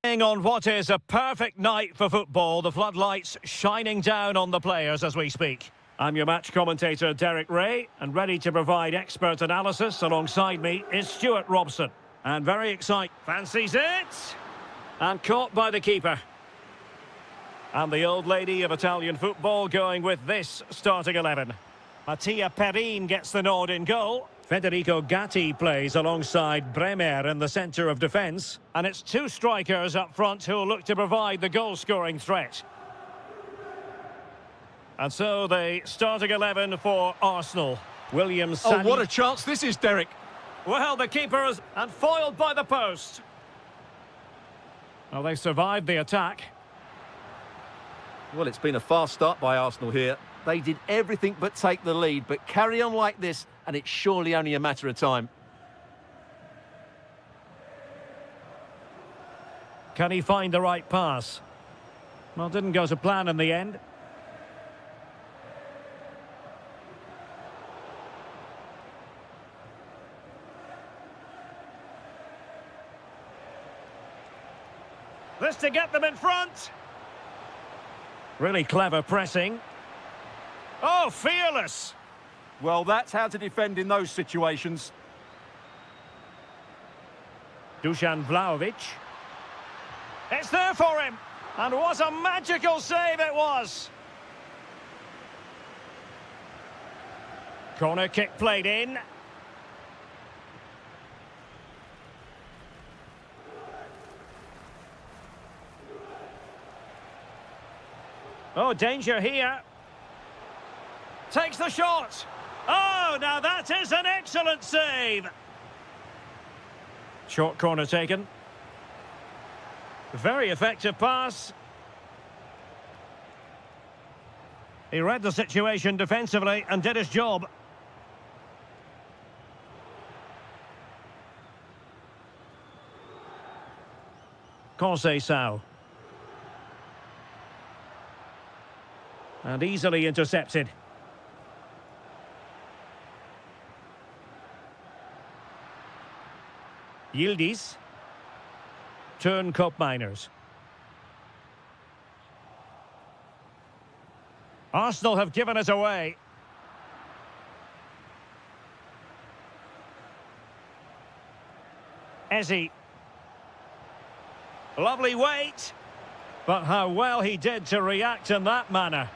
On what is a perfect night for football, the floodlights shining down on the players as we speak. I'm your match commentator, Derek Ray, and ready to provide expert analysis alongside me is Stuart Robson. And very excited. Fancies it! And caught by the keeper. And the old lady of Italian football going with this starting 11. Mattia Perin gets the nod in goal. Federico Gatti plays alongside Bremer in the centre of defence. And it's two strikers up front who will look to provide the goal-scoring threat. And so the starting 11 for Arsenal. William Saliba. Oh, what a chance this is, Derek. Well, the keeper is and foiled by the post. Well, they survived the attack. Well, it's been a fast start by Arsenal here. They did everything but take the lead, but carry on like this, and it's surely only a matter of time. Can he find the right pass? Well, didn't go to plan in the end. This to get them in front. Really clever pressing. Oh, fearless. Well, that's how to defend in those situations. Dusan Vlahovic. It's there for him. And what a magical save it was. Corner kick played in. Oh, danger here. Takes the shot. Oh, now that is an excellent save. Short corner taken. Very effective pass. He read the situation defensively and did his job. Conceição. And easily intercepted. Yildiz. Turn Cup Miners. Arsenal have given it away. Eze. Lovely weight. But how well he did to react in that manner.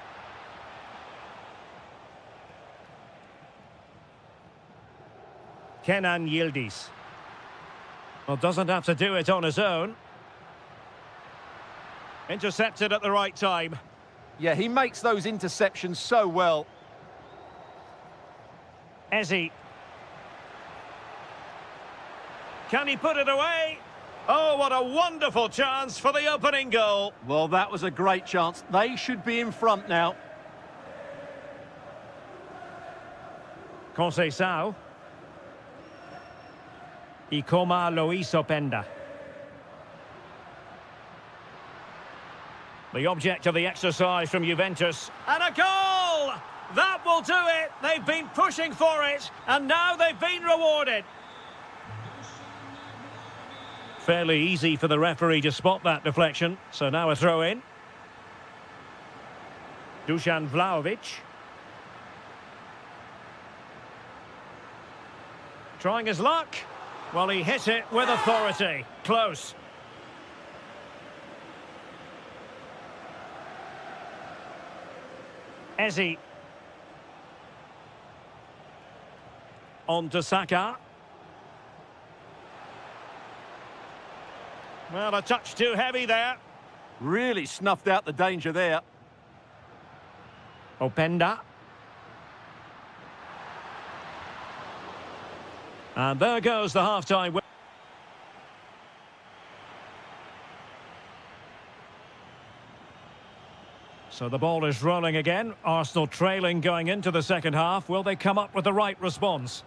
Kenan Yildiz. Well, doesn't have to do it on his own. Intercepted at the right time. Yeah, he makes those interceptions so well. Eze. Can he put it away? Oh, what a wonderful chance for the opening goal. Well, that was a great chance. They should be in front now. Conceição. Y como lo hizo Penda. The object of the exercise from Juventus. And a goal! That will do it. They've been pushing for it, and now they've been rewarded. Fairly easy for the referee to spot that deflection, so now a throw-in. Dusan Vlahovic. Trying his luck. Well, he hit it with authority. Close. Eze. On to Saka. Well, a touch too heavy there. Really snuffed out the danger there. Openda. And there goes the half-time. So the ball is rolling again. Arsenal trailing going into the second half. Will they come up with the right response?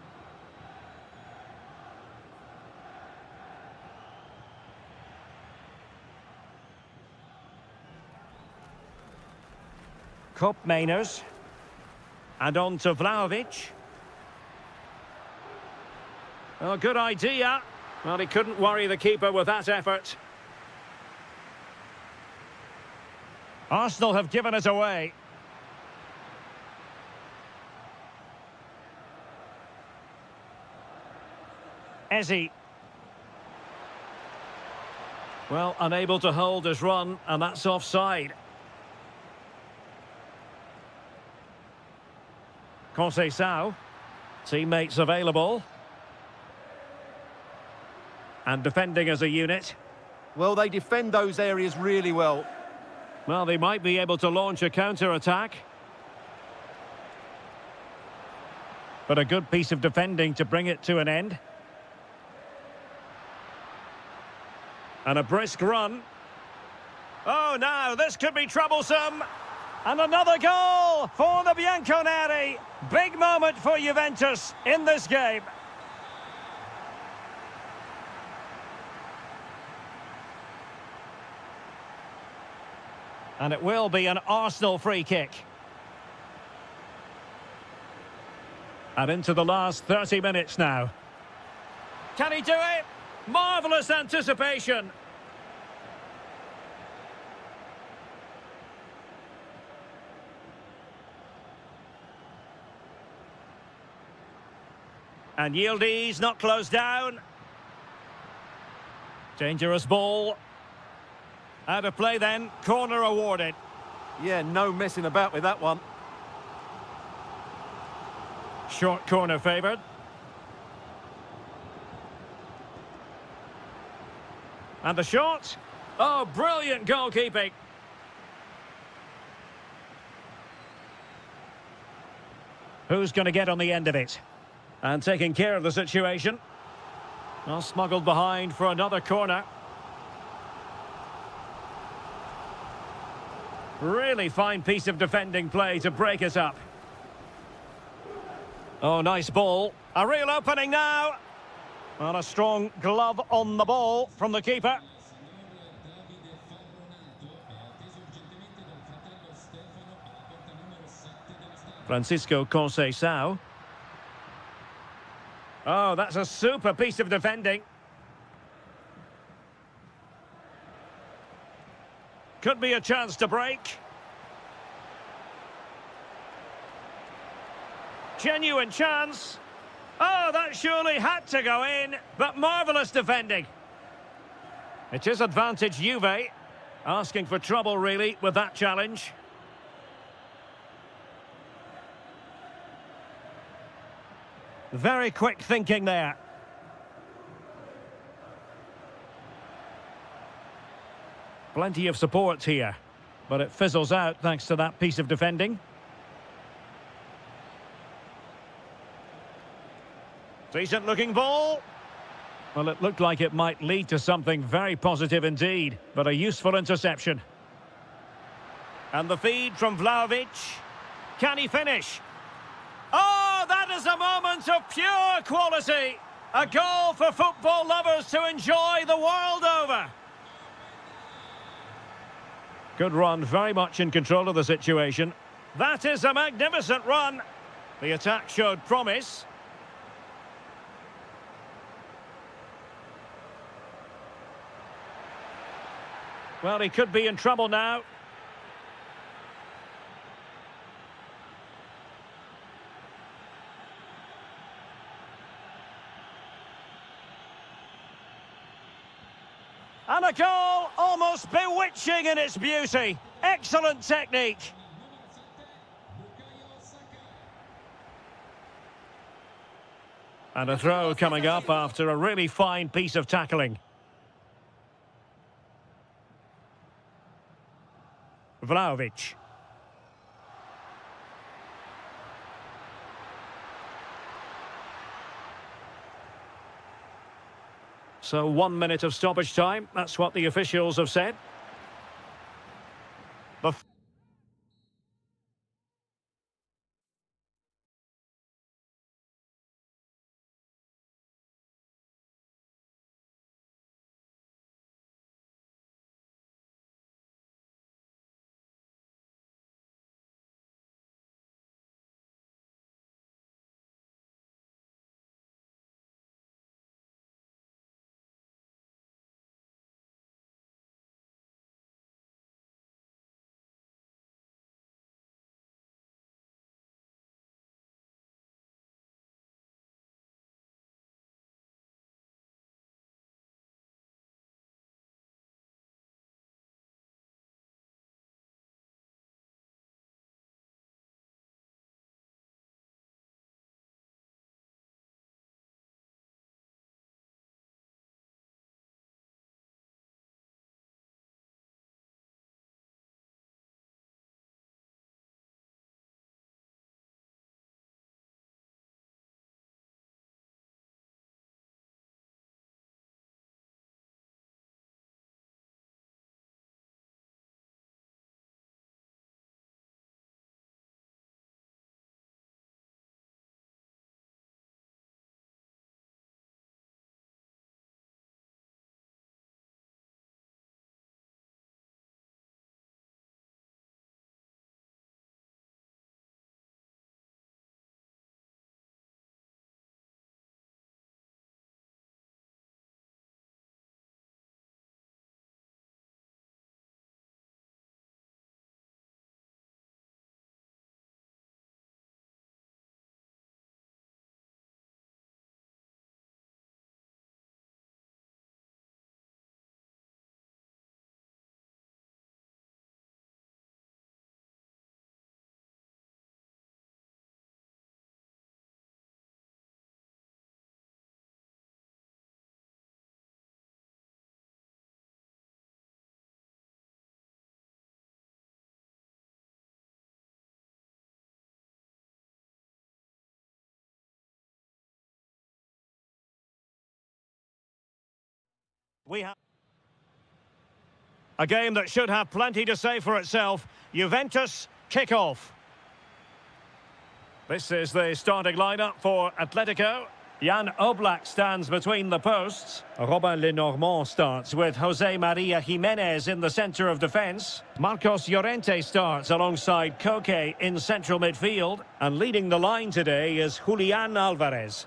Cup Mainers. And on to Vlahovic. Oh, good idea. Well, he couldn't worry the keeper with that effort. Arsenal have given it away. Ezzy. Well, unable to hold his run, and that's offside. Conceição. Teammates available. And defending as a unit. Well, they defend those areas really well. Well, they might be able to launch a counter-attack. But a good piece of defending to bring it to an end. And a brisk run. Oh, now this could be troublesome. And another goal for the Bianconeri. Big moment for Juventus in this game. And it will be an Arsenal free kick. And into the last 30 minutes now. Can he do it? Marvellous anticipation. And Yildiz not closed down. Dangerous ball. Out of play then, corner awarded. Yeah, no messing about with that one. Short corner favoured. And the shot. Oh, brilliant goalkeeping. Who's going to get on the end of it? And taking care of the situation. Well, smuggled behind for another corner. Really fine piece of defending play to break us up. Oh, nice ball. A real opening now. And a strong glove on the ball from the keeper. Francisco Conceição. Oh, that's a super piece of defending. Could be a chance to break. Genuine chance. Oh, that surely had to go in, but marvellous defending. It is advantage Juve, asking for trouble really with that challenge. Very quick thinking there. Plenty of support here, but it fizzles out thanks to that piece of defending. Decent looking ball. Well, it looked like it might lead to something very positive indeed, but a useful interception. And the feed from Vlahovic. Can he finish? Oh, that is a moment of pure quality. A goal for football lovers to enjoy the world over. Good run, very much in control of the situation. That is a magnificent run. The attack showed promise. Well, he could be in trouble now. And a goal almost bewitching in its beauty. Excellent technique. And a throw coming up after a really fine piece of tackling. Vlahovic. So 1 minute of stoppage time. That's what the officials have said. The We have a game that should have plenty to say for itself. Juventus kick-off. This is the starting lineup for Atletico. Jan Oblak stands between the posts. Robin Lenormand starts with Jose Maria Jimenez in the centre of defence. Marcos Llorente starts alongside Koke in central midfield. And leading the line today is Julian Alvarez.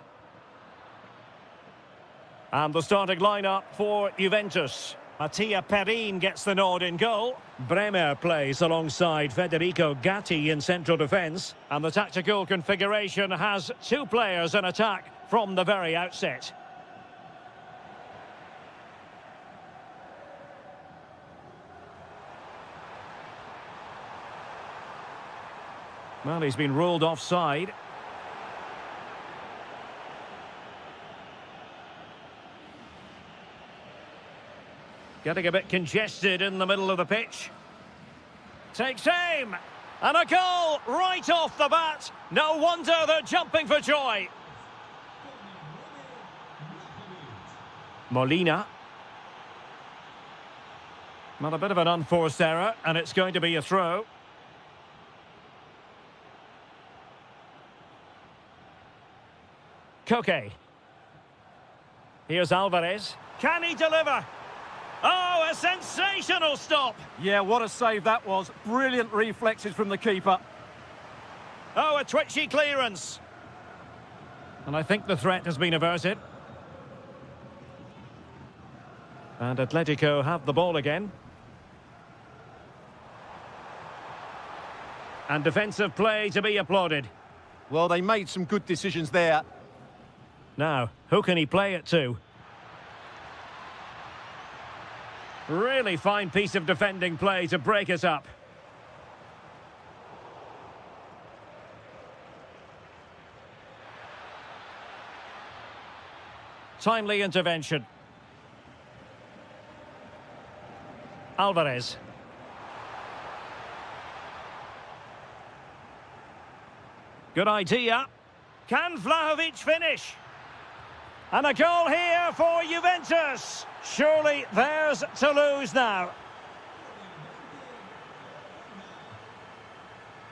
And the starting lineup for Juventus. Mattia Perin gets the nod in goal. Bremer plays alongside Federico Gatti in central defence. And the tactical configuration has two players in attack from the very outset. Well, he's been ruled offside. Getting a bit congested in the middle of the pitch. Takes aim! And a goal right off the bat. No wonder they're jumping for joy. Molina. Well, a bit of an unforced error, and it's going to be a throw. Koke. Here's Alvarez. Can he deliver? Oh, a sensational stop! Yeah, what a save that was. Brilliant reflexes from the keeper. Oh, a twitchy clearance. And I think the threat has been averted. And Atletico have the ball again. And defensive play to be applauded. Well, they made some good decisions there. Now, who can he play it to? Really fine piece of defending play to break us up. Timely intervention. Alvarez. Good idea. Can Vlahovic finish? And a goal here for Juventus. Surely theirs to lose now.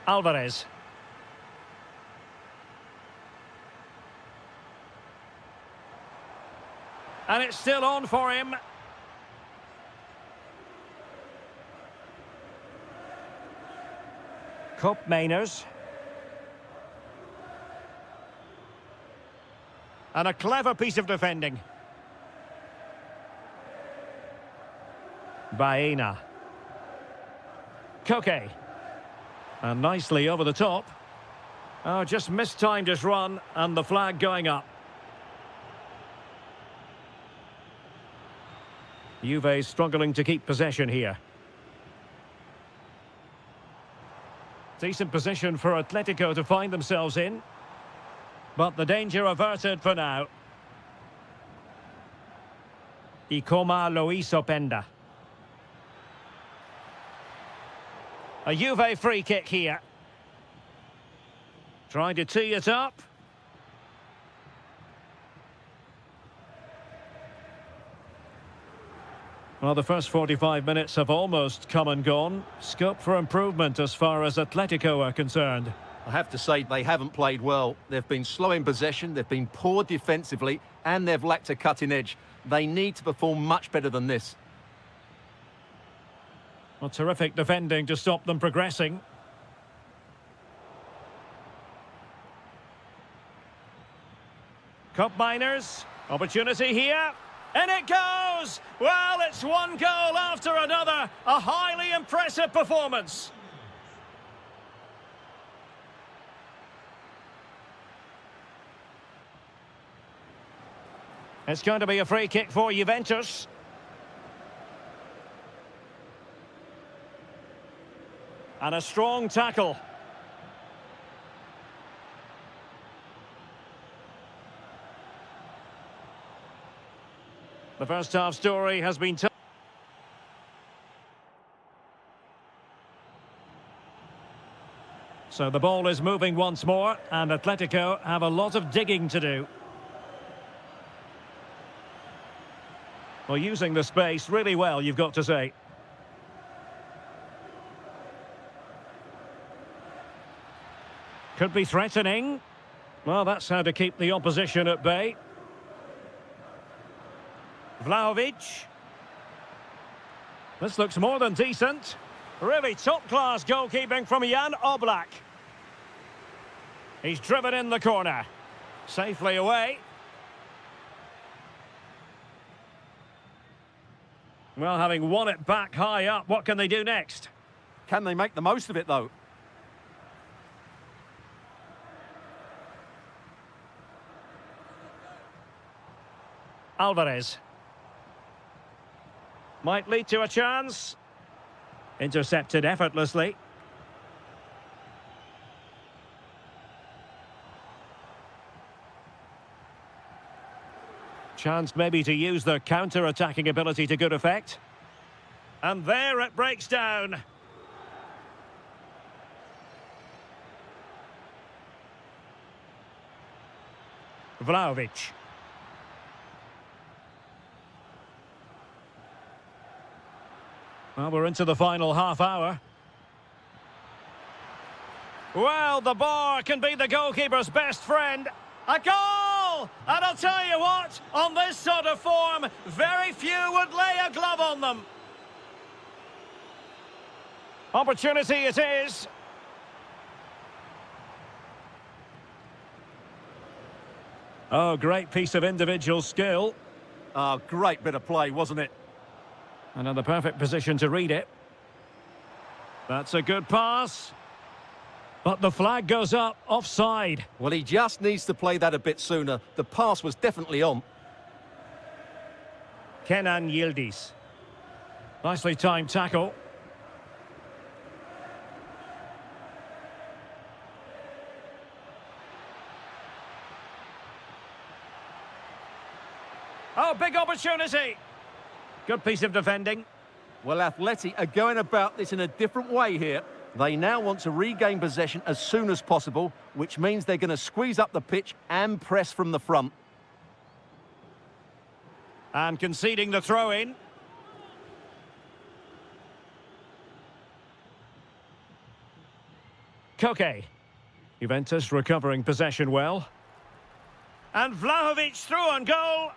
Alvarez. And it's still on for him. Cup Mainers. And a clever piece of defending. Baena. Koke. And nicely over the top. Oh, just mistimed his run, and the flag going up. Juve struggling to keep possession here. Decent position for Atletico to find themselves in. But the danger averted for now. Ikoma Luis Openda. A Juve free kick here. Trying to tee it up. Well, the first 45 minutes have almost come and gone. Scope for improvement as far as Atletico are concerned. I have to say, they haven't played well. They've been slow in possession, they've been poor defensively, and they've lacked a cutting edge. They need to perform much better than this. Well, terrific defending to stop them progressing. Cup Miners, opportunity here. And it goes! Well, it's one goal after another. A highly impressive performance. It's going to be a free kick for Juventus. And a strong tackle. The first half story has been told. So the ball is moving once more, and Atletico have a lot of digging to do. Well, using the space really well, you've got to say. Could be threatening. Well, that's how to keep the opposition at bay. Vlahovic. This looks more than decent. Really top-class goalkeeping from Jan Oblak. He's driven in the corner. Safely away. Well, having won it back high up, what can they do next? Can they make the most of it, though? Alvarez. Might lead to a chance. Intercepted effortlessly. Chance maybe to use the counter-attacking ability to good effect. And there it breaks down. Vlahovic. Well, we're into the final half hour. Well, the bar can be the goalkeeper's best friend. A goal! And I'll tell you what, on this sort of form, very few would lay a glove on them. Opportunity it is. Oh, great piece of individual skill. Oh, great bit of play, wasn't it? And in the perfect position to read it. That's a good pass. But the flag goes up, offside. Well, he just needs to play that a bit sooner. The pass was definitely on. Kenan Yildiz. Nicely timed tackle. Oh, big opportunity. Good piece of defending. Well, Athletic are going about this in a different way here. They now want to regain possession as soon as possible, which means they're going to squeeze up the pitch and press from the front. And conceding the throw-in. Koke. Juventus recovering possession well. And Vlahovic through on goal.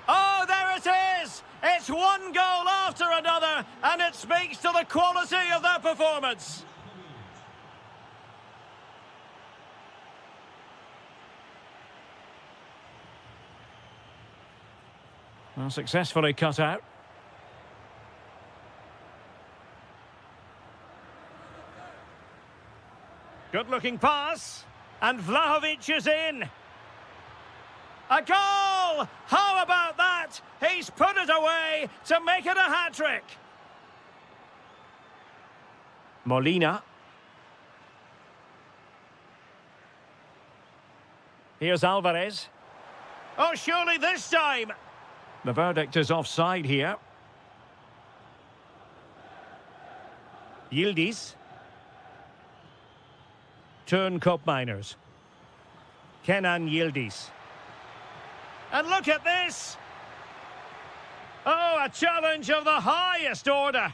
Oh, there it is! It's one goal after another, and it speaks to the quality of their performance. Well, successfully cut out. Good-looking pass, and Vlahovic is in. A goal! How about that? He's put it away to make it a hat-trick. Molina. Here's Alvarez. Oh, surely this time. The verdict is offside here. Yildiz. Turn Koopmeiners. Kenan Yildiz. And look at this! Oh, a challenge of the highest order.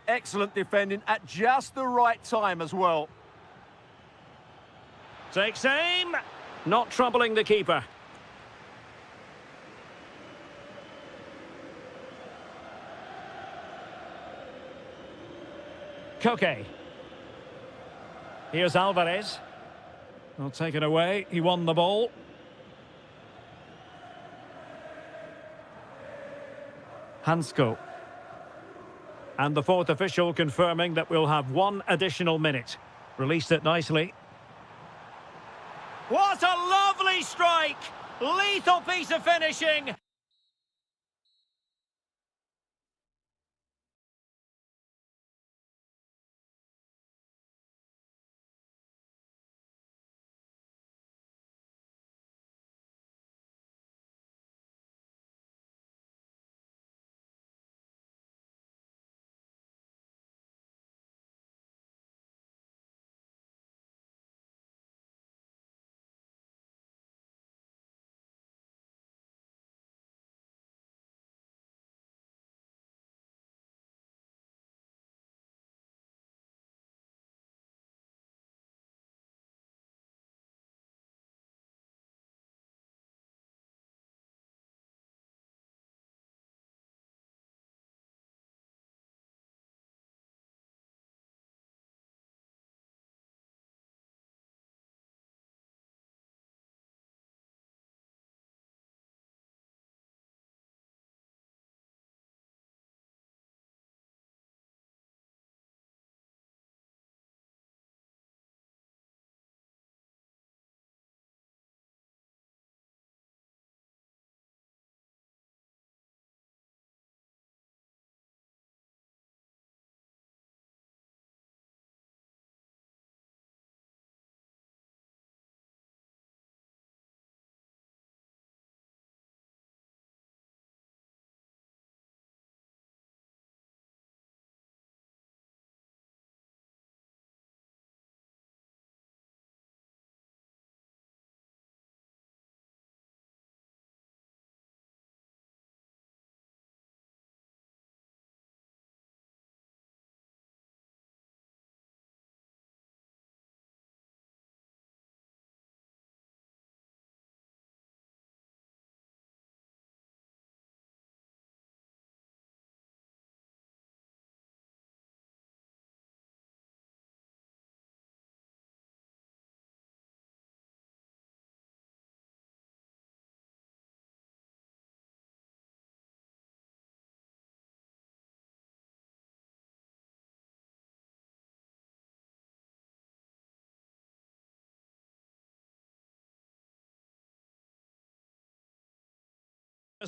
Excellent defending at just the right time as well. Takes aim. Not troubling the keeper. Koke. Here's Alvarez. Well, taken away. He won the ball. Hansko. And the fourth official confirming that we'll have one additional minute. Released it nicely. What a lovely strike! Lethal piece of finishing.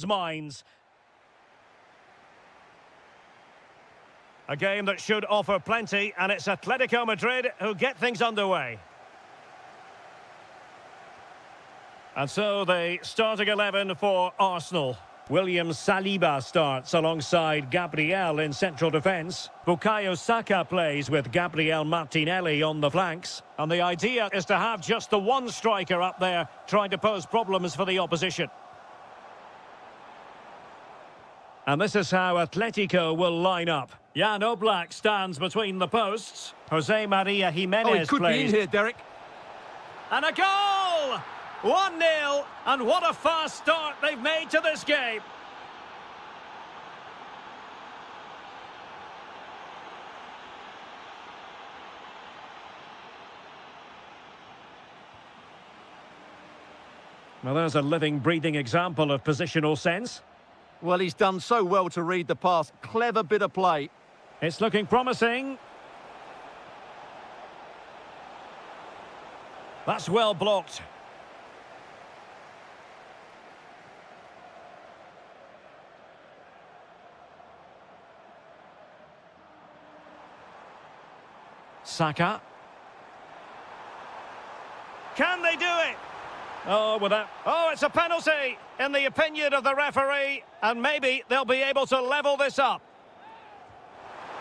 minds. A game that should offer plenty, and it's Atletico Madrid who get things underway. And so the starting 11 for Arsenal. William Saliba starts alongside Gabriel in central defence. Bukayo Saka plays with Gabriel Martinelli on the flanks. And the idea is to have just the one striker up there trying to pose problems for the opposition. And this is how Atletico will line up. Jan Oblak stands between the posts. Jose Maria Jimenez he could plays. be in here, Derek. And a goal! 1-0, and what a fast start they've made to this game. Well, there's a living, breathing example of positional sense. Well, he's done so well to read the pass. Clever bit of play. It's looking promising. That's well blocked. Saka. Can they do it? Oh, without... Oh, it's a penalty, in the opinion of the referee, and maybe they'll be able to level this up.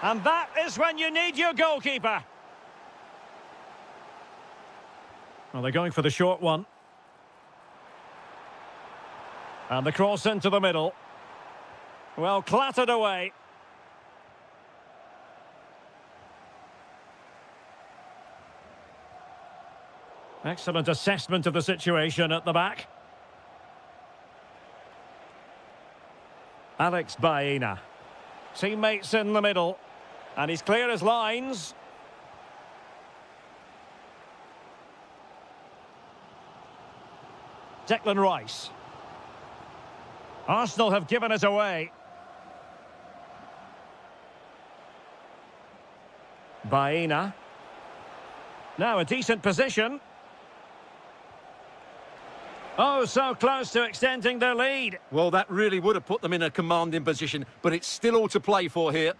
And that is when you need your goalkeeper. Well, they're going for the short one. And the cross into the middle. Well, clattered away. Excellent assessment of the situation at the back. Alex Baena. Teammates in the middle. And he's clear as lines. Declan Rice. Arsenal have given it away. Baena. Now a decent position. Oh, so close to extending their lead. Well, that really would have put them in a commanding position, but it's still all to play for here.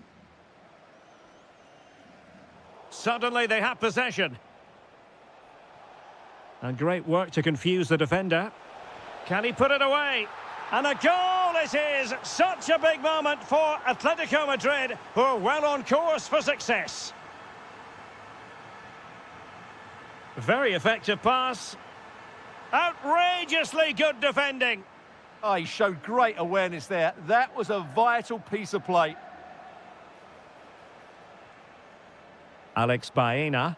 Suddenly they have possession. And great work to confuse the defender. Can he put it away? And a goal it is! Such a big moment for Atletico Madrid, who are well on course for success. Very effective pass. Outrageously good defending. Oh, he showed great awareness there. That was a vital piece of play. Alex Baena.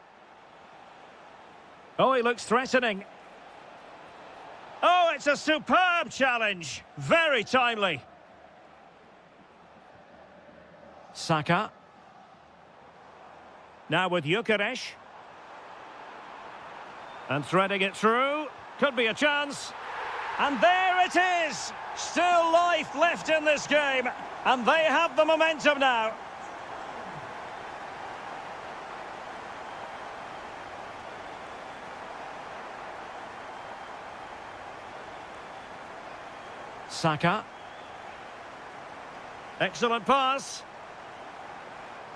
Oh, he looks threatening. Oh, it's a superb challenge. Very timely. Saka. Now with Gyökeres. And threading it through. Could be a chance. And there it is. Still life left in this game. And they have the momentum now. Saka. Excellent pass.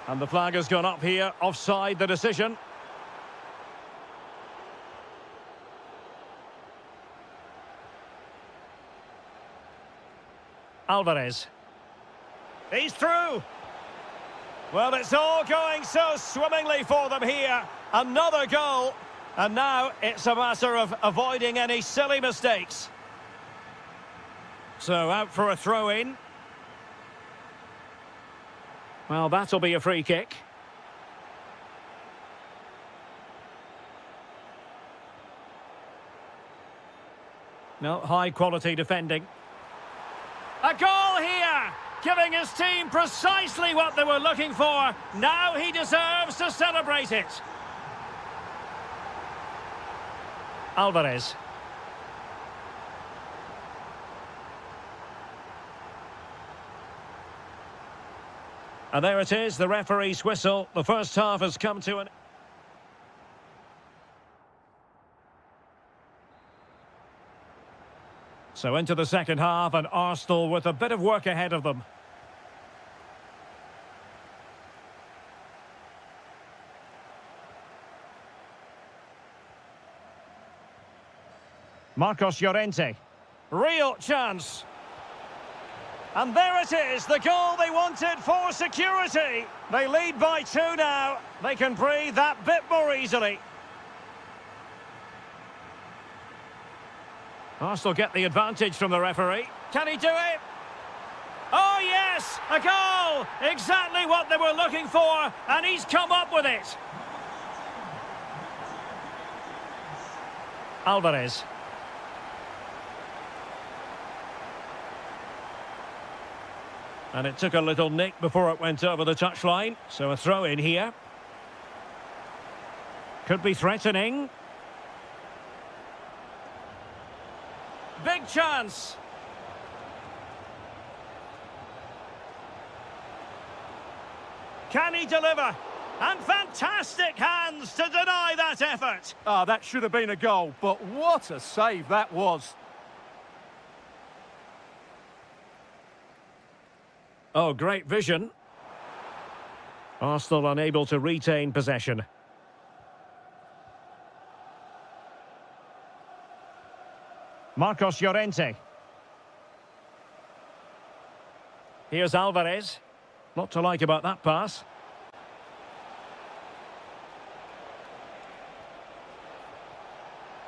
And the flag has gone up here. Offside the decision. Alvarez. He's through. Well, it's all going so swimmingly for them here. Another goal. And now it's a matter of avoiding any silly mistakes. So out for a throw-in. Well, that'll be a free kick. No, high-quality defending. A goal here, giving his team precisely what they were looking for. Now he deserves to celebrate it. Alvarez. And there it is, the referee's whistle. The first half has come to an... So into the second half, and Arsenal with a bit of work ahead of them. Marcos Llorente. Real chance. And there it is, the goal they wanted for security. They lead by 2 now. They can breathe that bit more easily. Arsenal get the advantage from the referee. Can he do it? Oh yes, a goal! Exactly what they were looking for, and he's come up with it. Alvarez. And it took a little nick before it went over the touchline, so a throw in here. Could be threatening. Big chance. Can he deliver? And fantastic hands to deny that effort. Ah, that should have been a goal, but what a save that was. Oh, great vision. Arsenal unable to retain possession. Marcos Llorente. Here's Alvarez. Lot to like about that pass.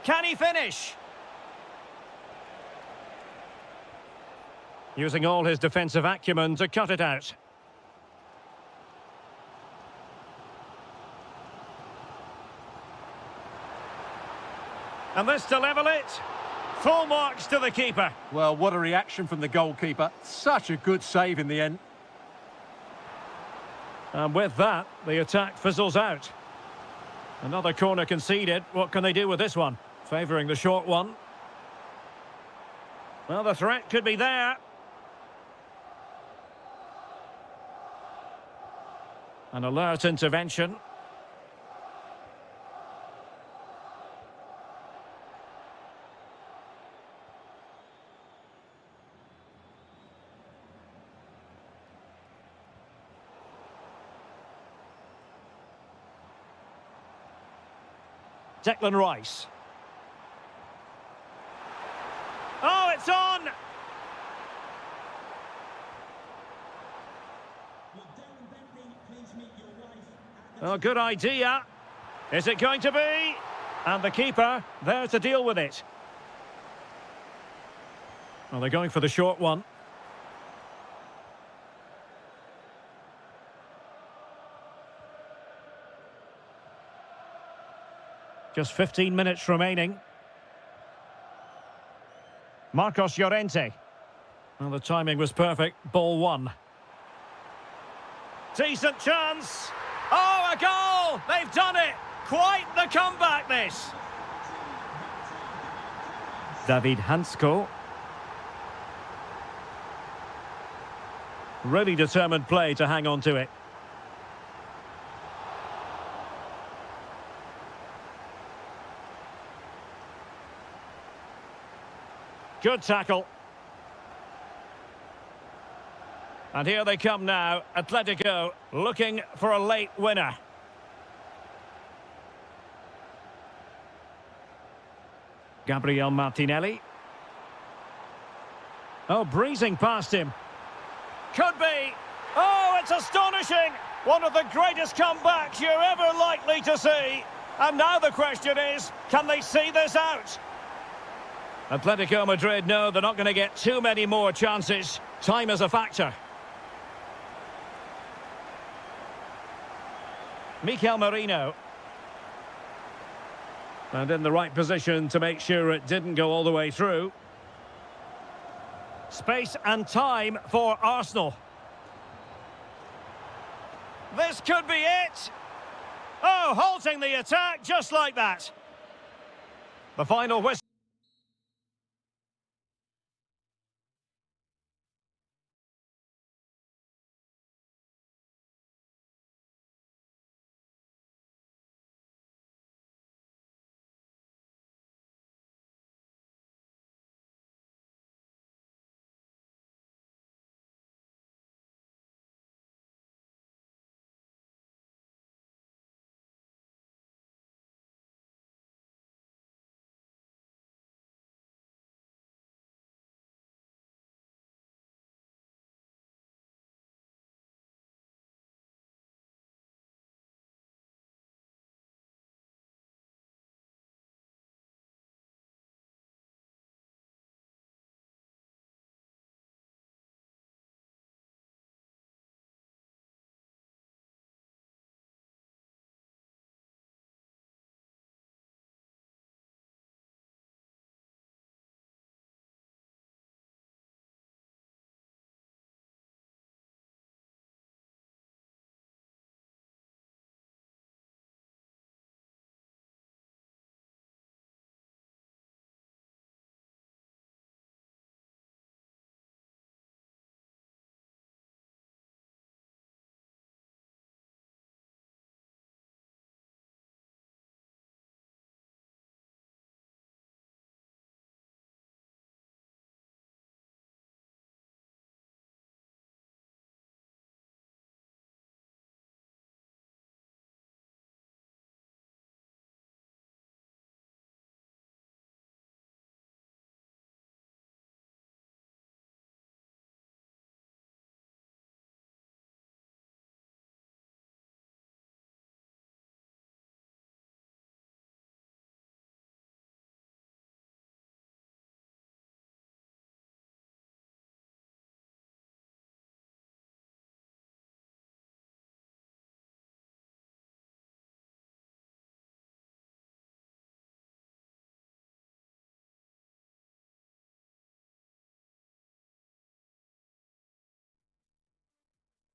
Can he finish? Using all his defensive acumen to cut it out. And this to level it. Full marks to the keeper. Well, what a reaction from the goalkeeper. Such a good save in the end. And with that, the attack fizzles out. Another corner conceded. What can they do with this one? Favouring the short one. Well, the threat could be there. An alert intervention. Declan Rice. Oh, it's on! Oh, good idea. Is it going to be? And the keeper there to deal with it. Well, they're going for the short one. Just 15 minutes remaining. Marcos Llorente. Well, the timing was perfect. Ball one. Decent chance. Oh, a goal! They've done it! Quite the comeback, this. David Hansko. Really determined play to hang on to it. Good tackle. And here they come now. Atletico looking for a late winner. Gabriel Martinelli. Oh, breezing past him. Could be. Oh, it's astonishing. One of the greatest comebacks you're ever likely to see. And now the question is, can they see this out? Atletico Madrid know they're not going to get too many more chances. Time is a factor. Mikel Merino. And in the right position to make sure it didn't go all the way through. Space and time for Arsenal. This could be it. Oh, halting the attack just like that. The final whistle.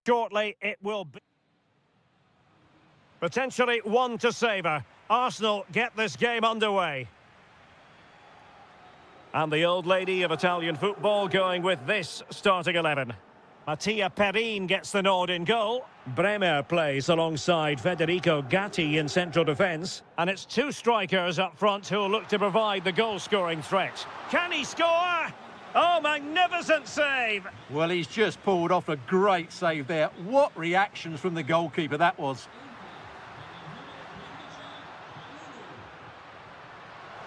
Shortly, it will be. Potentially one to savour. Arsenal get this game underway. And the old lady of Italian football going with this starting 11. Mattia Perin gets the nod in goal. Bremer plays alongside Federico Gatti in central defence. And it's two strikers up front who will look to provide the goal-scoring threat. Can he score? Oh, magnificent save! Well, he's just pulled off a great save there. What reactions from the goalkeeper that was.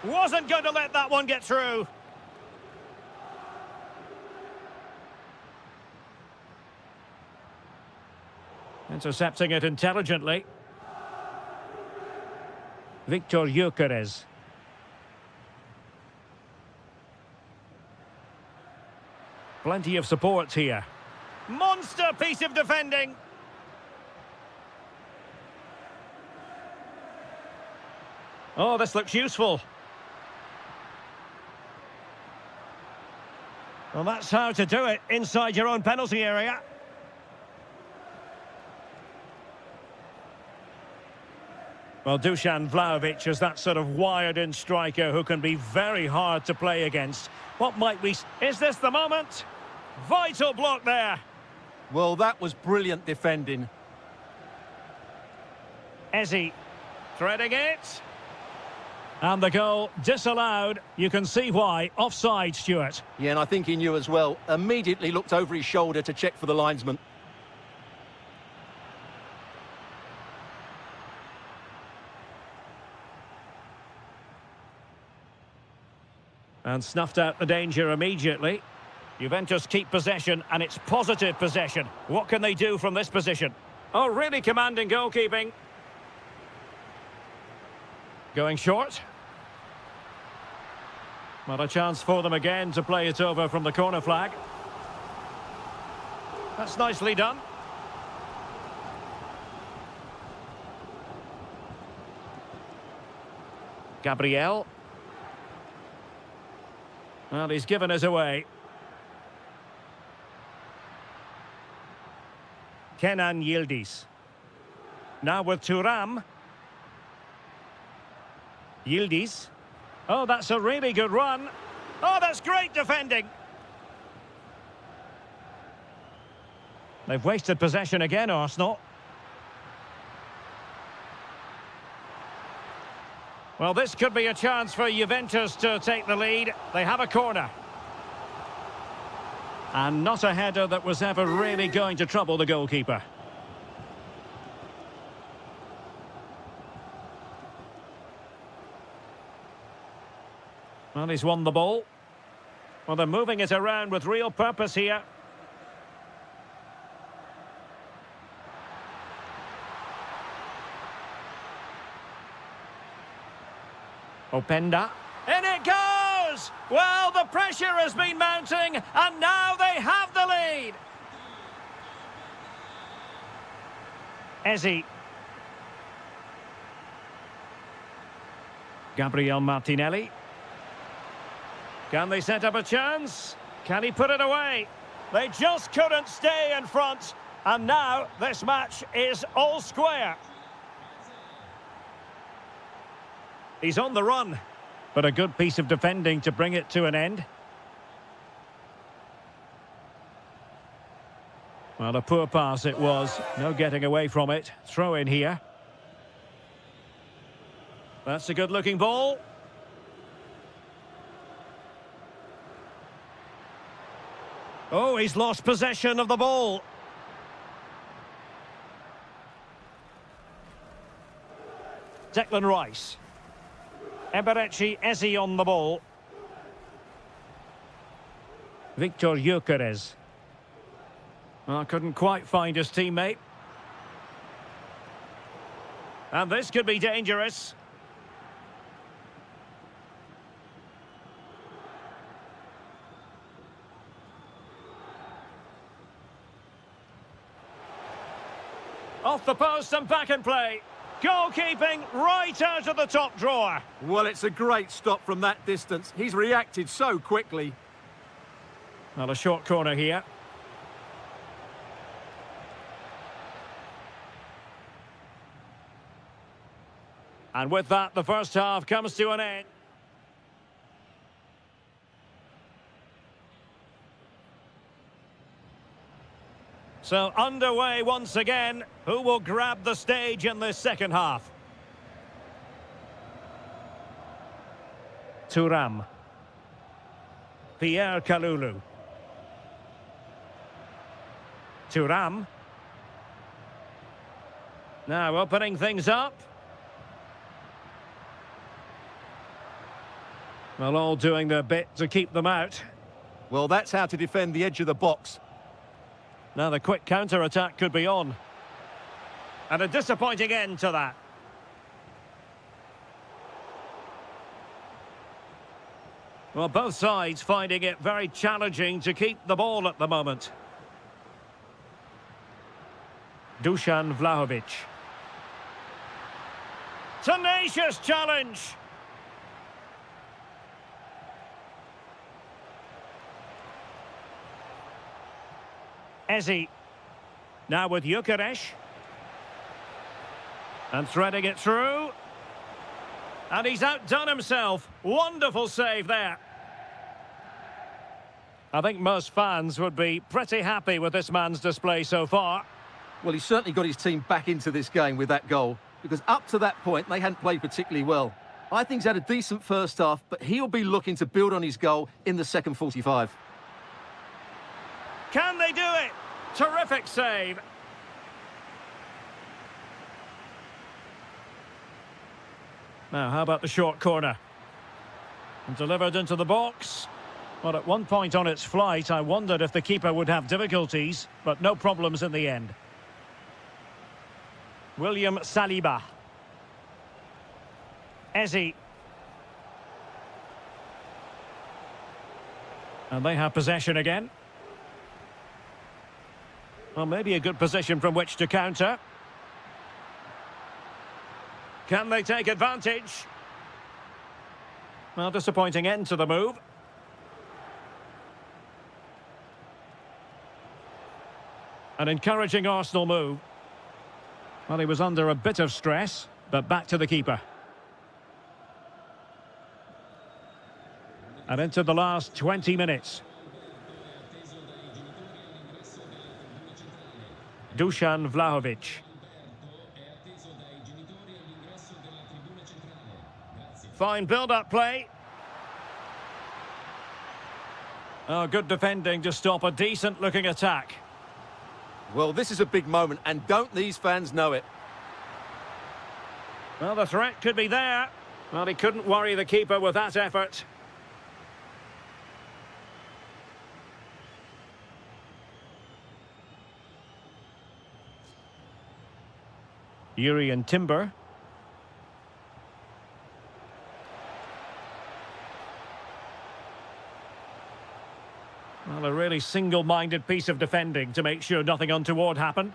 Wasn't going to let that one get through. Intercepting it intelligently. Victor Gyökeres. Plenty of support here. Monster piece of defending. Oh, this looks useful. Well, that's how to do it inside your own penalty area. Well, Dusan Vlahovic is that sort of wired-in striker who can be very hard to play against. What might we... Is this the moment? Vital block there. Well, that was brilliant defending. Ezzy threading it. And the goal disallowed. You can see why. Offside, Stuart. Yeah, and I think he knew as well. Immediately looked over his shoulder to check for the linesman. And snuffed out the danger immediately. Juventus keep possession, and it's positive possession. What can they do from this position? Oh, really commanding goalkeeping. Going short. Well, a chance for them again to play it over from the corner flag. That's nicely done. Gabriel. Well, he's given us away. Kenan Yildiz. Now with Thuram. Yildiz. Oh, that's a really good run. Oh, that's great defending. They've wasted possession again, Arsenal. Well, this could be a chance for Juventus to take the lead. They have a corner. And not a header that was ever really going to trouble the goalkeeper. Well, he's won the ball. Well, they're moving it around with real purpose here. Openda. In it goes! Well, the pressure has been mounting, and now they have the lead. Ezzy. Gabriel Martinelli. Can they set up a chance? Can he put it away? They just couldn't stay in front, and now this match is all square. He's on the run, but a good piece of defending to bring it to an end. Well, a poor pass it was. No getting away from it. Throw in here. That's a good-looking ball. Oh, he's lost possession of the ball. Declan Rice. Eberechi Eze on the ball. Victor Gyökeres. Well, couldn't quite find his teammate. And this could be dangerous. Off the post and back in play. Goalkeeping right out of the top drawer. Well, it's a great stop from that distance. He's reacted so quickly. Well, a short corner here. And with that, the first half comes to an end. So underway once again. Who will grab the stage in this second half? Thuram. Pierre Kalulu. Thuram. Now opening things up. Well, all doing their bit to keep them out. Well, that's how to defend the edge of the box. Now the quick counter-attack could be on. And a disappointing end to that. Well, both sides finding it very challenging to keep the ball at the moment. Dusan Vlahovic. Tenacious challenge. Ezi. Now with Gyökeres. And threading it through. And he's outdone himself. Wonderful save there. I think most fans would be pretty happy with this man's display so far. Well, he's certainly got his team back into this game with that goal, because up to that point, they hadn't played particularly well. I think he's had a decent first half, but he'll be looking to build on his goal in the second 45. Can they do it? Terrific save. Now, how about the short corner? And delivered into the box. Well, at one point on its flight, I wondered if the keeper would have difficulties, but no problems in the end. William Saliba. Ezi. And they have possession again. Well, maybe a good position from which to counter. Can they take advantage? Well, disappointing end to the move. An encouraging Arsenal move. Well, he was under a bit of stress, but back to the keeper. And into the last 20 minutes. Dusan Vlahovic. Fine build-up play. Oh, good defending to stop a decent-looking attack. Well, this is a big moment, and don't these fans know it? Well, the threat could be there. Well, he couldn't worry the keeper with that effort. Yuri and Timber. Well, a really single-minded piece of defending to make sure nothing untoward happened.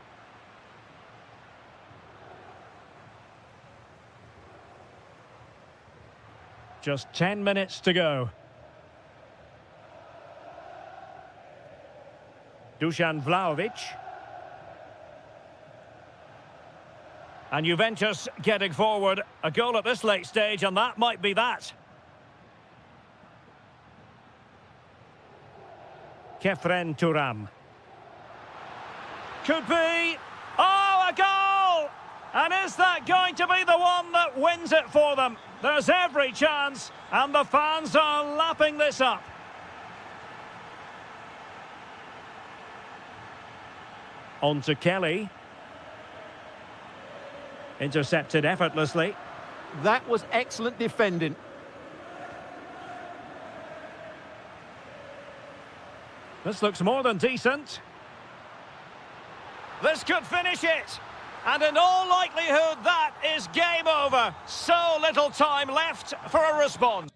Just 10 minutes to go. Dusan Vlahovic. And Juventus getting forward. A goal at this late stage, and that might be that. Kefren Thuram. Could be. Oh, a goal! And is that going to be the one that wins it for them? There's every chance, and the fans are lapping this up. On to Kelly. Intercepted effortlessly. That was excellent defending. This looks more than decent. This could finish it. And in all likelihood, that is game over. So little time left for a response.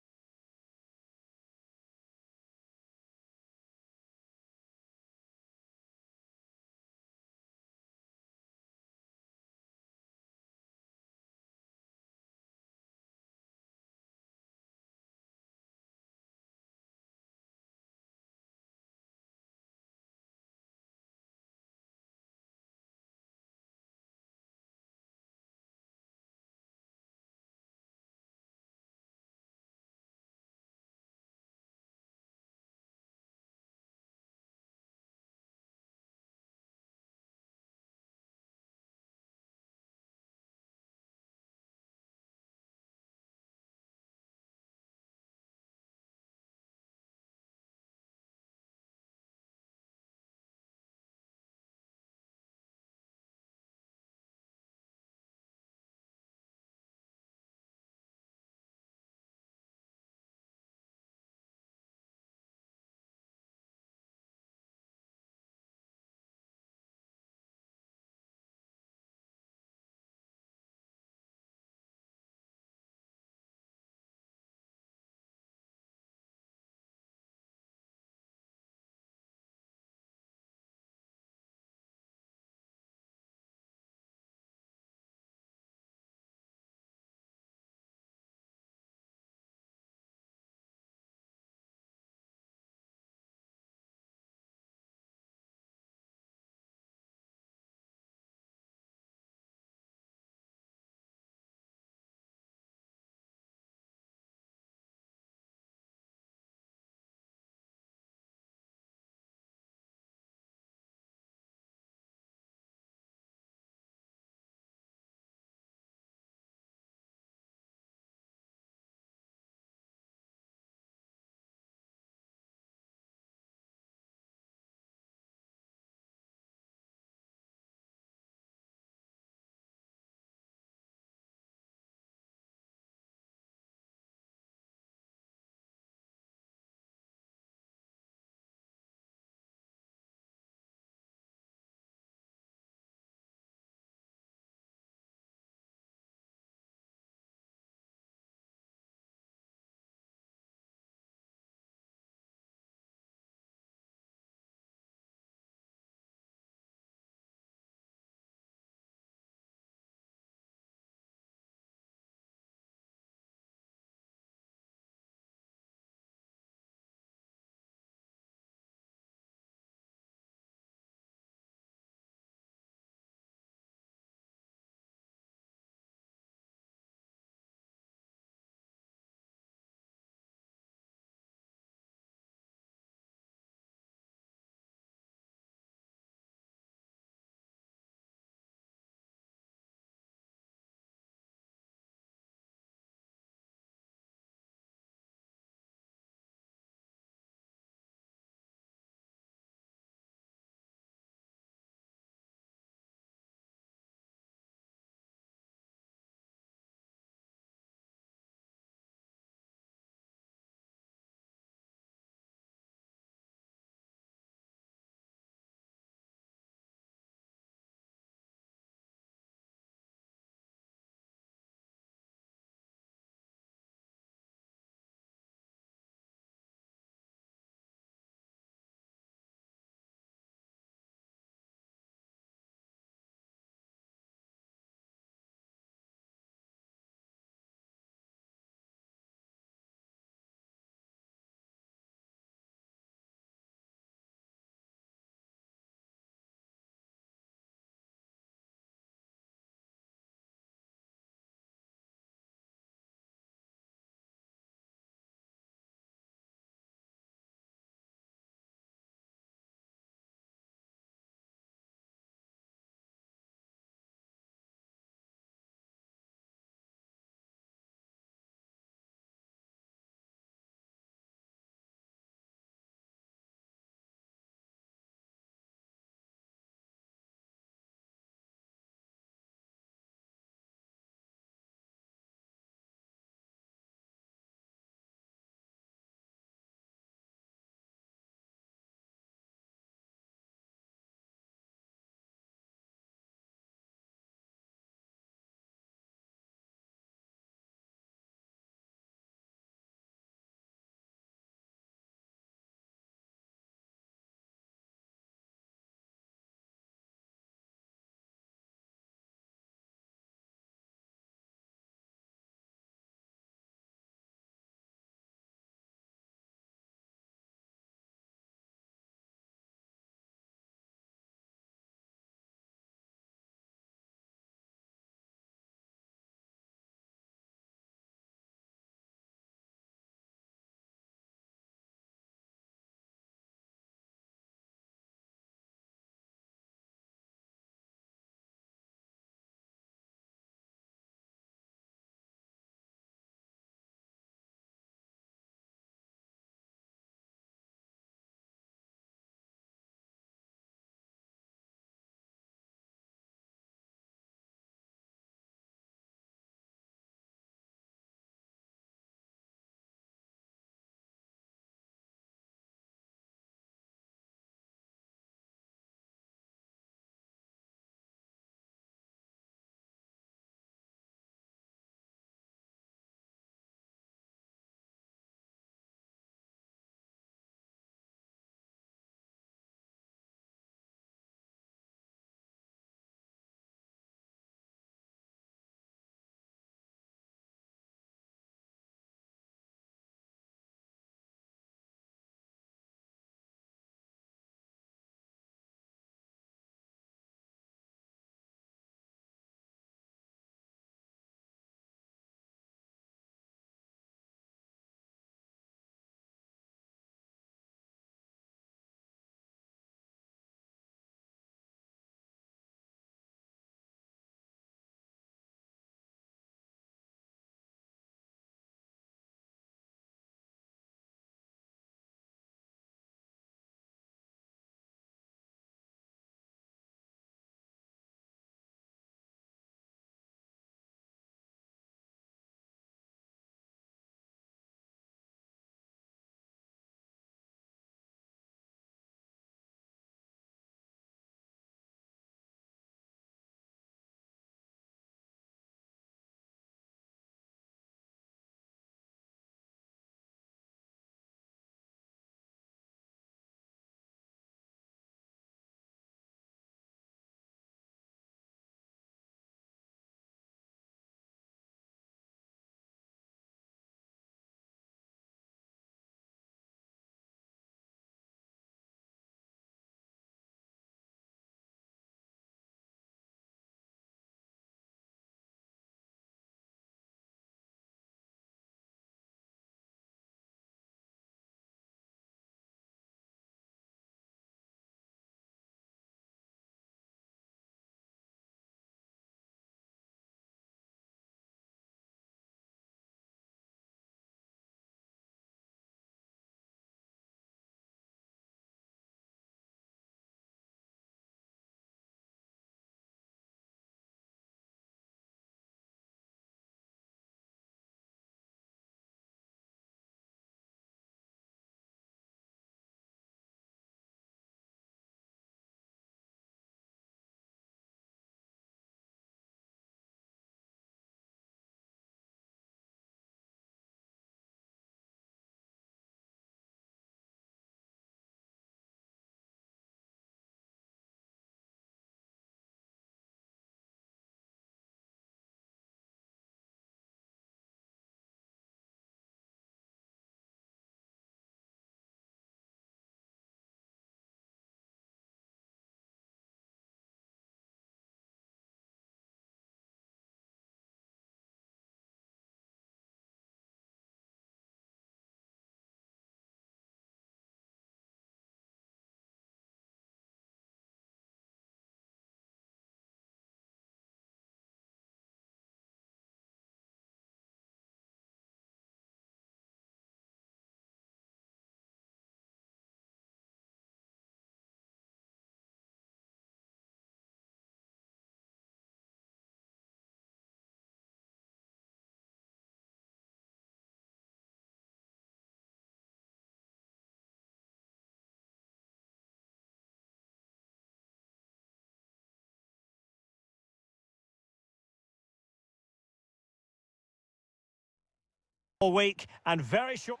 all week and very short.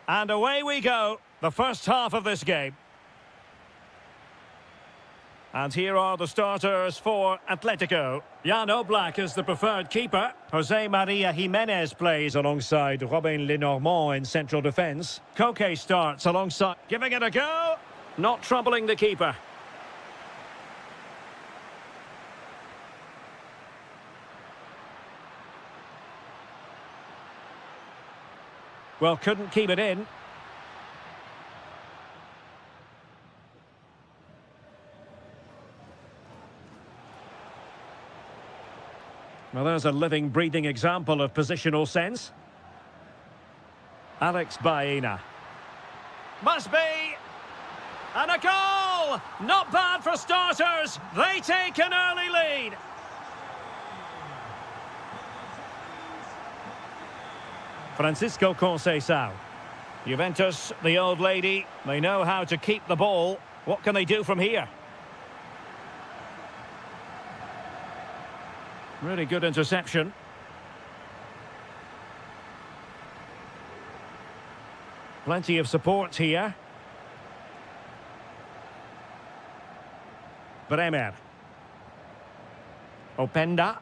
And away we go, the first half of this game. And here are the starters for Atletico. Jan Oblak is the preferred keeper. Jose Maria Jimenez plays alongside Robin Lenormand in central defence. Koke starts alongside, giving it a go. Not troubling the keeper. Well, couldn't keep it in. Well, there's a living, breathing example of positional sense. Alex Baena. Must be! And a goal! Not bad for starters. They take an early lead. Francisco Conceição. Juventus, the old lady, they know how to keep the ball. What can they do from here? Really good interception. Plenty of support here. Bremer. Openda.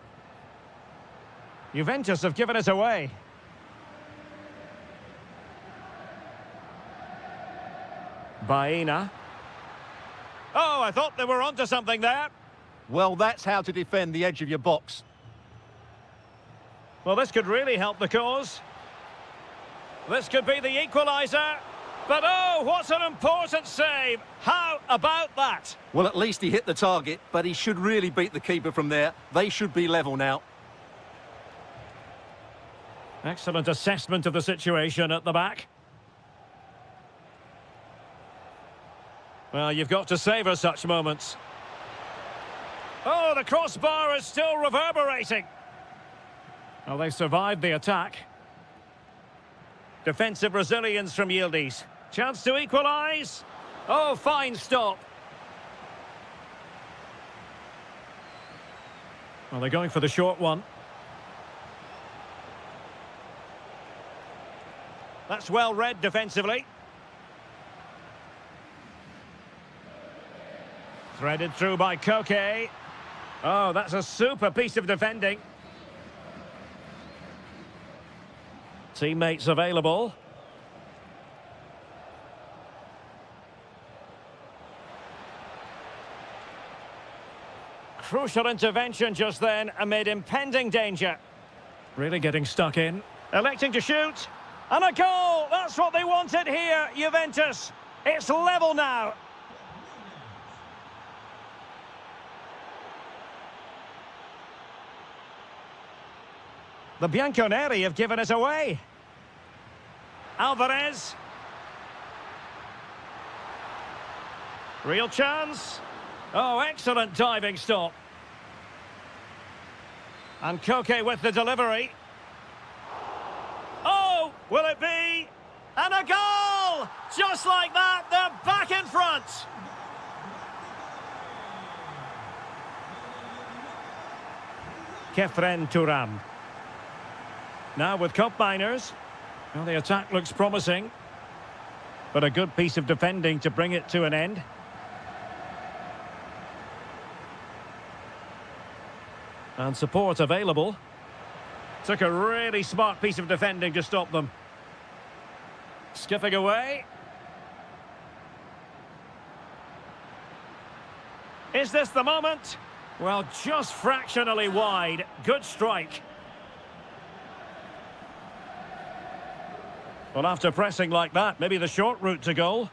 Juventus have given it away. Baena. Oh, I thought they were onto something there. Well, that's how to defend the edge of your box. Well, this could really help the cause. This could be the equaliser. But oh, what an important save. How about that? Well, at least he hit the target, but he should really beat the keeper from there. They should be level now. Excellent assessment of the situation at the back. Well, you've got to savour such moments. Oh, the crossbar is still reverberating. Well, they survived the attack. Defensive resilience from Yildiz. Chance to equalise. Oh, fine stop. Well, they're going for the short one. That's well read defensively. Threaded through by Koke. Oh, that's a super piece of defending. Teammates available. Crucial intervention just then amid impending danger. Really getting stuck in. Electing to shoot. And a goal! That's what they wanted here, Juventus. It's level now. The Bianconeri have given it away. Alvarez. Real chance. Oh, excellent diving stop. And Koke with the delivery. Oh, will it be? And a goal! Just like that, they're back in front. Kefren Turam. Now with cup miners. Well, the attack looks promising. But a good piece of defending to bring it to an end. And support available. Took a really smart piece of defending to stop them. Skipping away. Is this the moment? Well, just fractionally wide. Good strike. Well, after pressing like that, maybe the short route to goal.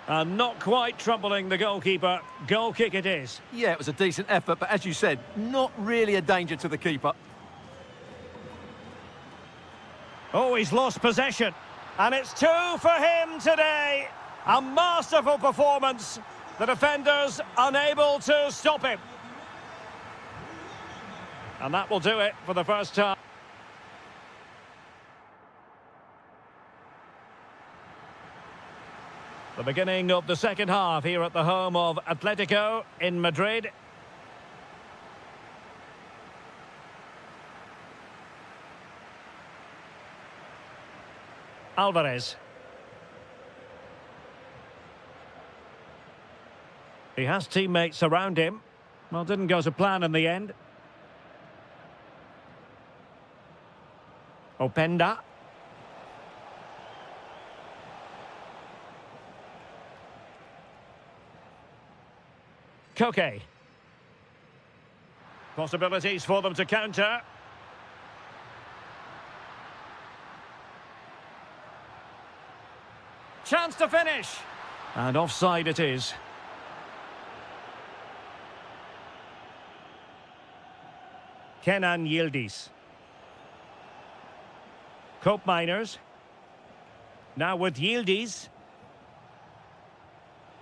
And not quite troubling the goalkeeper. Goal kick it is. Yeah, it was a decent effort, but as you said, not really a danger to the keeper. Oh, he's lost possession. And it's 2 for him today. A masterful performance. The defenders unable to stop him. And that will do it for the first time. The beginning of the second half here at the home of Atletico in Madrid. Alvarez. He has teammates around him. Well, didn't go to plan in the end. Openda. Koke. Possibilities for them to counter. Chance to finish. And offside it is. Kenan Yildiz. Cope Miners. Now with Yildiz.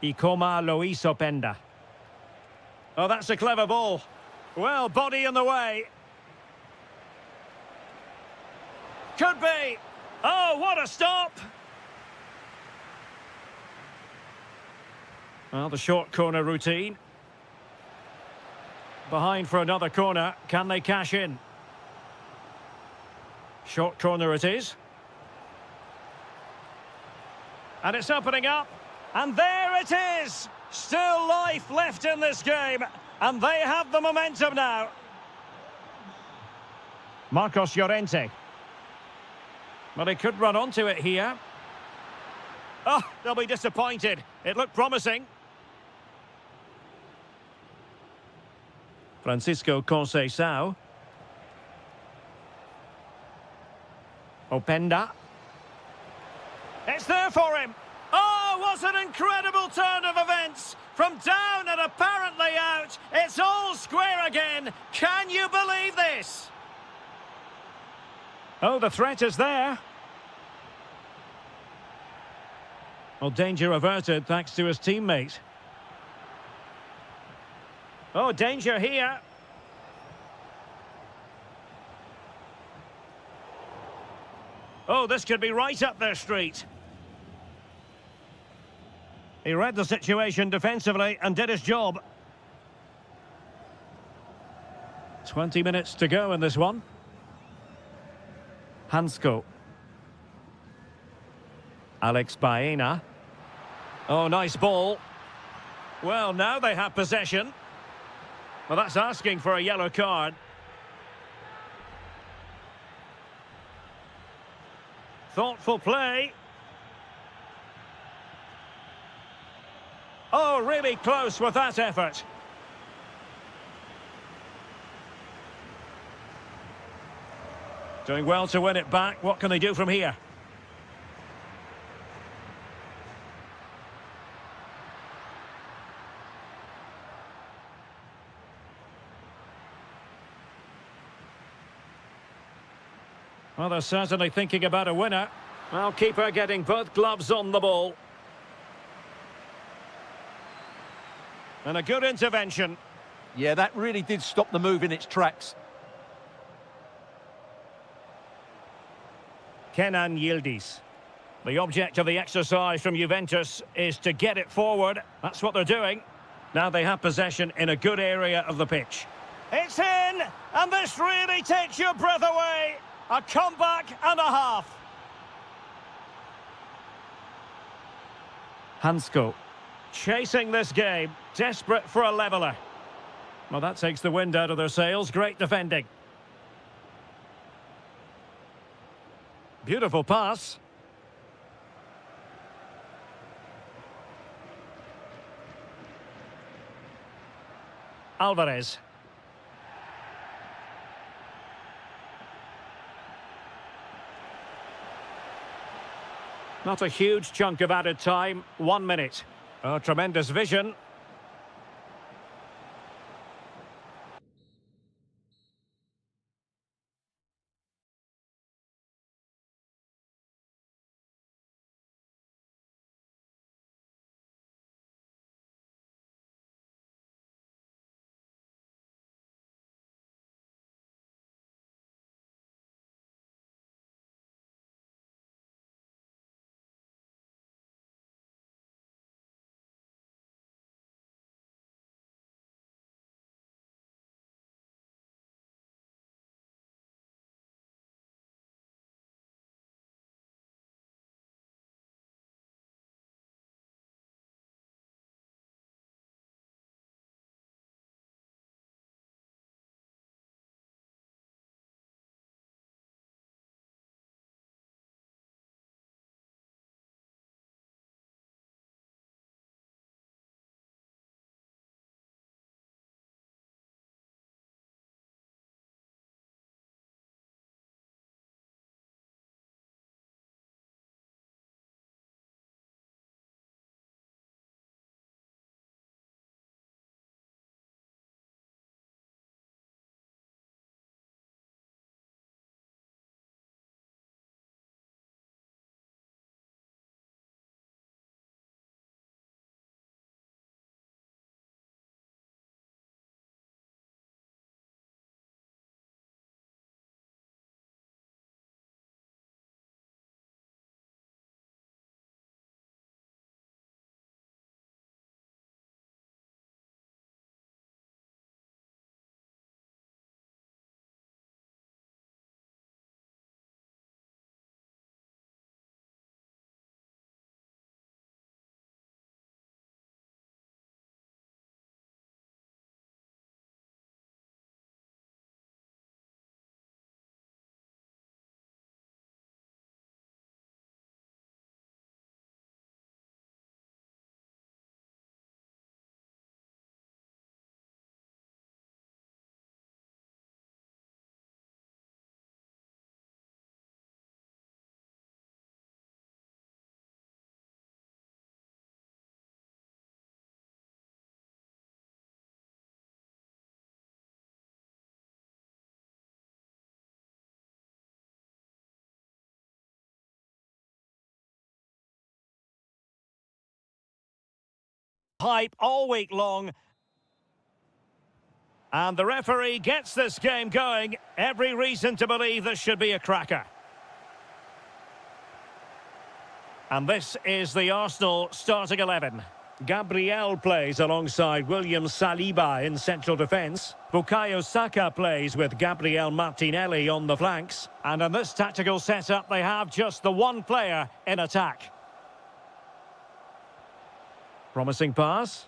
Ikoma Luis Openda. Oh, that's a clever ball. Well, body in the way. Could be. Oh, what a stop. Well, the short corner routine. Behind for another corner. Can they cash in? Short corner it is. And it's opening up. And there it is! Still life left in this game. And they have the momentum now. Marcos Llorente. Well, he could run onto it here. Oh, they'll be disappointed. It looked promising. Francisco Conceição. Openda. It's there for him. Oh, what an incredible turn of events. From down and apparently out, it's all square again. Can you believe this? Oh, the threat is there. Well, danger averted thanks to his teammate. Oh, danger here. Oh, this could be right up their street. He read the situation defensively and did his job. 20 minutes to go in this one. Hansko. Alex Baena. Oh, nice ball. Well, now they have possession. Well, that's asking for a yellow card. Thoughtful play. Oh, really close with that effort. Doing well to win it back. What can they do from here? Well, they're certainly thinking about a winner. Well, keeper getting both gloves on the ball. And a good intervention. Yeah, that really did stop the move in its tracks. Kenan Yildiz. The object of the exercise from Juventus is to get it forward. That's what they're doing. Now they have possession in a good area of the pitch. It's in! And this really takes your breath away. A comeback and a half. Hansko. Chasing this game. Desperate for a leveller. Well, that takes the wind out of their sails. Great defending. Beautiful pass. Alvarez. Not a huge chunk of added time. 1 minute. Oh, tremendous vision. Hype all week long. And the referee gets this game going. Every reason to believe this should be a cracker. And this is the Arsenal starting 11. Gabriel plays alongside William Saliba in central defence. Bukayo Saka plays with Gabriel Martinelli on the flanks. And in this tactical setup, they have just the one player in attack. Promising pass.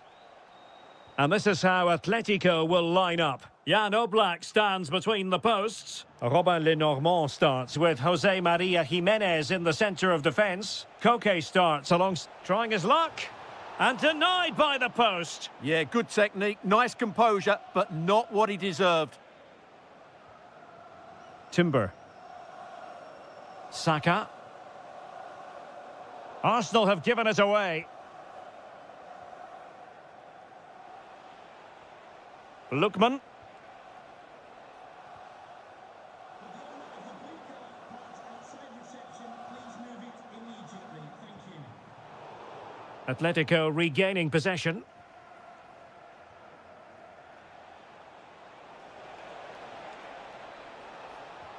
And this is how Atletico will line up. Jan Oblak stands between the posts. Robin Lenormand starts with Jose Maria Jimenez in the centre of defence. Koke starts trying his luck. And denied by the post. Yeah, good technique, nice composure, but not what he deserved. Timber. Saka. Arsenal have given it away. Lookman. Atletico regaining possession.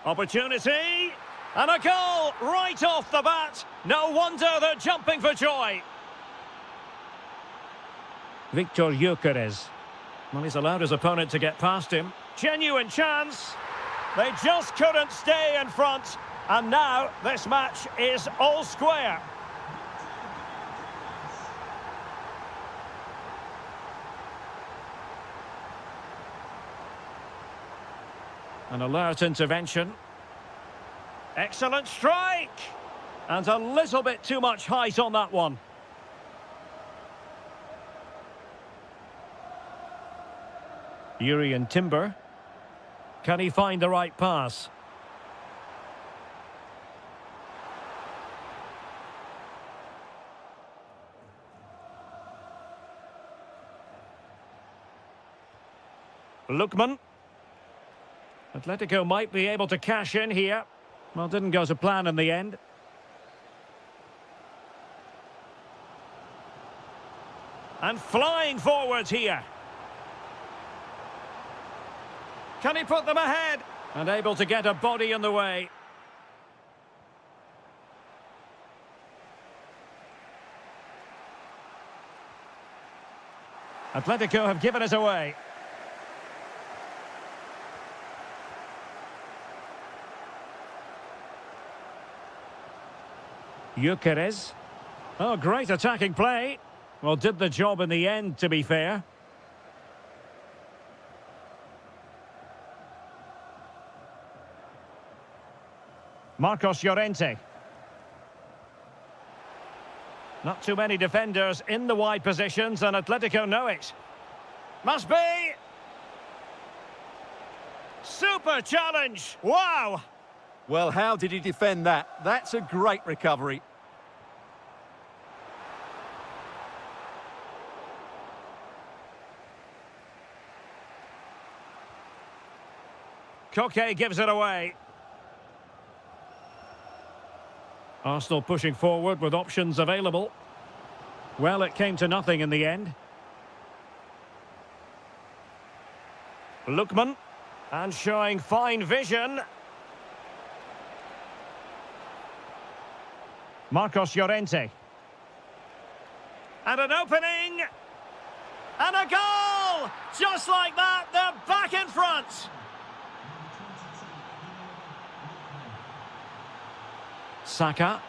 Opportunity. And a goal right off the bat. No wonder they're jumping for joy. Victor Gyökeres. Well, he's allowed his opponent to get past him. Genuine chance. They just couldn't stay in front. And now this match is all square. An alert intervention. Excellent strike! And a little bit too much height on that one. Urian Timber. Can he find the right pass? Lookman. Atletico might be able to cash in here. Well, didn't go to plan in the end. And flying forwards here. Can he put them ahead? And able to get a body in the way. Atletico have given it away. Gyökeres. Oh, great attacking play. Well, did the job in the end, to be fair. Marcos Llorente. Not too many defenders in the wide positions, and Atletico know it. Must be! Super challenge! Wow! Well, how did he defend that? That's a great recovery. Koke gives it away. Arsenal pushing forward with options available. Well, it came to nothing in the end. Lookman. And showing fine vision. Marcos Llorente. And an opening. And a goal! Just like that, they're back in front. Saka.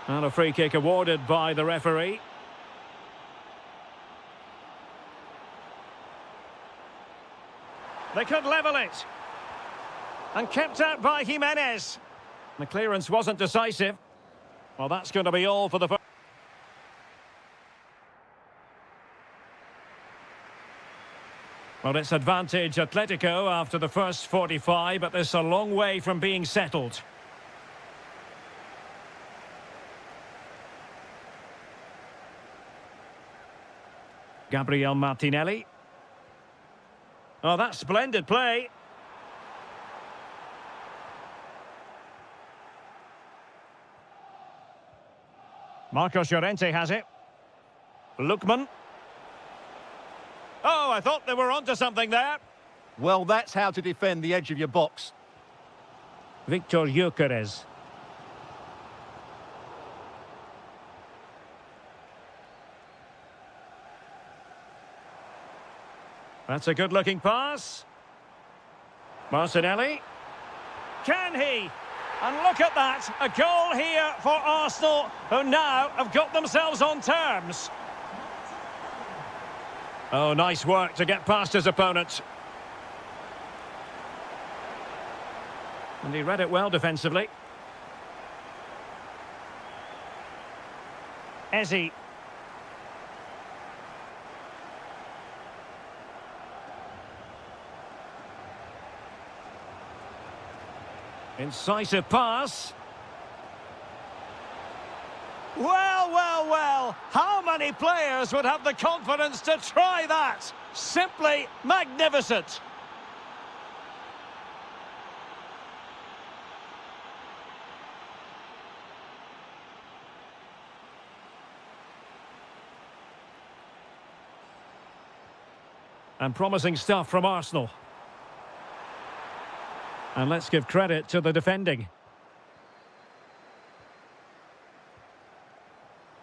And a free kick awarded by the referee. They could level it. And kept out by Jimenez. The clearance wasn't decisive. Well, that's going to be all for the first. Well, it's advantage Atletico after the first 45, but this is a long way from being settled. Gabriel Martinelli. Oh, that's splendid play. Marcos Llorente has it. Lookman. Oh, I thought they were onto something there. Well, that's how to defend the edge of your box. Victor Gyökeres. That's a good-looking pass. Martinelli. Can he? And look at that, a goal here for Arsenal, who now have got themselves on terms. Oh, nice work to get past his opponent. And he read it well defensively. Eze. Incisive pass. Well, well, well. How many players would have the confidence to try that? Simply magnificent. And promising stuff from Arsenal. And let's give credit to the defending.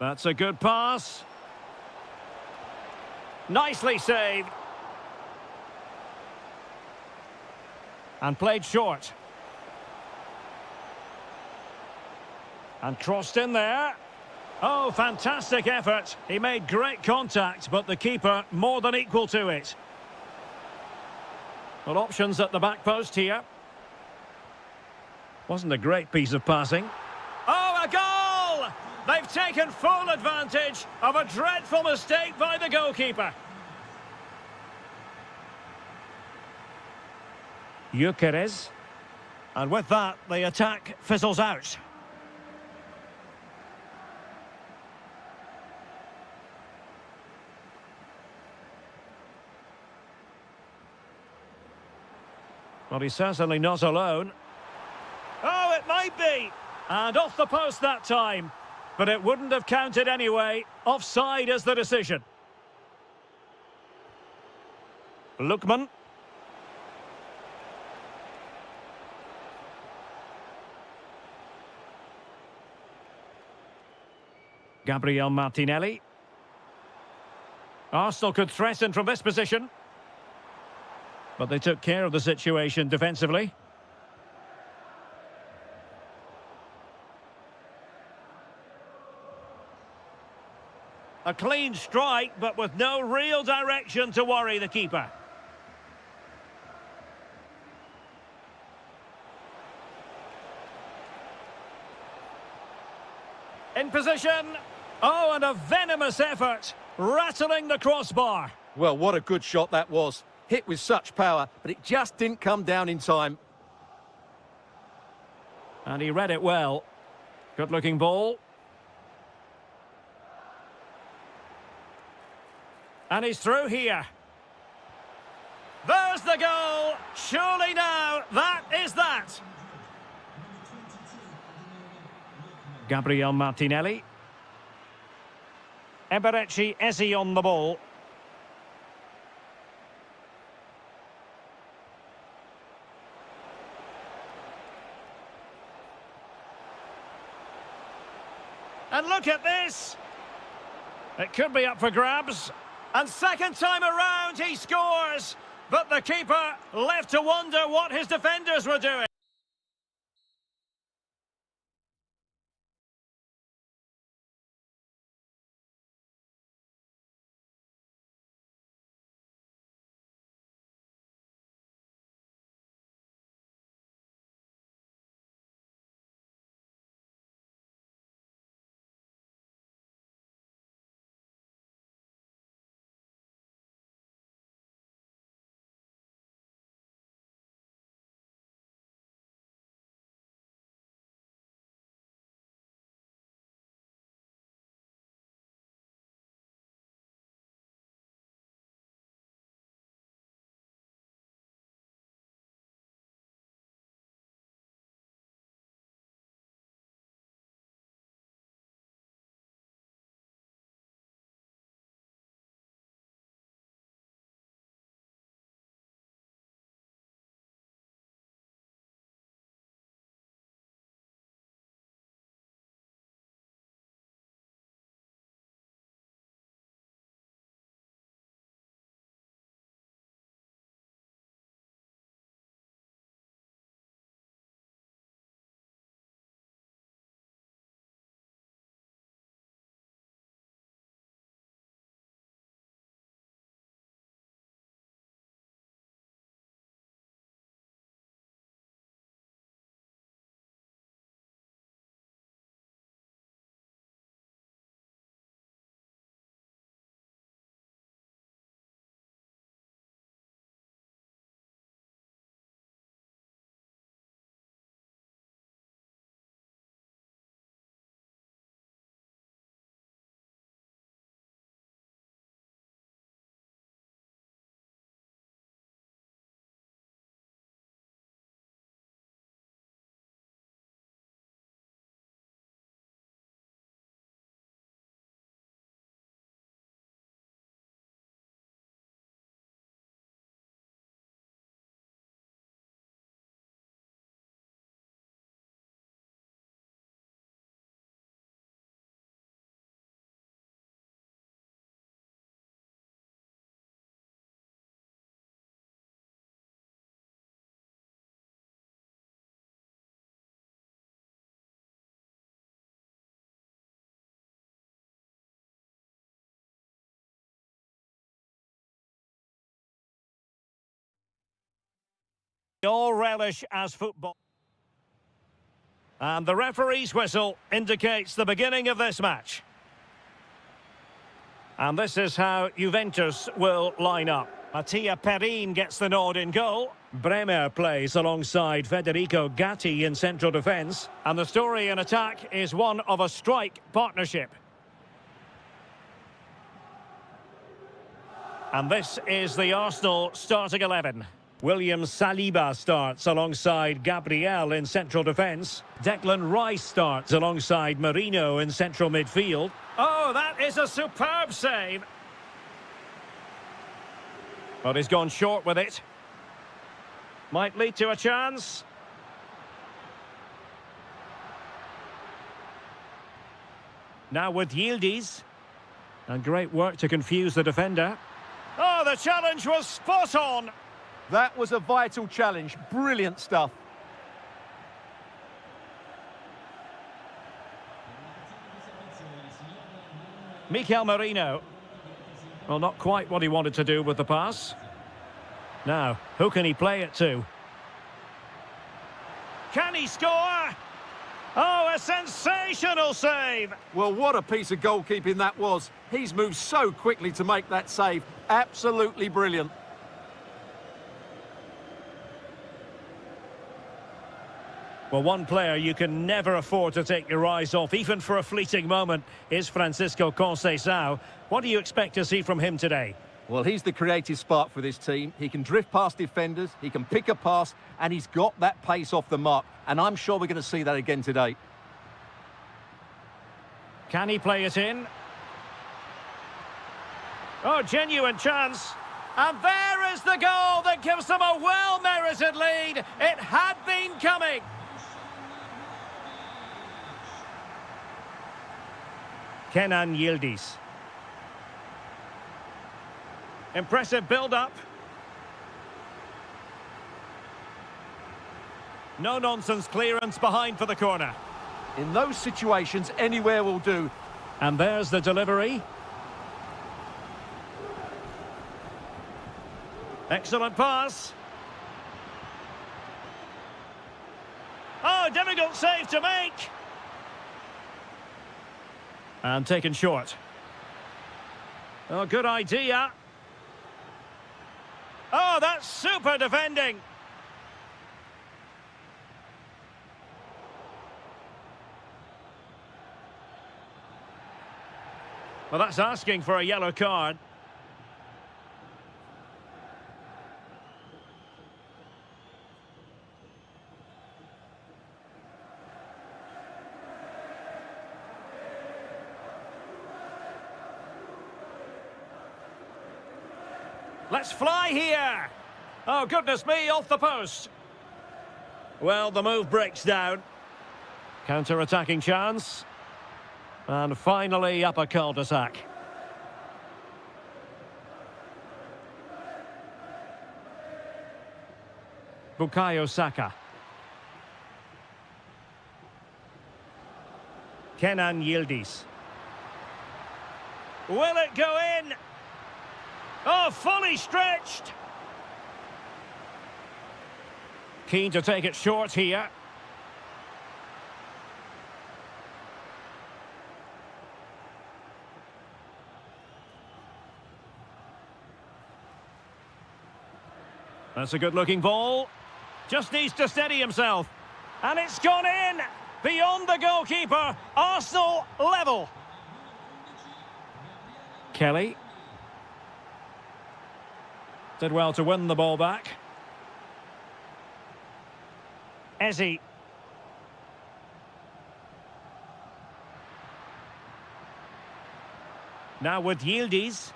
That's a good pass. Nicely saved. And played short. And crossed in there. Oh, fantastic effort. He made great contact, but the keeper more than equal to it. Well, options at the back post here. Wasn't a great piece of passing. Oh, a goal! They've taken full advantage of a dreadful mistake by the goalkeeper. Gyökeres. And with that, the attack fizzles out. Well, he's certainly not alone. Oh, it might be. And off the post that time. But it wouldn't have counted anyway. Offside is the decision. Lookman. Gabriel Martinelli. Arsenal could threaten from this position. But they took care of the situation defensively. A clean strike, but with no real direction to worry the keeper. In position. Oh, and a venomous effort, rattling the crossbar. Well, what a good shot that was. Hit with such power, but it just didn't come down in time. And he read it well. Good-looking ball. And he's through here. There's the goal. Surely now, that is that. Gabriel Martinelli. Eberechi Eze on the ball. And look at this. It could be up for grabs. And second time around, he scores. But the keeper left to wonder what his defenders were doing. all relish as football. And the referee's whistle indicates the beginning of this match. And this is how Juventus will line up. Mattia Perin gets the nod in goal. Bremer plays alongside Federico Gatti in central defence. And the story in attack is one of a strike partnership. And this is the Arsenal starting 11. William Saliba starts alongside Gabriel in central defence. Declan Rice starts alongside Marino in central midfield. Oh, that is a superb save. But he's gone short with it. Might lead to a chance. Now with Yildiz. And great work to confuse the defender. Oh, the challenge was spot on. That was a vital challenge. Brilliant stuff. Mikel Merino. Well, not quite what he wanted to do with the pass. Now, who can he play it to? Can he score? Oh, a sensational save! Well, what a piece of goalkeeping that was. He's moved so quickly to make that save. Absolutely brilliant. Well, one player you can never afford to take your eyes off, even for a fleeting moment, is Francisco Conceição. What do you expect to see from him today? Well, he's the creative spark for this team. He can drift past defenders, he can pick a pass, and he's got that pace off the mark. And I'm sure we're going to see that again today. Can he play it in? Oh, genuine chance. And there is the goal that gives them a well-merited lead. It had been coming. Kenan Yildiz. Impressive build-up. No-nonsense clearance behind for the corner. In those situations, anywhere will do. And there's the delivery. Excellent pass. Oh, difficult save to make. And taken short. Oh, good idea. Oh, that's super defending. Well, that's asking for a yellow card. Let's fly here. Oh, goodness me, off the post. Well, the move breaks down. Counter-attacking chance. And finally up a cul-de-sac. Bukayo Saka. Kenan Yildiz. Will it go in? Oh, fully stretched. Keen to take it short here. That's a good-looking ball. Just needs to steady himself. And it's gone in! Beyond the goalkeeper. Arsenal level. Kelly. Did well to win the ball back. Eze. Now with Yildiz.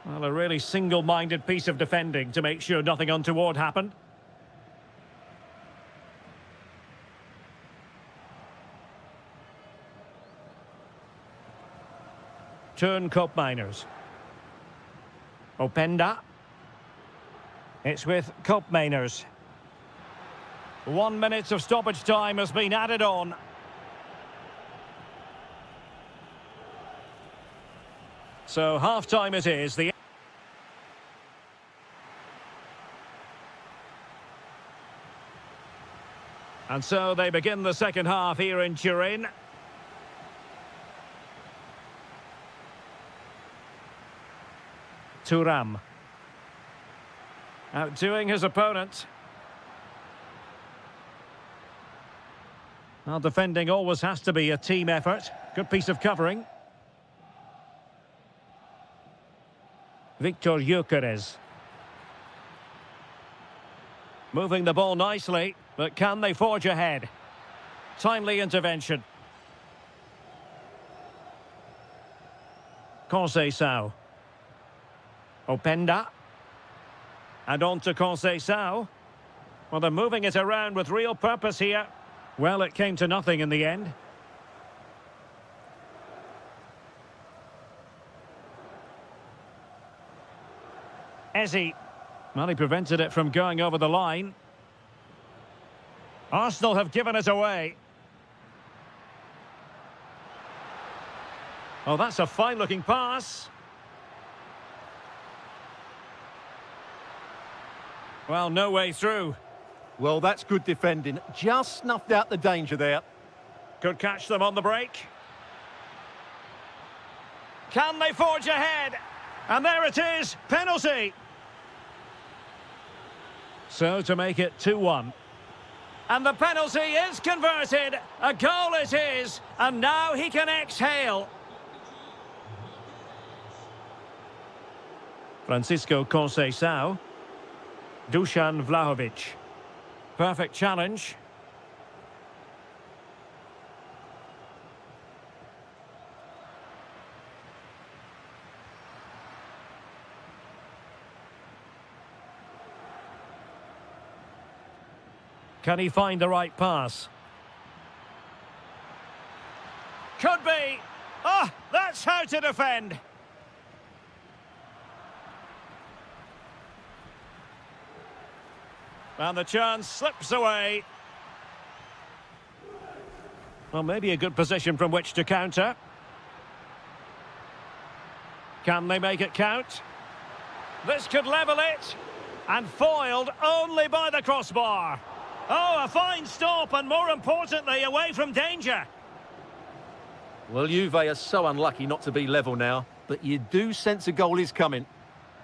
Well, a really single-minded piece of defending to make sure nothing untoward happened. Turn Koopmeiners. Openda. It's with Koopmeiners. 1 minute of stoppage time has been added on. So half-time it is. And so they begin the second half here in Turin. Thuram. Outdoing his opponent. Well, defending always has to be a team effort. Good piece of covering. Victor Gyökeres. Moving the ball nicely, but can they forge ahead? Timely intervention. Conceição. Openda. And on to Conceição. Well, they're moving it around with real purpose here. Well, it came to nothing in the end. Eze. Well, he prevented it from going over the line. Arsenal have given it away. Oh, that's a fine-looking pass. Well, no way through. Well, that's good defending. Just snuffed out the danger there. Could catch them on the break. Can they forge ahead? And there it is, penalty. So to make it 2-1. And the penalty is converted. A goal it is. And now he can exhale. Francisco Conceição. Dusan Vlahovic. Perfect challenge. Can he find the right pass? Could be. Oh, that's how to defend. And the chance slips away. Well, maybe a good position from which to counter. Can they make it count? This could level it. And foiled only by the crossbar. Oh, a fine stop, and more importantly, away from danger. Well, Juve are so unlucky not to be level now, but you do sense a goal is coming.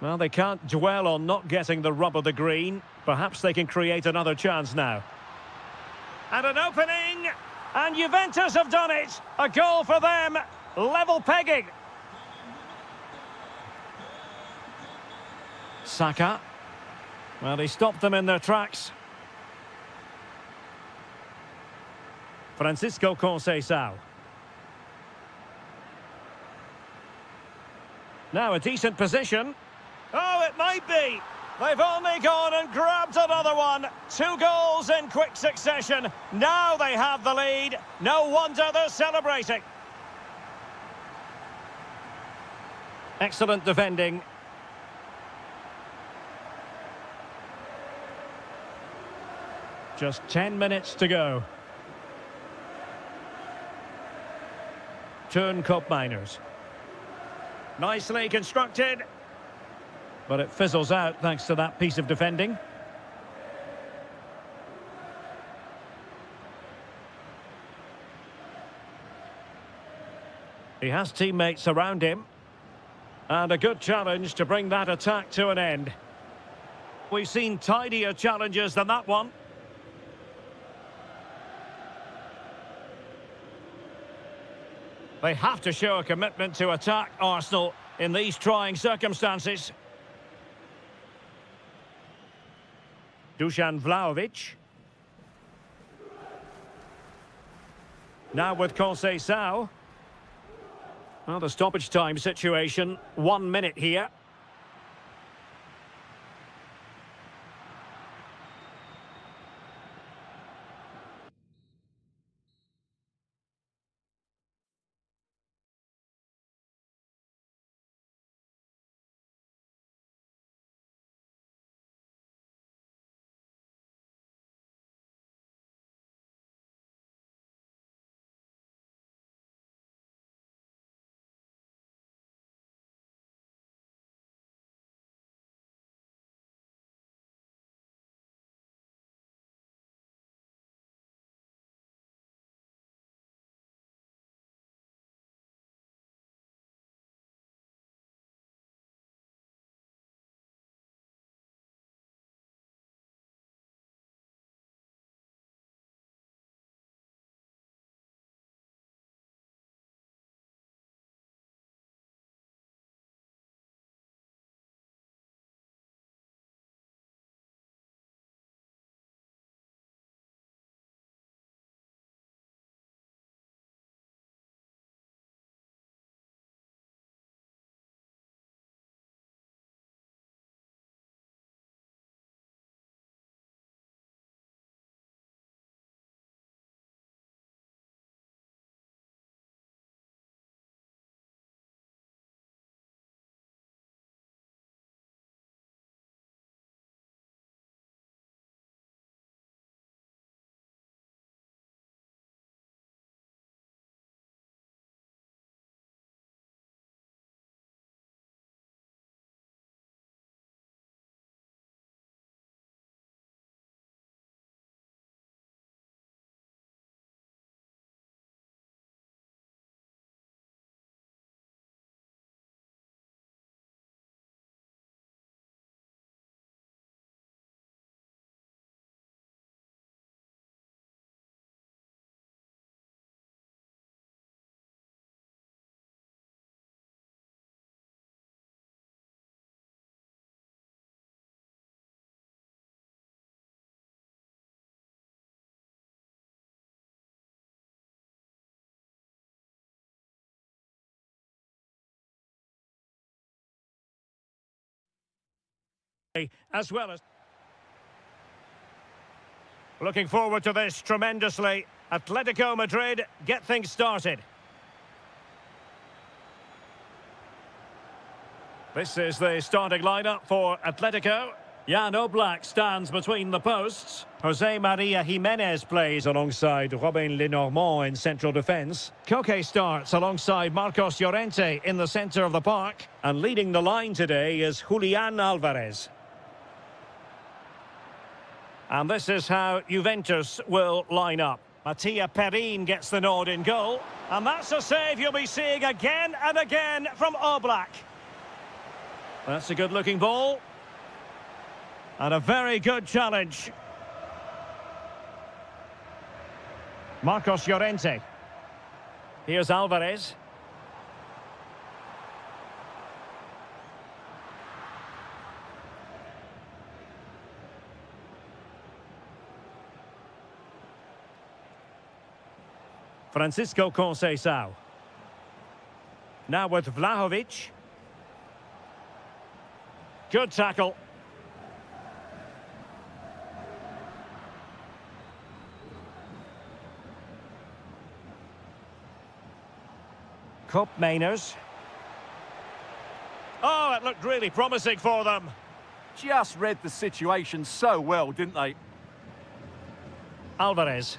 Well, they can't dwell on not getting the rub of the green. Perhaps they can create another chance now. And an opening, and Juventus have done it. A goal for them, level pegging. Saka. Well, he stopped them in their tracks. Francisco Conceição. Now a decent position. Oh, it might be. They've only gone and grabbed another one. 2 goals in quick succession. Now they have the lead. No wonder they're celebrating. Excellent defending. Just 10 minutes to go. Turn Cup Miners. Nicely constructed. But it fizzles out thanks to that piece of defending. He has teammates around him. And a good challenge to bring that attack to an end. We've seen tidier challenges than that one. They have to show a commitment to attack Arsenal in these trying circumstances. Dusan Vlahovic. Now with Conceição. Well, the stoppage time situation, 1 minute here. as well as... Looking forward to this tremendously. Atletico Madrid get things started. This is the starting lineup for Atletico. Jan Oblak stands between the posts. Jose Maria Jimenez plays alongside Robin Lenormand in central defence. Koke starts alongside Marcos Llorente in the centre of the park. And leading the line today is Julian Alvarez. And this is how Juventus will line up. Mattia Perin gets the nod in goal. And that's a save you'll be seeing again and again from Oblak. That's a good-looking ball. And a very good challenge. Marcos Llorente. Here's Alvarez. Francisco Conceição. Now with Vlahovic. Good tackle. Koopmeiners. Oh, it looked really promising for them. Just read the situation so well, didn't they? Alvarez.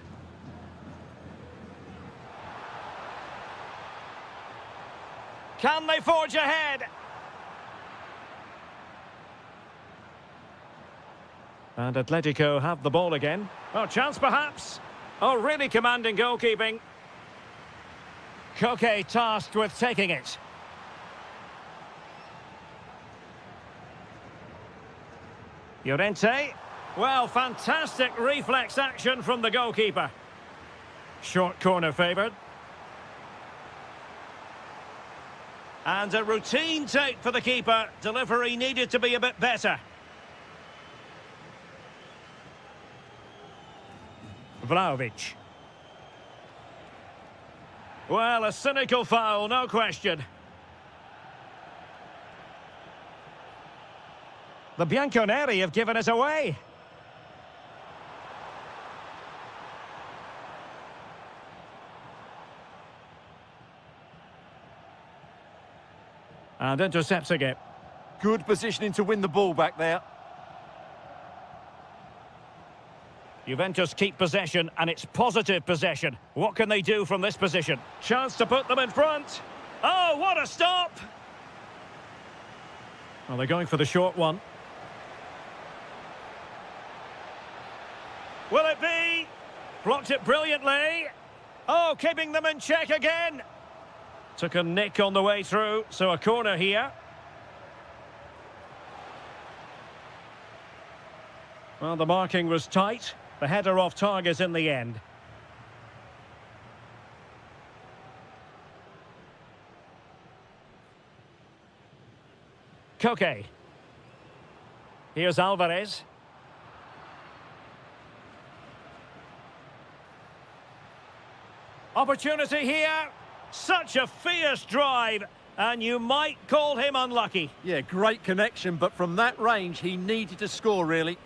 Can they forge ahead? And Atletico have the ball again. Oh, chance perhaps. Oh, really commanding goalkeeping. Koke tasked with taking it. Llorente. Well, fantastic reflex action from the goalkeeper. Short corner favoured. And a routine take for the keeper. Delivery needed to be a bit better. Vlahovic. Well, a cynical foul, no question. The Bianconeri have given it away. And intercepting it. Good positioning to win the ball back there. Juventus keep possession, and it's positive possession. What can they do from this position? Chance to put them in front. Oh, what a stop! Well, they're going for the short one. Will it be? Blocked it brilliantly. Oh, keeping them in check again. Took a nick on the way through, so a corner here. Well, the marking was tight. The header off target in the end. Koke. Here's Alvarez. Opportunity here. Such a fierce drive. And you might call him unlucky. Yeah, great connection, but from that range, he needed to score, really.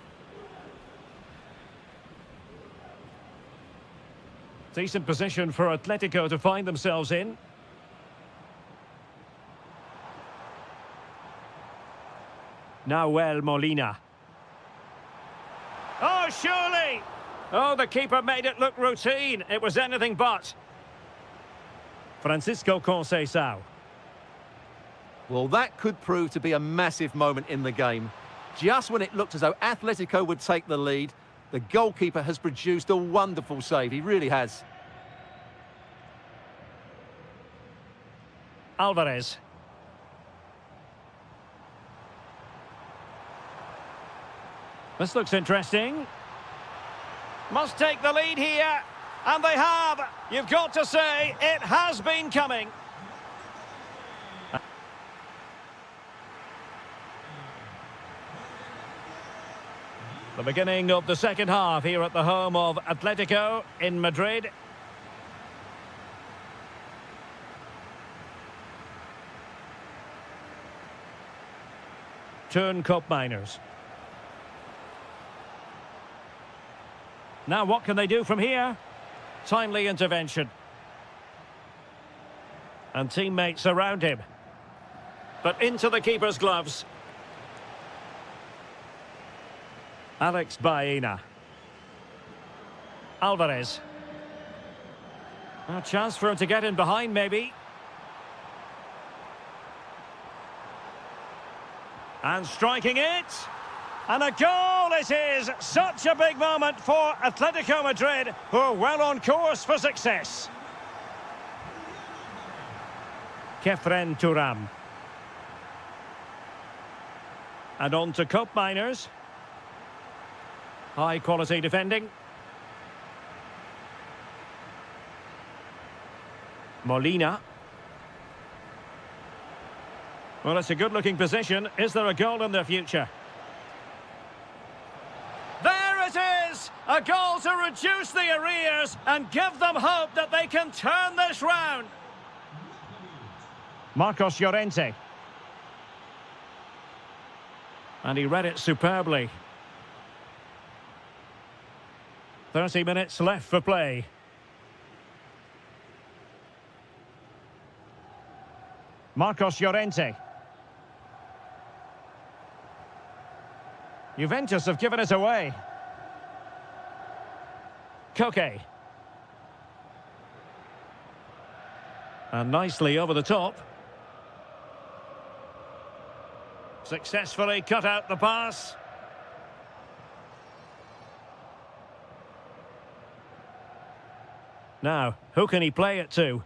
Decent position for Atletico to find themselves in. Nahuel Molina. Oh, surely! Oh, the keeper made it look routine. It was anything but. Francisco Conceição. Well, that could prove to be a massive moment in the game. Just when it looked as though Atletico would take the lead, the goalkeeper has produced a wonderful save. He really has. Alvarez. This looks interesting. Must take the lead here. And they have. You've got to say, it has been coming. The beginning of the second half here at the home of Atletico in Madrid. Turn Koopmeiners. Now what can they do from here? Timely intervention. And teammates around him. But into the keeper's gloves. Alex Baena. Alvarez. A chance for him to get in behind, maybe. And striking it. And a goal it is! Such a big moment for Atletico Madrid, who are well on course for success. Kefren Turam. And on to Cope Miners. High quality defending. Molina. Well, it's a good-looking position. Is there a goal in their future? There it is! A goal to reduce the arrears and give them hope that they can turn this round. Marcos Llorente. And he read it superbly. 30 minutes left for play. Marcos Llorente. Juventus have given it away. Koke. And nicely over the top. Successfully cut out the pass. Now, who can he play it to?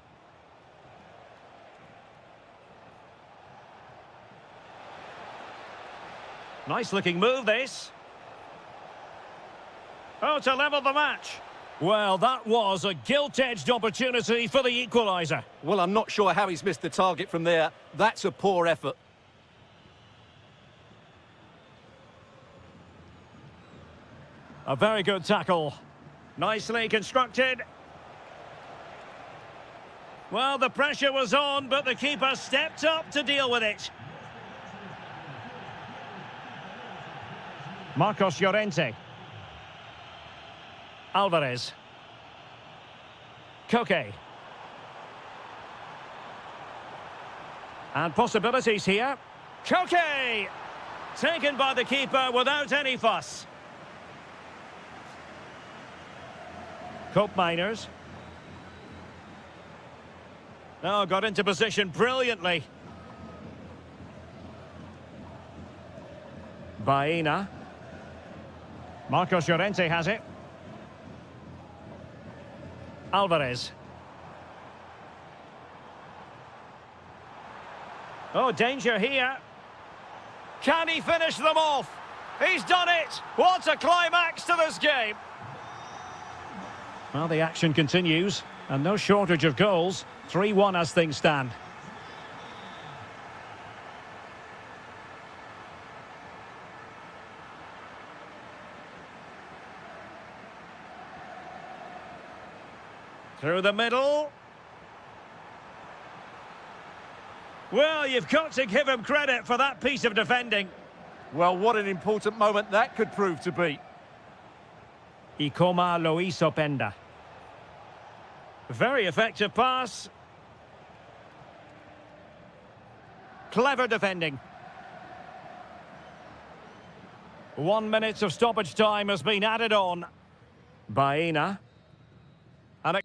Nice looking move, this. Oh, to level the match. Well, that was a gilt-edged opportunity for the equaliser. Well, I'm not sure how he's missed the target from there. That's a poor effort. A very good tackle. Nicely constructed. Well, the pressure was on, but the keeper stepped up to deal with it. Marcos Llorente. Alvarez. Koke. And possibilities here. Koke! Taken by the keeper without any fuss. Cope Miners. Oh, got into position brilliantly. Baena. Marcos Llorente has it. Alvarez. Oh, danger here. Can he finish them off? He's done it! What a climax to this game! Well, the action continues, and no shortage of goals. 3-1 as things stand. Through the middle. Well, you've got to give him credit for that piece of defending. Well, what an important moment that could prove to be. Ikoma lo hizo Penda. Very effective pass. Clever defending. 1 minute of stoppage time has been added on. Baena. And it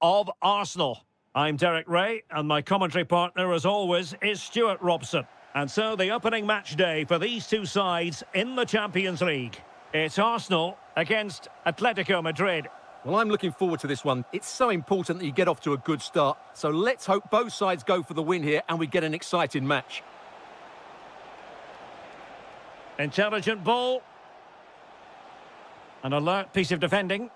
of Arsenal. I'm Derek Ray, and my commentary partner, as always, is Stuart Robson. And so the opening match day for these two sides in the Champions League. It's Arsenal against Atletico Madrid. Well, I'm looking forward to this one. It's so important that you get off to a good start. So let's hope both sides go for the win here and we get an exciting match. Intelligent ball. An alert piece of defending.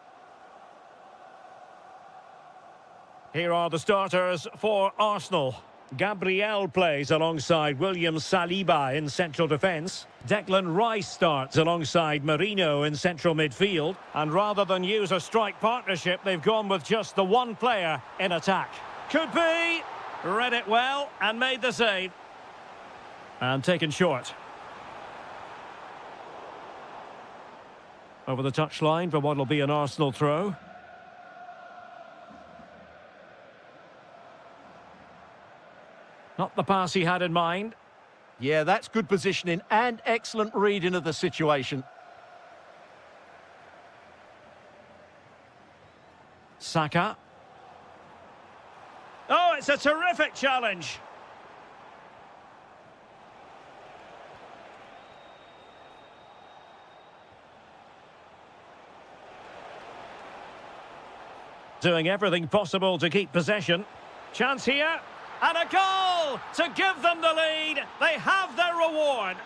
Here are the starters for Arsenal. Gabriel plays alongside William Saliba in central defence. Declan Rice starts alongside Marino in central midfield. And rather than use a strike partnership, they've gone with just the one player in attack. Could be. Read it well and made the save. And taken short. Over the touchline for what will be an Arsenal throw. Not the pass he had in mind. Yeah, that's good positioning and excellent reading of the situation. Saka. Oh, it's a terrific challenge. Doing everything possible to keep possession. Chance here. And a goal to give them the lead. They have their reward.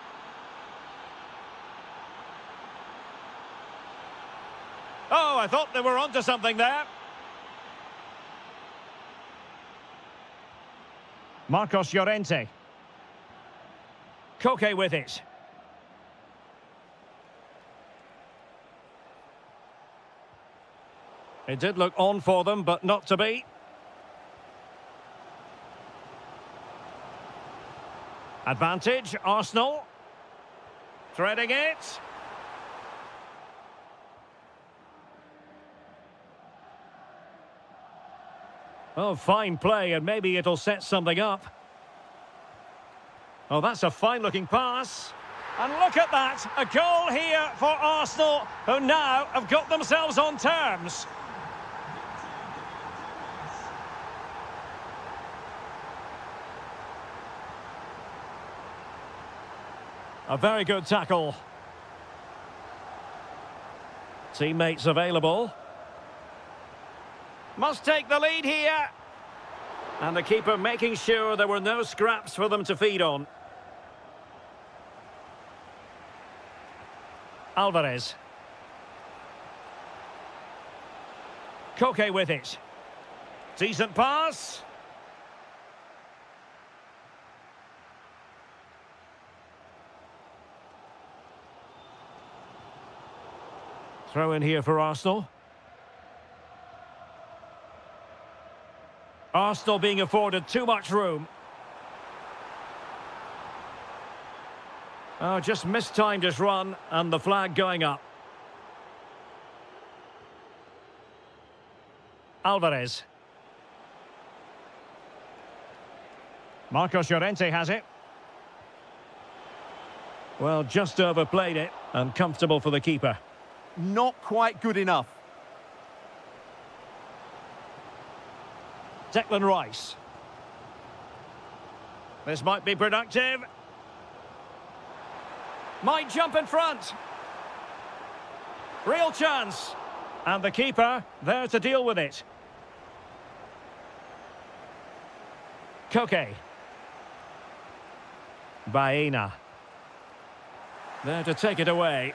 Oh, I thought they were onto something there. Marcos Llorente. Koke with it. It did look on for them, but not to be. Advantage, Arsenal. Threading it. Oh, fine play, and maybe it'll set something up. Oh, that's a fine-looking pass. And look at that, a goal here for Arsenal, who now have got themselves on terms. A very good tackle. Teammates available. Must take the lead here. And the keeper making sure there were no scraps for them to feed on. Alvarez. Koke with it. Decent pass. Throw in here for Arsenal. Arsenal being afforded too much room. Oh, just mistimed his run and the flag going up. Alvarez. Marcos Llorente has it. Well, just overplayed it and comfortable for the keeper. Not quite good enough. Declan Rice. This might be productive. Might jump in front. Real chance. And the keeper there to deal with it. Koke. Baena. There to take it away.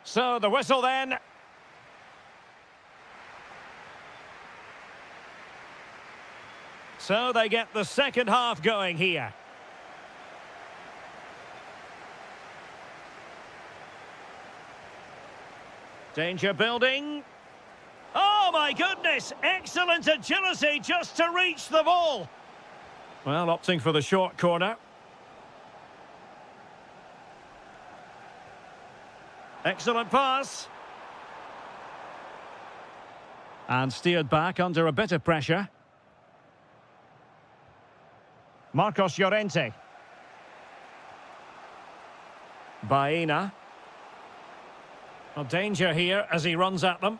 So the whistle then. So they get the second half going here. Danger building. Oh my goodness! Excellent agility just to reach the ball. Well, opting for the short corner. Excellent pass. And steered back under a bit of pressure. Marcos Llorente. Baena. A danger here as he runs at them.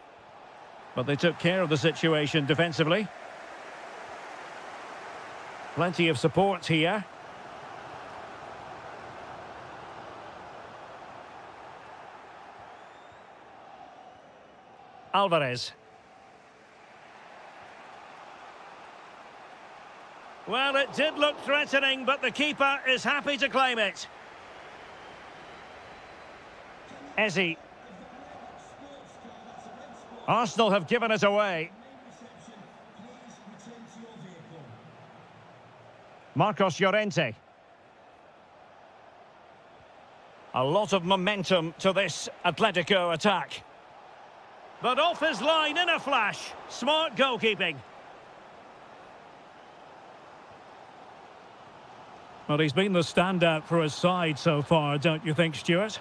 But they took care of the situation defensively. Plenty of support here. Alvarez. Well, it did look threatening, but the keeper is happy to claim it. Ezzy. Arsenal have given it away. Marcos Llorente. A lot of momentum to this Atletico attack. But off his line in a flash. Smart goalkeeping. Well, he's been the standout for his side so far, don't you think, Stuart?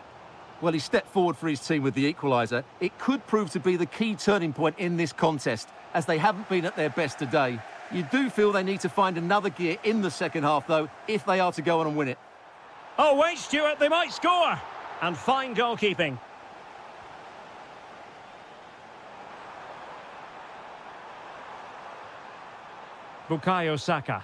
Well, he stepped forward for his team with the equaliser. It could prove to be the key turning point in this contest, as they haven't been at their best today. You do feel they need to find another gear in the second half, though, if they are to go on and win it. Oh, wait, Stuart, they might score! And fine goalkeeping. Bukayo Saka.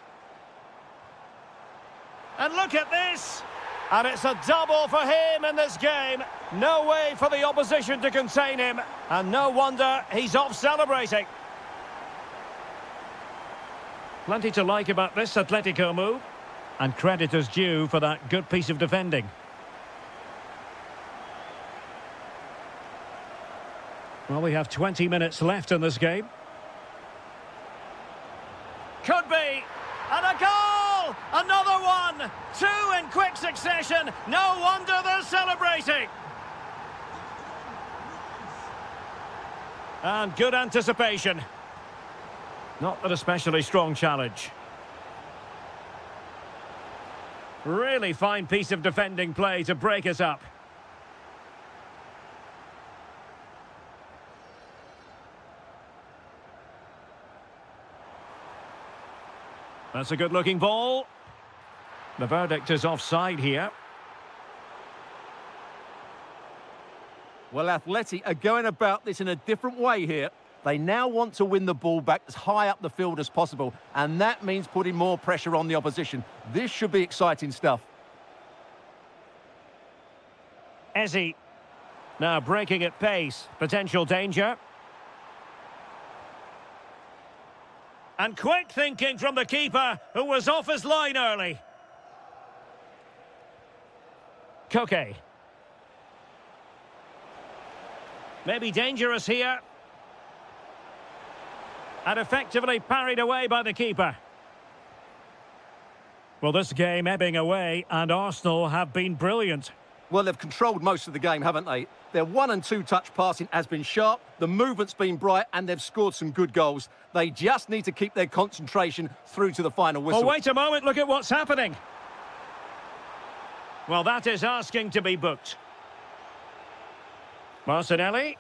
And look at this! And it's a double for him in this game. No way for the opposition to contain him. And no wonder he's off celebrating. Plenty to like about this Atletico move. And credit is due for that good piece of defending. Well, we have 20 minutes left in this game. Could be. And a goal! Another one! Two in quick succession. No wonder they're celebrating. And good anticipation. Not an especially strong challenge. Really fine piece of defending play to break us up. That's a good-looking ball. The verdict is offside here. Well, Atleti are going about this in a different way here. They now want to win the ball back as high up the field as possible, and that means putting more pressure on the opposition. This should be exciting stuff. Ezzy. Now breaking at pace. Potential danger. And quick thinking from the keeper, who was off his line early. Koke. Maybe dangerous here. And effectively parried away by the keeper. Well, this game ebbing away, and Arsenal have been brilliant. Well, they've controlled most of the game, haven't they? Their 1- and 2-touch passing has been sharp, the movement's been bright, and they've scored some good goals. They just need to keep their concentration through to the final whistle. Oh, wait a moment, look at what's happening. Well, that is asking to be booked. Martinelli.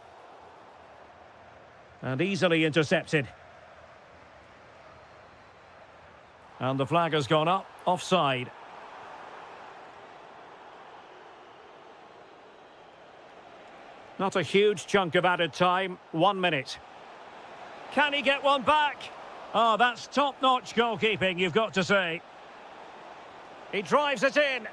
And easily intercepted. And the flag has gone up, offside. Not a huge chunk of added time, 1 minute. Can he get one back? Oh, that's top-notch goalkeeping, you've got to say. He drives it in.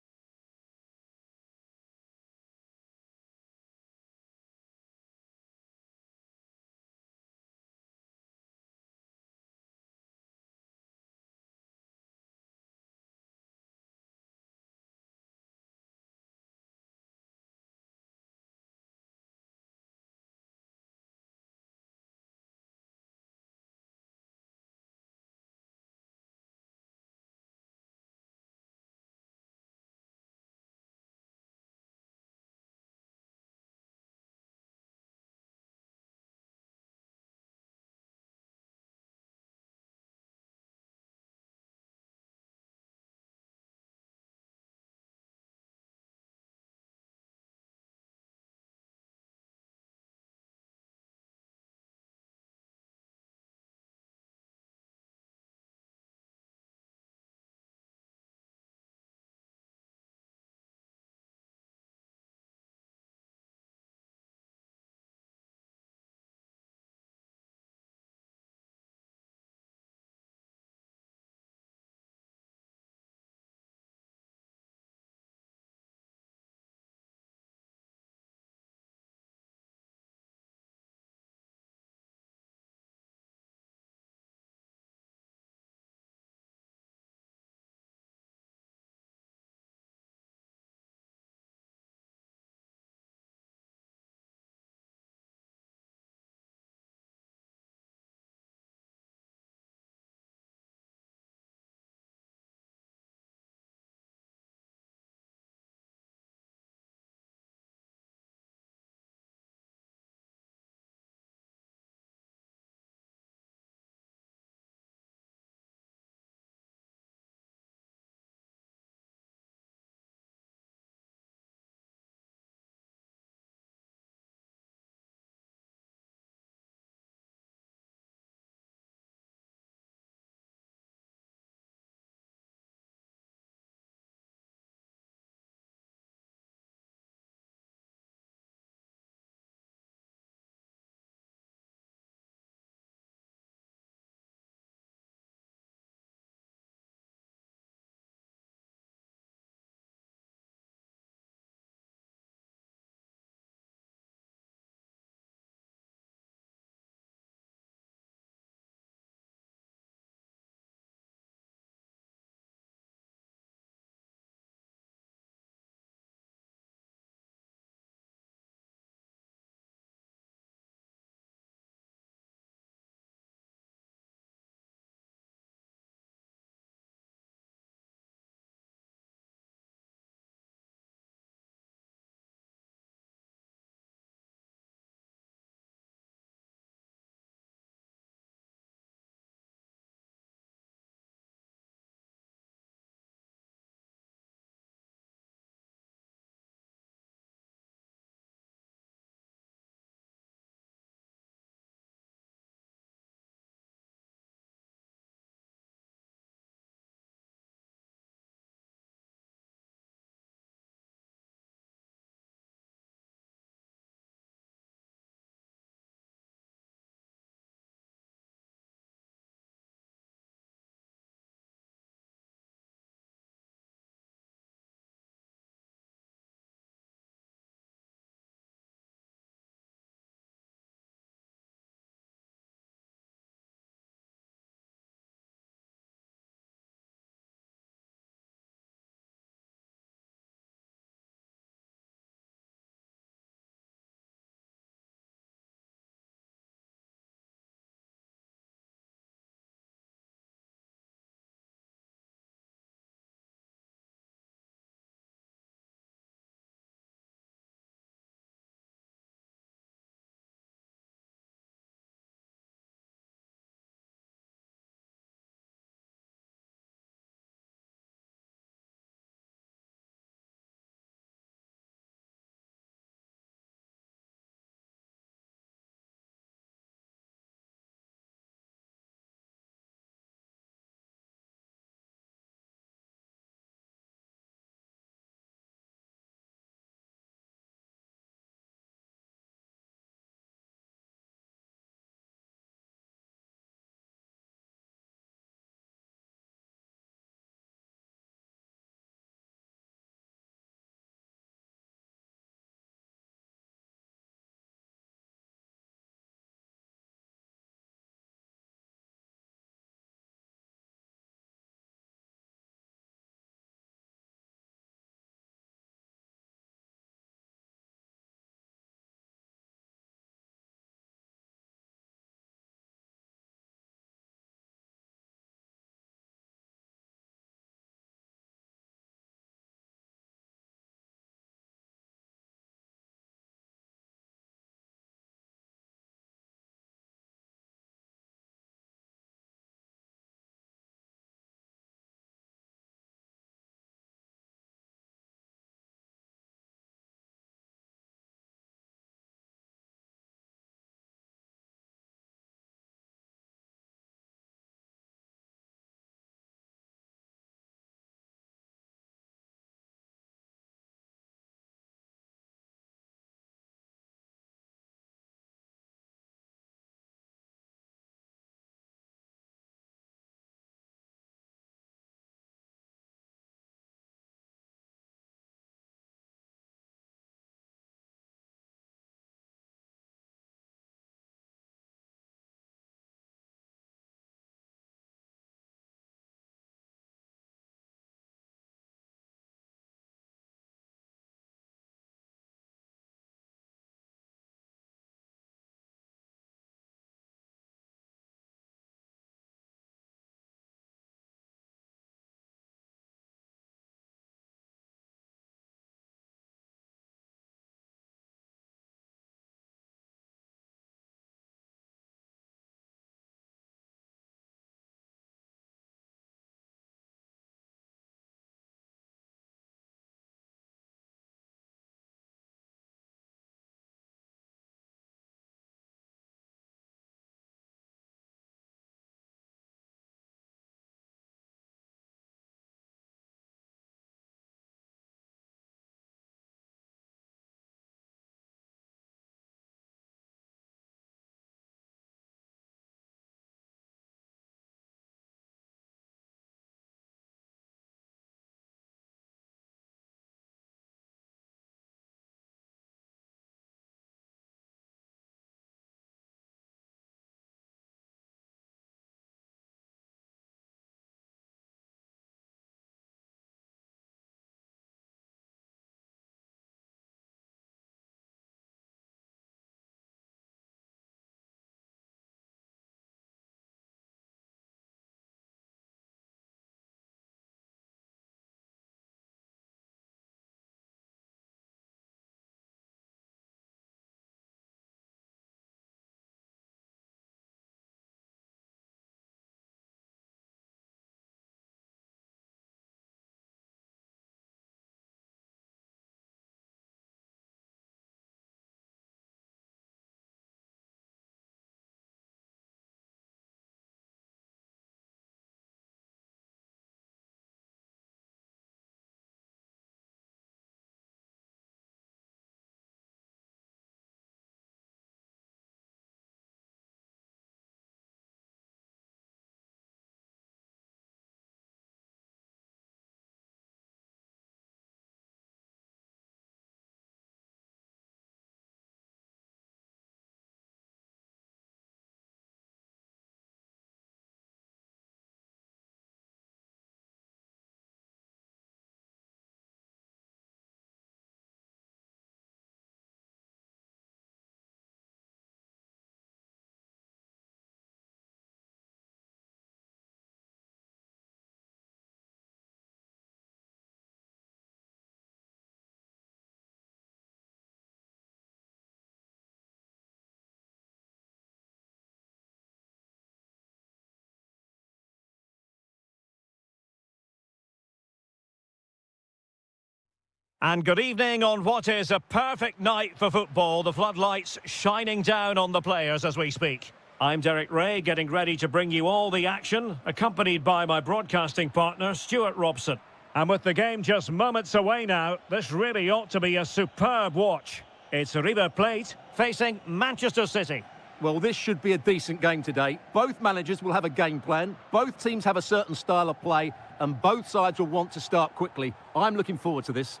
And good evening on what is a perfect night for football. The floodlights shining down on the players as we speak. I'm Derek Ray, getting ready to bring you all the action, accompanied by my broadcasting partner, Stuart Robson. And with the game just moments away now, this really ought to be a superb watch. It's River Plate facing Manchester City. Well, this should be a decent game today. Both managers will have a game plan. Both teams have a certain style of play, and both sides will want to start quickly. I'm looking forward to this.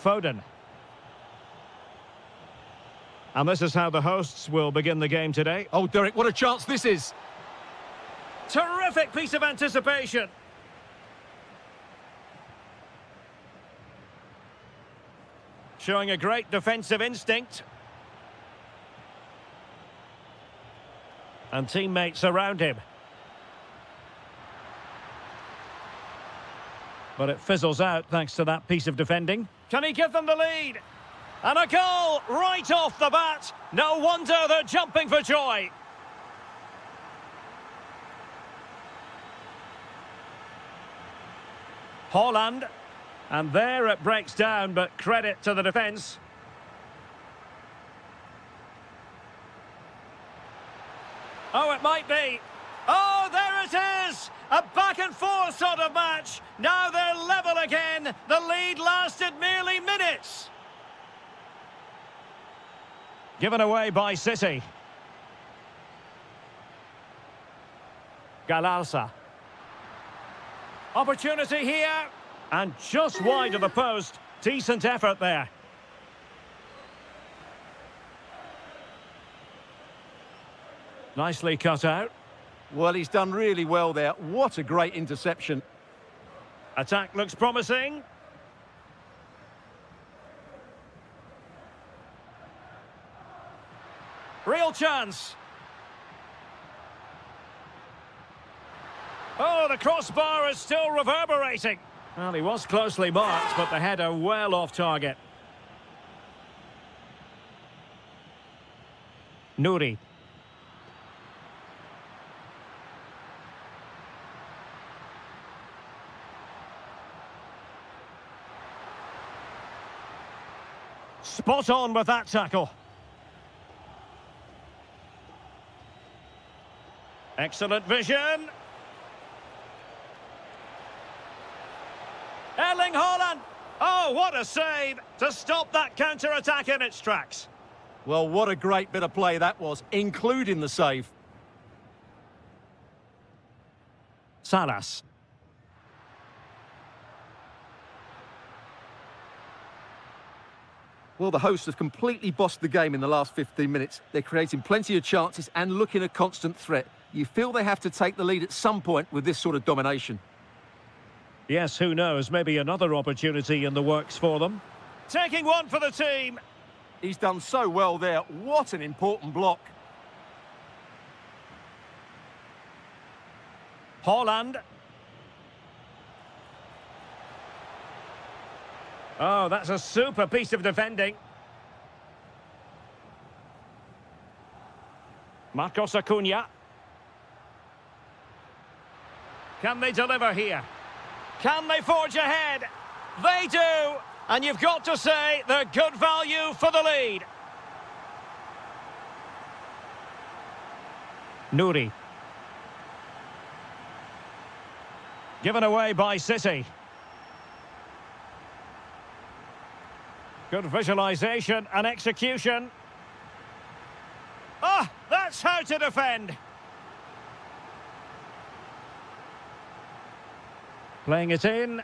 Foden. And this is how the hosts will begin the game today. Oh, Derek, what a chance this is. Terrific piece of anticipation. Showing a great defensive instinct. And teammates around him. But it fizzles out thanks to that piece of defending. Can he give them the lead? And a goal right off the bat. No wonder they're jumping for joy. Haaland. And there it breaks down, but credit to the defence. Oh, it might be. Oh, there it is! A back-and-forth sort of match. Now they're level again. The lead lasted merely minutes. Given away by City. Galarsa. Opportunity here. And just wide of the post. Decent effort there. Nicely cut out. Well, he's done really well there. What a great interception. Attack looks promising. Real chance. Oh, the crossbar is still reverberating. Well, he was closely marked, but the header well off target. Nouri. Spot on with that tackle. Excellent vision. Erling Haaland. Oh, what a save to stop that counter-attack in its tracks. Well, what a great bit of play that was, including the save. Salas. Well, the hosts have completely bossed the game in the last 15 minutes. They're creating plenty of chances and looking a constant threat. You feel they have to take the lead at some point with this sort of domination. Yes, who knows? Maybe another opportunity in the works for them. Taking one for the team. He's done so well there. What an important block. Haaland. Oh, that's a super piece of defending. Marcos Acuna. Can they deliver here? Can they forge ahead? They do! And you've got to say they're good value for the lead. Nouri. Given away by City. Good visualisation and execution. Ah, that's how to defend. Playing it in.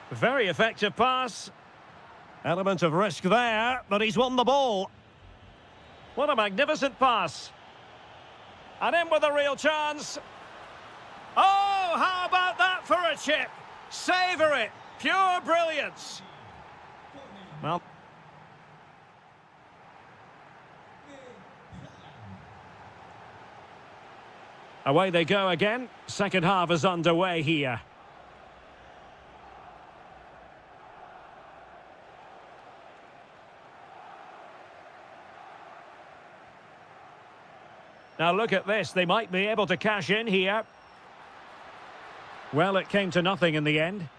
Very effective pass. Element of risk there, but he's won the ball. What a magnificent pass. And in with a real chance. Oh, how about that for a chip? Savour it. Pure brilliance. Well, away they go again. Second half is underway here. Now look at this. They might be able to cash in here. Well, it came to nothing in the end.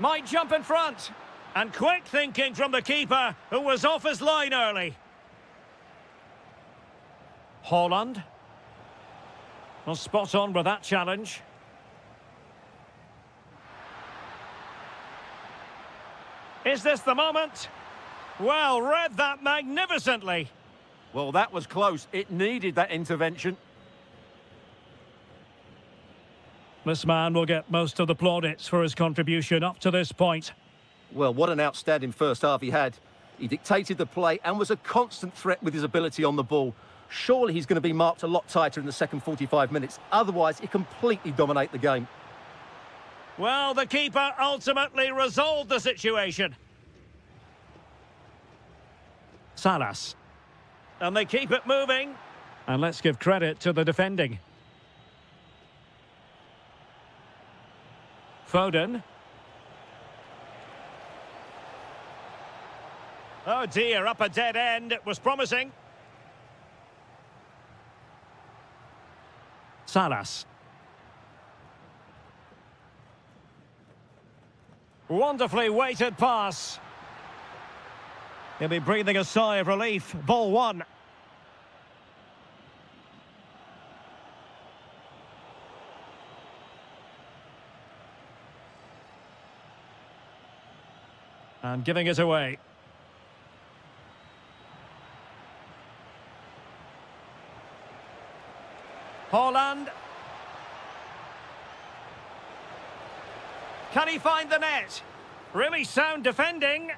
Might jump in front. And quick thinking from the keeper, who was off his line early. Holland. Well, spot on with that challenge. Is this the moment? Well, read that magnificently. Well, that was close. It needed that intervention. This man will get most of the plaudits for his contribution up to this point. Well, what an outstanding first half he had. He dictated the play and was a constant threat with his ability on the ball. Surely he's going to be marked a lot tighter in the second 45 minutes. Otherwise, he completely dominate the game. Well, the keeper ultimately resolved the situation. Salas. And they keep it moving. And let's give credit to the defending. Foden. Oh dear, up a dead end. It was promising. Salas. Wonderfully weighted pass. He'll be breathing a sigh of relief. Ball one. And giving it away. Holland. Can he find the net? Really sound defending.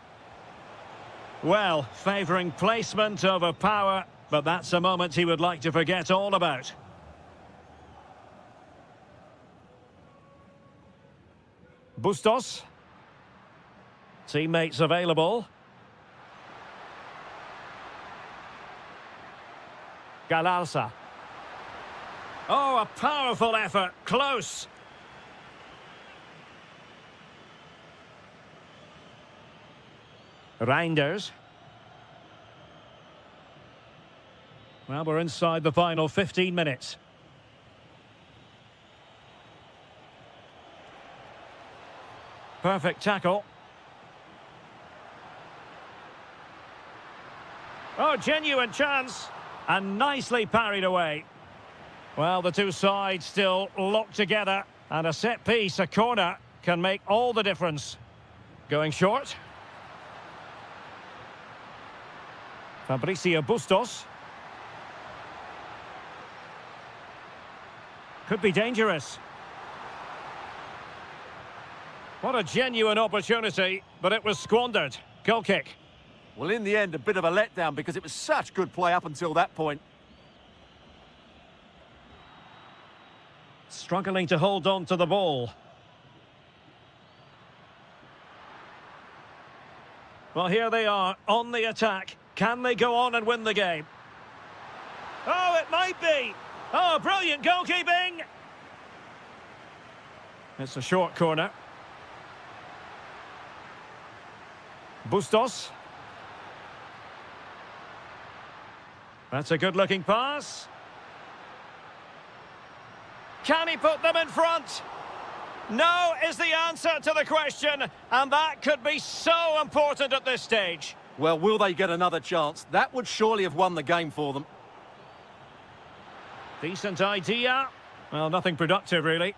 Well, favouring placement over power, but that's a moment he would like to forget all about. Bustos. Teammates available. Galarza. Oh, a powerful effort. Close. Reinders. Well, we're inside the final 15 minutes. Perfect tackle. Oh, genuine chance. And nicely parried away. Well, the two sides still locked together. And a set piece, a corner, can make all the difference. Going short. Fabricio Bustos. Could be dangerous. What a genuine opportunity, but it was squandered. Goal kick. Well, in the end, a bit of a letdown because it was such good play up until that point. Struggling to hold on to the ball. Well, here they are on the attack. Can they go on and win the game? Oh, it might be. Oh, brilliant goalkeeping. It's a short corner. Bustos. That's a good-looking pass. Can he put them in front? No is the answer to the question, and that could be so important at this stage. Well, will they get another chance? That would surely have won the game for them. Decent idea. Well, nothing productive, really.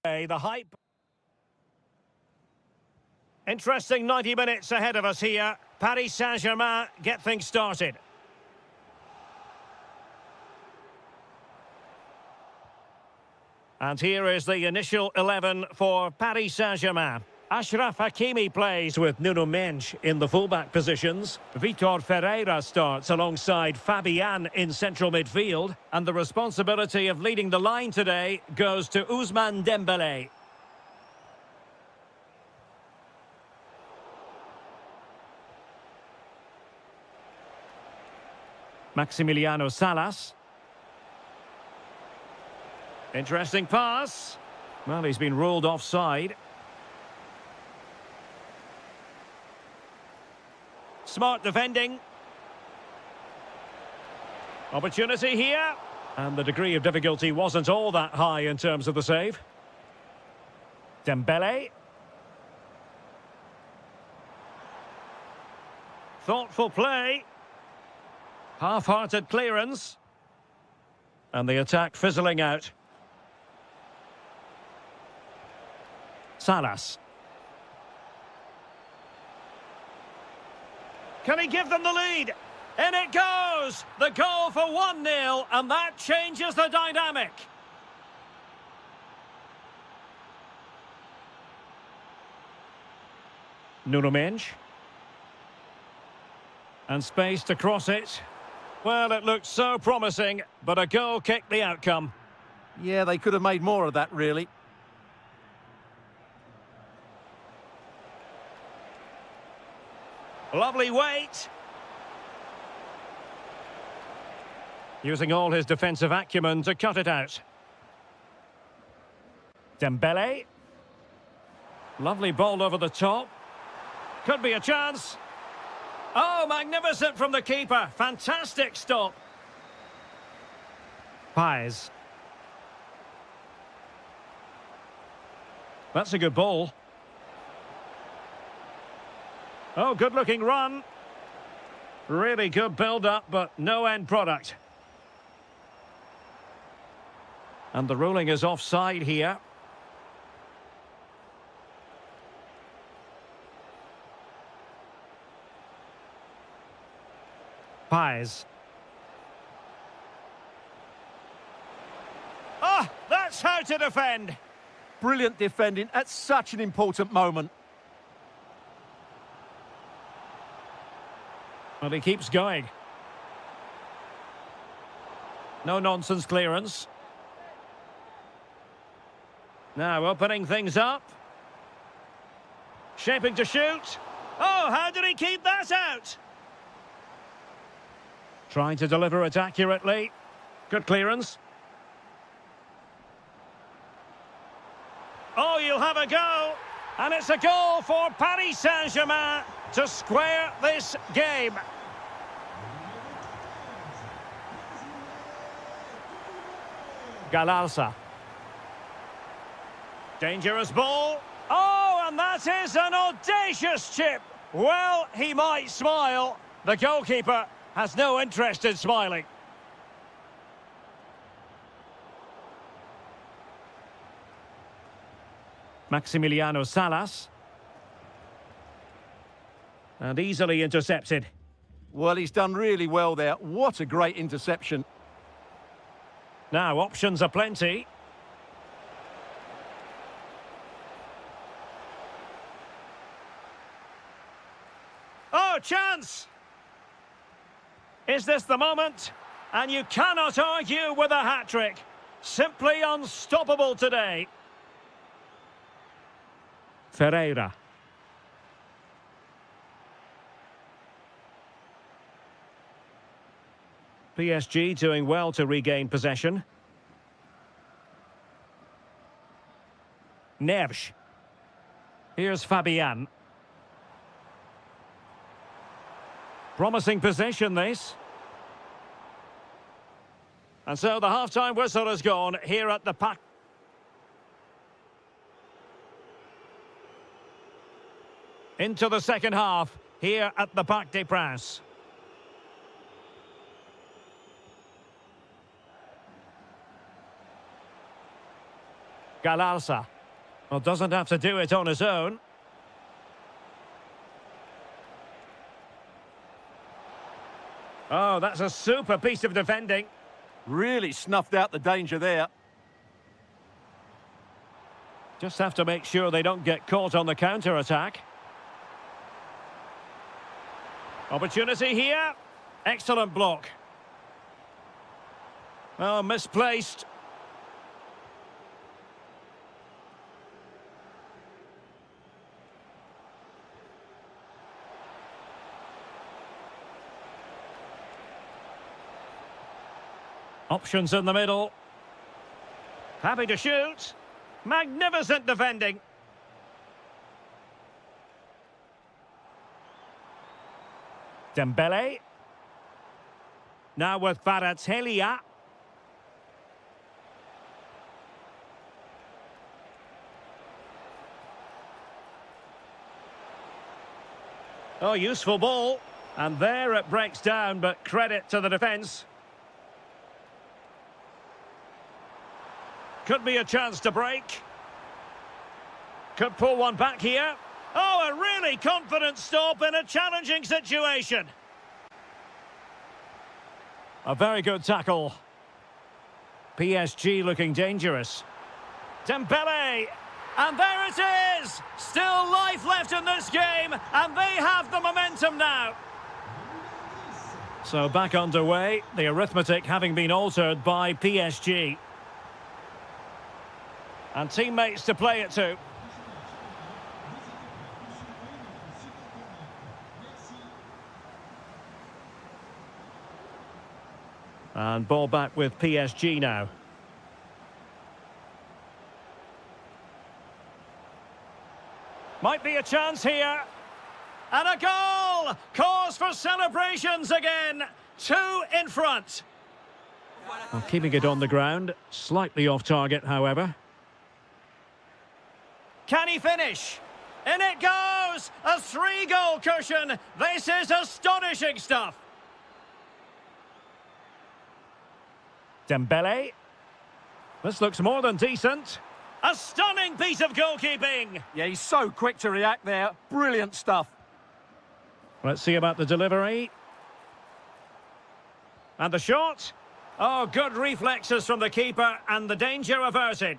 The hype. Interesting 90 minutes ahead of us here. Paris Saint-Germain get things started. And here is the initial 11 for Paris Saint-Germain. Achraf Hakimi plays with Nuno Mendes in the fullback positions. Vitor Ferreira starts alongside Fabian in central midfield. And the responsibility of leading the line today goes to Ousmane Dembélé. Maximiliano Salas. Interesting pass. Well, he's been ruled offside. Smart defending. Opportunity here. And the degree of difficulty wasn't all that high in terms of the save. Dembele. Thoughtful play. Half-hearted clearance. And the attack fizzling out. Salas. Can he give them the lead? In it goes! The goal for 1-0, and that changes the dynamic. Nuno Mendes. And space to cross it. Well, it looked so promising, but a goal kicked the outcome. Yeah, they could have made more of that, really. Lovely weight. Using all his defensive acumen to cut it out. Dembele. Lovely ball over the top. Could be a chance. Oh, magnificent from the keeper. Fantastic stop. Pais. That's a good ball. Oh, good-looking run. Really good build-up, but no end product. And the ruling is offside here. Pais. Oh, that's how to defend. Brilliant defending at such an important moment. Well, he keeps going. No nonsense clearance. Now opening things up. Shaping to shoot. Oh, how did he keep that out? Trying to deliver it accurately. Good clearance. Oh, you'll have a go. And it's a goal for Paris Saint-Germain to square this game. Galarza. Dangerous ball. Oh, and that is an audacious chip. Well, he might smile. The goalkeeper has no interest in smiling. Maximiliano Salas. And easily intercepted. Well, he's done really well there. What a great interception. Now, options are plenty. Oh, chance! Is this the moment? And you cannot argue with a hat-trick. Simply unstoppable today. Ferreira. PSG doing well to regain possession. Neves. Here's Fabian. Promising possession, this. And so the half-time whistle has gone here at the Parc. Into the second half here at the Parc des Princes. Galarza. Well, doesn't have to do it on his own. Oh, that's a super piece of defending. Really snuffed out the danger there. Just have to make sure they don't get caught on the counter-attack. Opportunity here. Excellent block. Oh, misplaced. Options in the middle. Happy to shoot. Magnificent defending. Dembele. Now with Kvaratskhelia. Oh, useful ball. And there it breaks down, but credit to the defence. Could be a chance to break. Could pull one back here. Oh, a really confident stop in a challenging situation. A very good tackle. PSG looking dangerous. Dembele. And there it is! Still life left in this game, and they have the momentum now. So back underway, the arithmetic having been altered by PSG. And teammates to play it to. And ball back with PSG now. Might be a chance here. And a goal! Cause for celebrations again. 2 in front. Well, keeping it on the ground. Slightly off target, however. Can he finish? In it goes! A 3-goal cushion. This is astonishing stuff. Dembele. This looks more than decent. A stunning piece of goalkeeping. Yeah, he's so quick to react there. Brilliant stuff. Let's see about the delivery. And the shot. Oh, good reflexes from the keeper and the danger averted.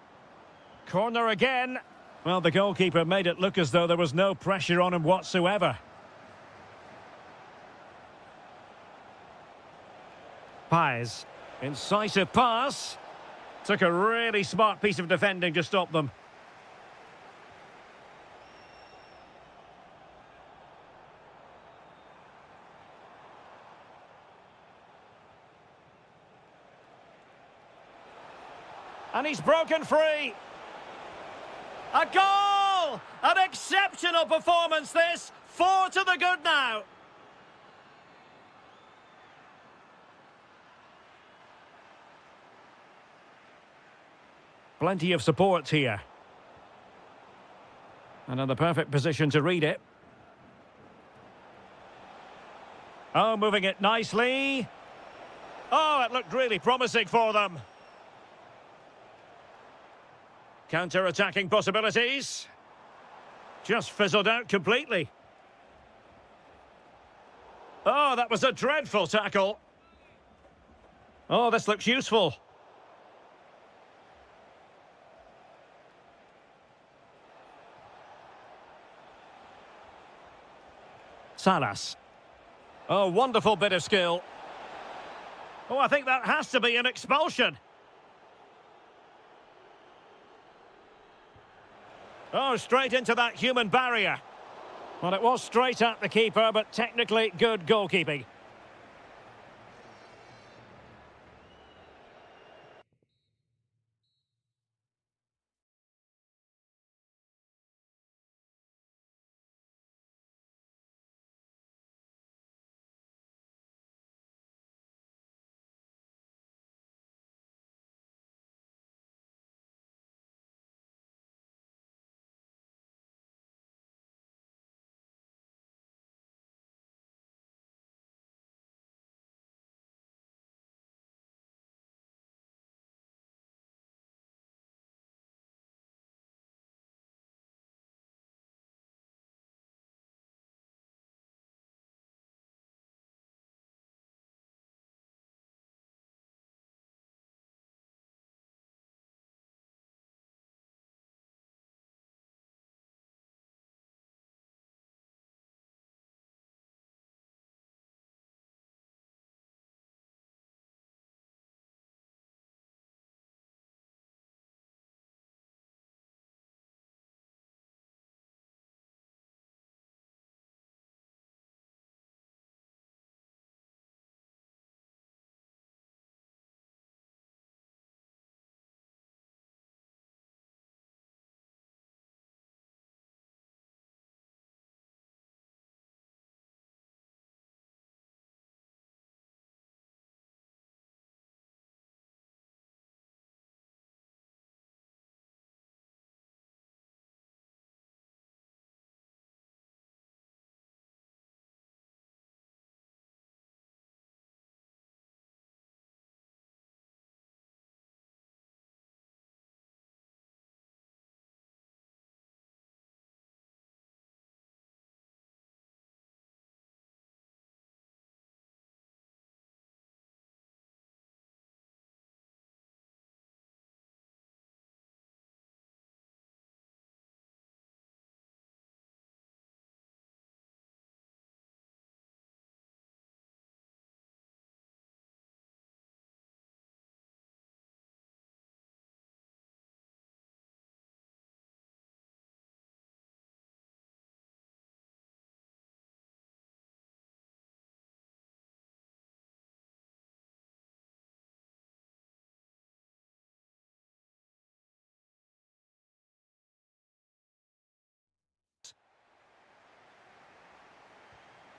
Corner again. Well, the goalkeeper made it look as though there was no pressure on him whatsoever. Paes. Incisive pass. Took a really smart piece of defending to stop them. And he's broken free. A goal! An exceptional performance this. 4 to the good now. Plenty of support here. And in the perfect position to read it. Oh, moving it nicely. Oh, it looked really promising for them. Counter-attacking possibilities. Just fizzled out completely. Oh, that was a dreadful tackle. Oh, this looks useful. Salas. Oh, wonderful bit of skill. Oh, I think that has to be an expulsion. Oh, straight into that human barrier. Well, it was straight at the keeper, but technically good goalkeeping.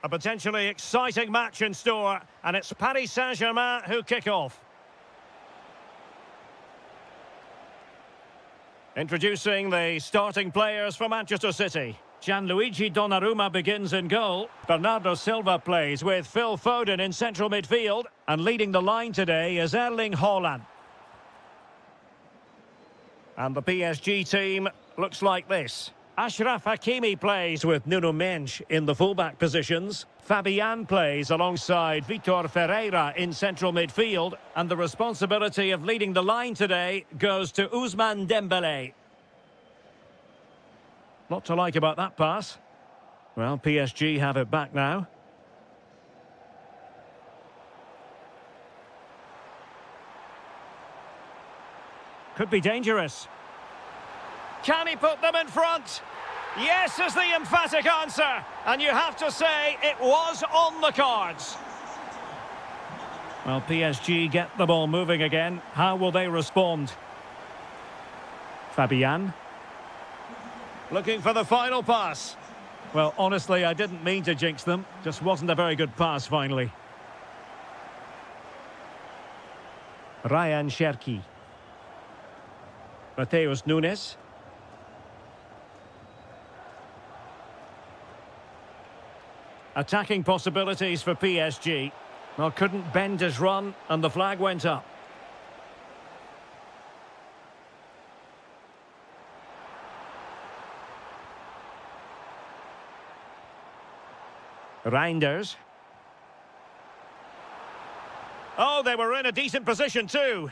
A potentially exciting match in store, and it's Paris Saint-Germain who kick off. Introducing the starting players for Manchester City. Gianluigi Donnarumma begins in goal. Bernardo Silva plays with Phil Foden in central midfield. And leading the line today is Erling Haaland. And the PSG team looks like this. Achraf Hakimi plays with Nuno Mendes in the fullback positions. Fabian plays alongside Vitor Ferreira in central midfield. And the responsibility of leading the line today goes to Ousmane Dembélé. Lot to like about that pass. Well, PSG have it back now. Could be dangerous. Can he put them in front? Yes is the emphatic answer. And you have to say it was on the cards. Well, PSG get the ball moving again. How will they respond? Fabian. Looking for the final pass. Well, honestly, I didn't mean to jinx them. Just wasn't a very good pass, finally. Ryan Cherki. Mateus Nunes. Attacking possibilities for PSG. Well, couldn't bend his run, and the flag went up. Reinders. Oh, they were in a decent position too.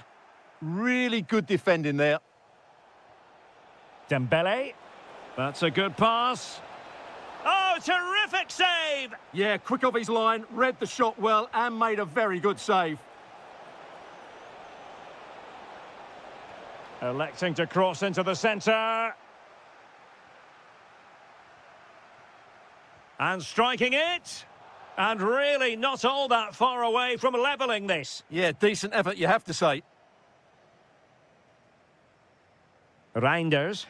Really good defending there. Dembele. That's a good pass. Oh, terrific save! Yeah, quick off his line, read the shot well and made a very good save. Electing to cross into the centre. And striking it. And really not all that far away from levelling this. Yeah, decent effort, you have to say. Reinders.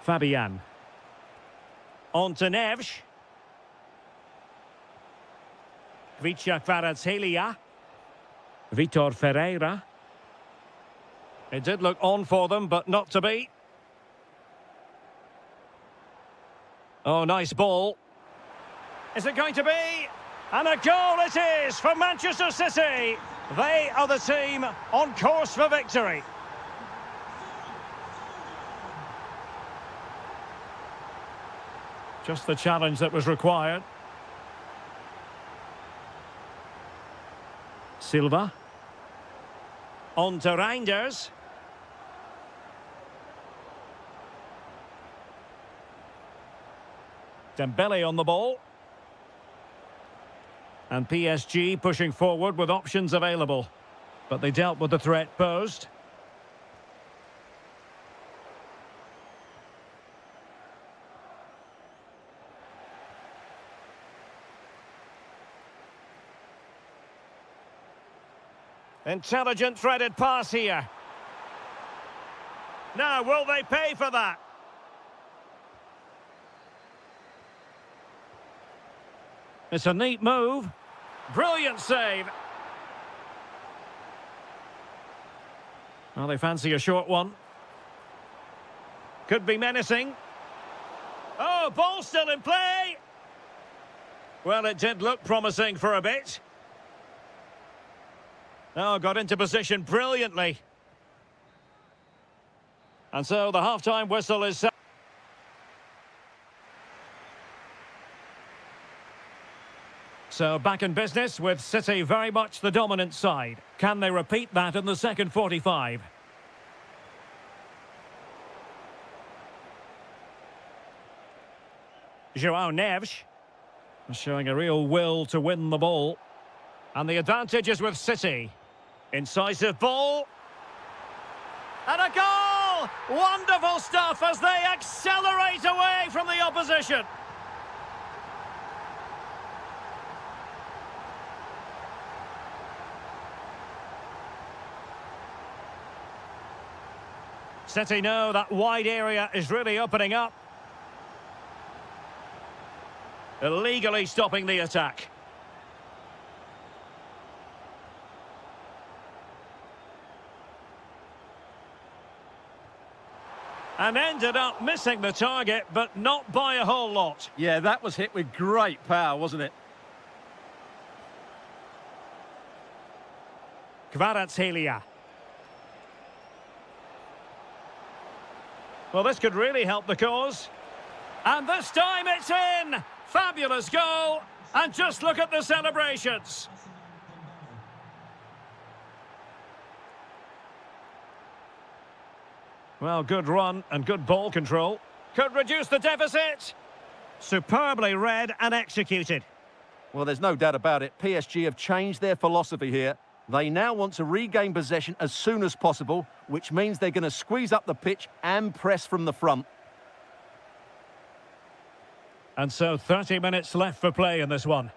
Fabian. On to Neves. Kvaratskhelia. Vitor Ferreira. It did look on for them, but not to be. Oh, nice ball. Is it going to be? And a goal it is for Manchester City. They are the team on course for victory. Just the challenge that was required. Silva. On to Reinders. Dembele on the ball. And PSG pushing forward with options available. But they dealt with the threat posed. Intelligent threaded pass here. Now, will they pay for that? It's a neat move. Brilliant save. Well, they fancy a short one. Could be menacing. Oh, ball still in play. Well, it did look promising for a bit. Oh, got into position brilliantly. And so the half-time whistle is set. So back in business with City very much the dominant side. Can they repeat that in the second 45? João Neves showing a real will to win the ball. And the advantage is with City. Incisive ball. And a goal! Wonderful stuff as they accelerate away from the opposition. City know that wide area is really opening up. Illegally stopping the attack. And ended up missing the target, but not by a whole lot. Yeah, that was hit with great power, wasn't it? Kvaratskhelia. Well, this could really help the cause. And this time it's in! Fabulous goal! And just look at the celebrations. Well, good run and good ball control. Could reduce the deficit. Superbly read and executed. Well, there's no doubt about it. PSG have changed their philosophy here. They now want to regain possession as soon as possible, which means they're going to squeeze up the pitch and press from the front. And so 30 minutes left for play in this one.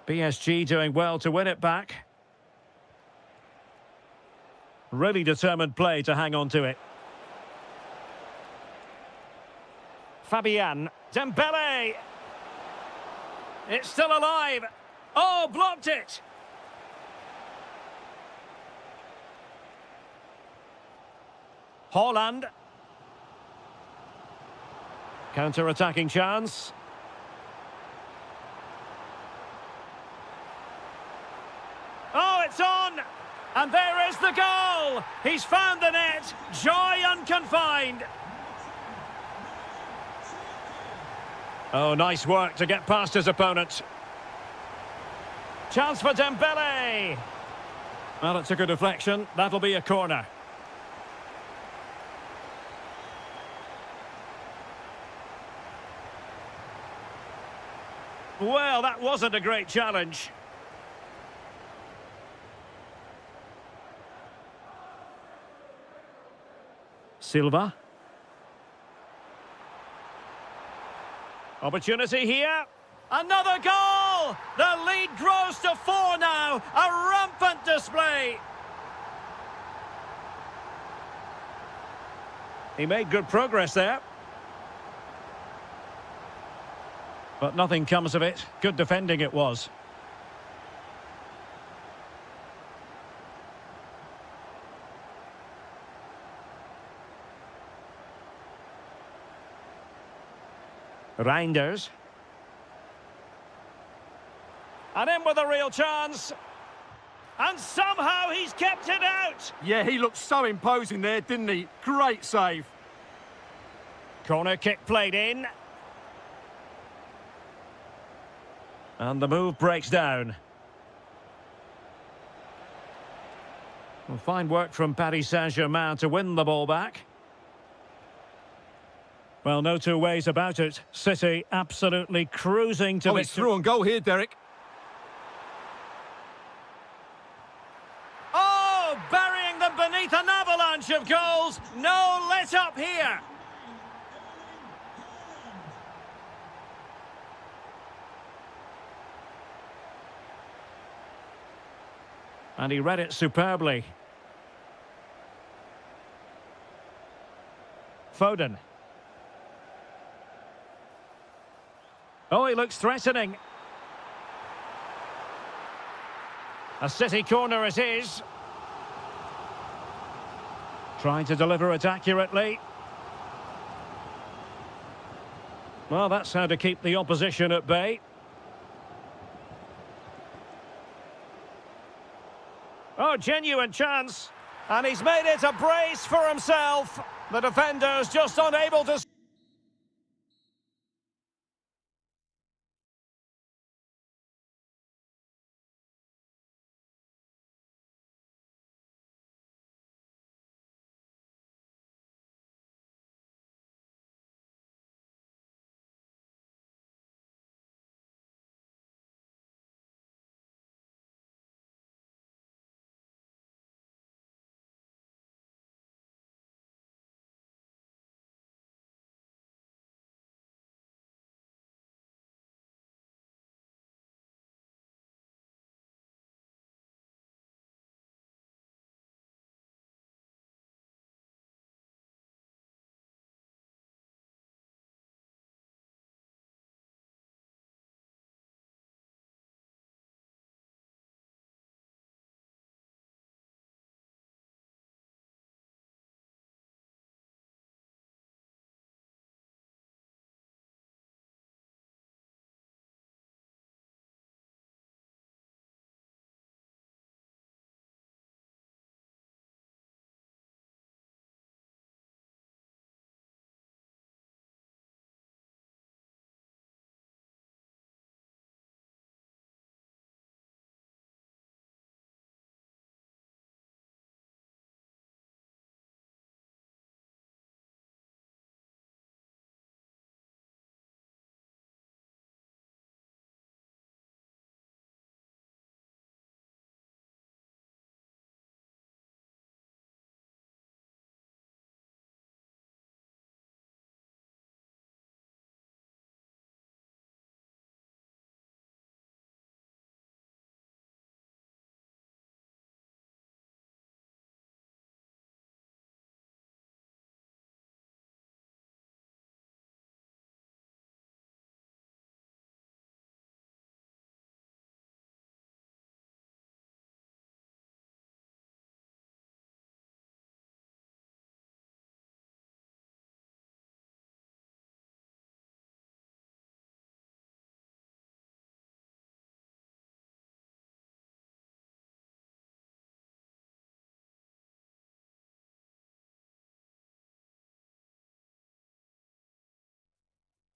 PSG doing well to win it back. Really determined play to hang on to it. Fabian. Dembele. It's still alive. Oh, blocked it. Haaland. Counter-attacking chance. Oh, it's on! And there is the goal! He's found the net! Joy unconfined! Oh, nice work to get past his opponent. Chance for Dembele! Well, it took a deflection. That'll be a corner. Well, that wasn't a great challenge. Silva. Opportunity here. Another goal! The lead grows to 4 now. A rampant display. He made good progress there. But nothing comes of it. Good defending it was. Reinders. And in with a real chance. And somehow he's kept it out. Yeah, he looked so imposing there, didn't he? Great save. Corner kick played in. And the move breaks down. Well, fine work from Paris Saint-Germain to win the ball back. Well, no two ways about it. City absolutely cruising to he's through on goal here, Derek. Oh, burying them beneath an avalanche of goals. No let up here. And he read it superbly. Foden. Oh, he looks threatening. A City corner it is. Trying to deliver it accurately. Well, that's how to keep the opposition at bay. Oh, genuine chance. And he's made it a brace for himself. The defender's just unable to...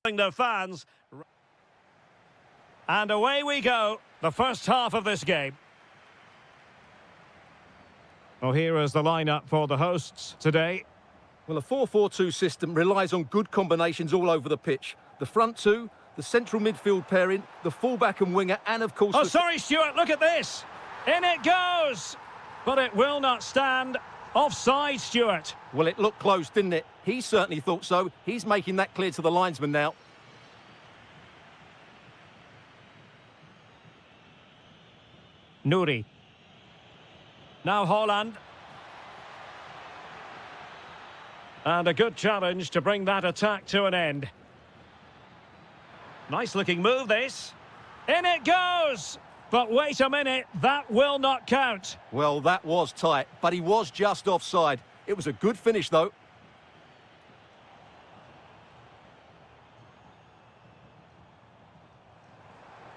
their fans. And away we go, the first half of this game. Well, here is the lineup for the hosts today. Well, a 4-4-2 system relies on good combinations all over the pitch. The front two, the central midfield pairing, the fullback and winger, and of course... Oh, sorry, Stuart, look at this. In it goes. But it will not stand. Offside, Stuart. Well, it looked close, didn't it? He certainly thought so. He's making that clear to the linesman now. Nouri. Now Haaland. And a good challenge to bring that attack to an end. Nice looking move, this. In it goes! But wait a minute, that will not count. Well, that was tight, but he was just offside. It was a good finish, though.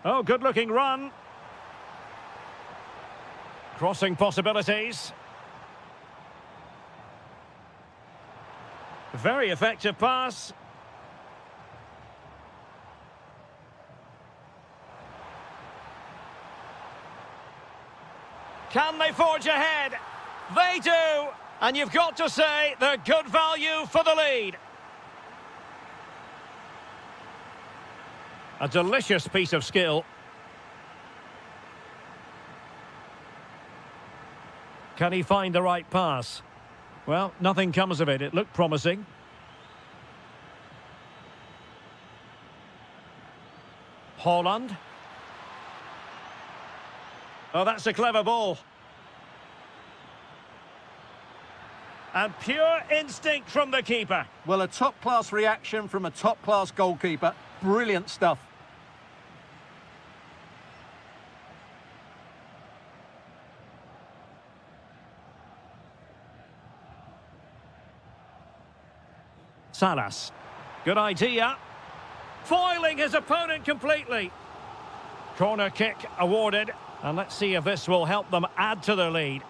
Oh, good looking run. Crossing possibilities. Very effective pass. Can they forge ahead? They do! And you've got to say they're good value for the lead. A delicious piece of skill. Can he find the right pass? Well, nothing comes of it. It looked promising. Haaland. Oh, that's a clever ball. And pure instinct from the keeper. Well, a top-class reaction from a top-class goalkeeper. Brilliant stuff. Salas. Good idea. Foiling his opponent completely. Corner kick awarded. And let's see if this will help them add to their lead.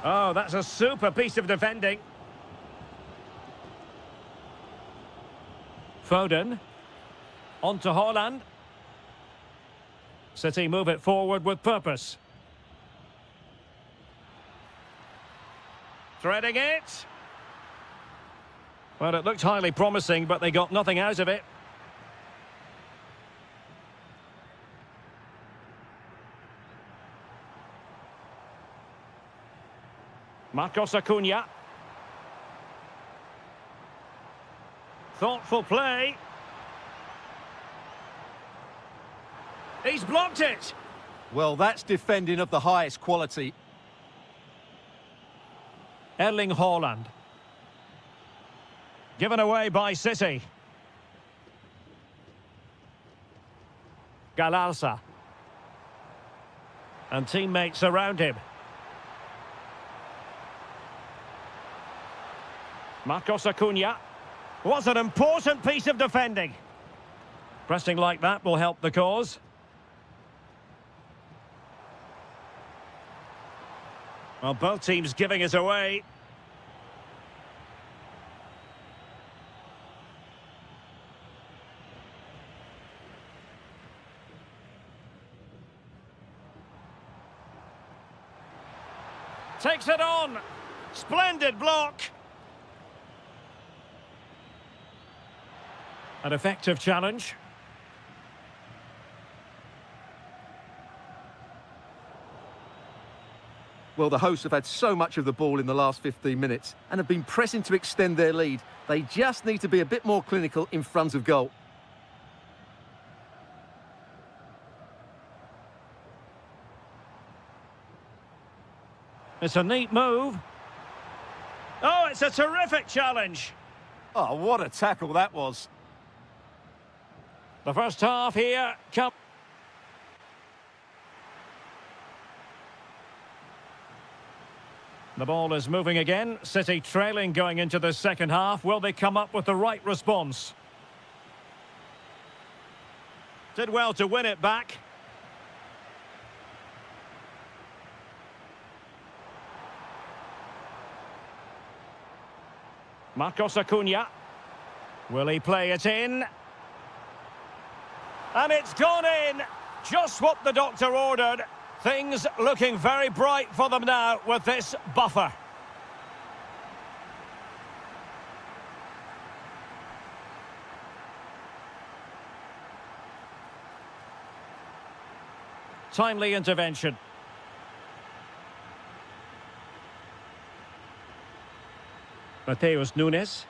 Oh, that's a super piece of defending. Foden. On to Haaland. City move it forward with purpose. Threading it. Well, it looked highly promising, but they got nothing out of it. Marcos Acuna. Thoughtful play. He's blocked it. Well, that's defending of the highest quality. Erling Haaland. Given away by City. Galarza. And teammates around him. Marcos Acuna. Was an important piece of defending. Pressing like that will help the cause. Well, both teams giving it away. Takes it on. Splendid block. An effective challenge. Well, the hosts have had so much of the ball in the last 15 minutes and have been pressing to extend their lead. They just need to be a bit more clinical in front of goal. It's a neat move. Oh, it's a terrific challenge. Oh, what a tackle that was. The first half here. The ball is moving again. City trailing going into the second half. Will they come up with the right response? Did well to win it back. Marcos Acuna. Will he play it in? And it's gone in! Just what the doctor ordered. Things looking very bright for them now with this buffer. Timely intervention. Mateus Nunes.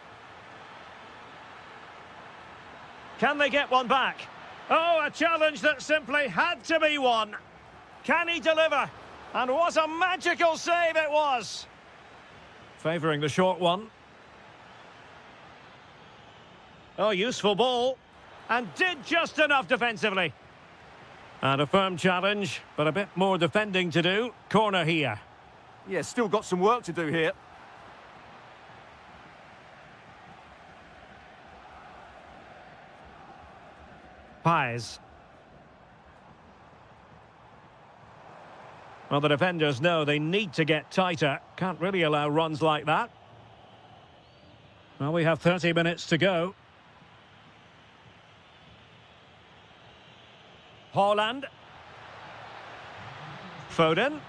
Can they get one back? Oh, a challenge that simply had to be won. Can he deliver? And what a magical save it was! Favouring the short one. Oh, useful ball. And did just enough defensively. And a firm challenge, but a bit more defending to do. Corner here. Yeah, still got some work to do here. Pies. Well, the defenders know they need to get tighter. Can't really allow runs like that. Well, we have 30 minutes to go. Haaland. Foden.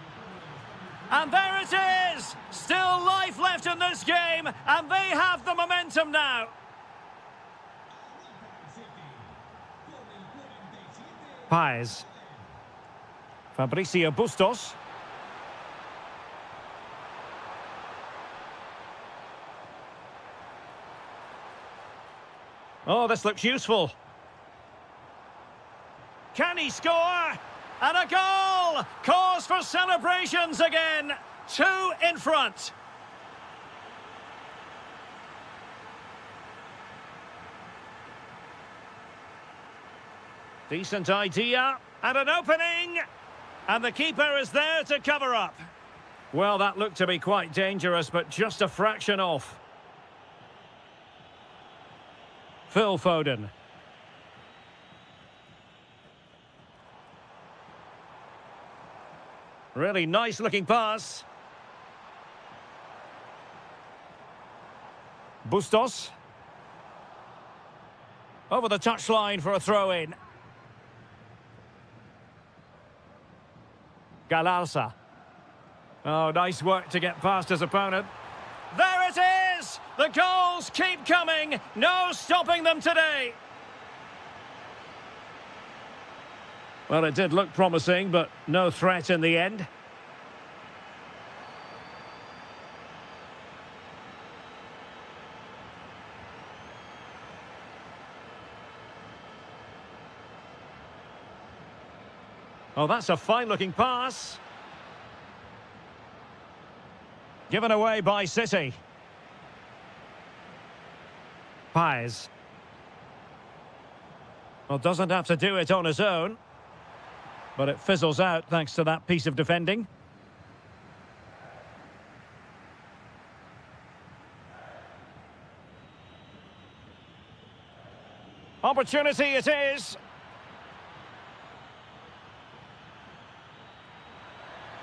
And there it is! Still life left in this game, and they have the momentum now. Pies. Fabricio Bustos. Oh, this looks useful. Can he score? And a goal! Cause for celebrations again. 2 in front. Decent idea. And an opening. And the keeper is there to cover up. Well, that looked to be quite dangerous, but just a fraction off. Phil Foden. Really nice looking pass. Bustos. Over the touchline for a throw-in. Galarza. Oh, nice work to get past his opponent. There it is! The goals keep coming. No stopping them today. Well, it did look promising, but no threat in the end. Oh, that's a fine-looking pass. Given away by City. Pies. Well, doesn't have to do it on his own. But it fizzles out thanks to that piece of defending. Opportunity it is.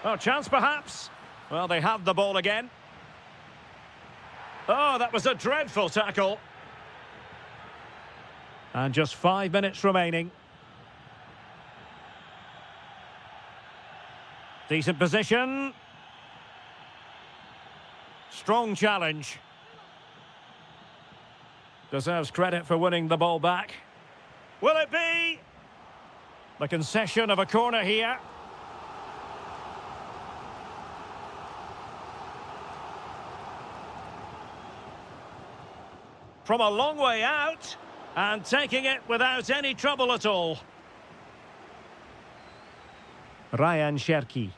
Oh, chance perhaps. Well, they have the ball again. Oh, that was a dreadful tackle. And just 5 minutes remaining. Decent position. Strong challenge. Deserves credit for winning the ball back. Will it be? The concession of a corner here. From a long way out, and taking it without any trouble at all. Ryan Cherki.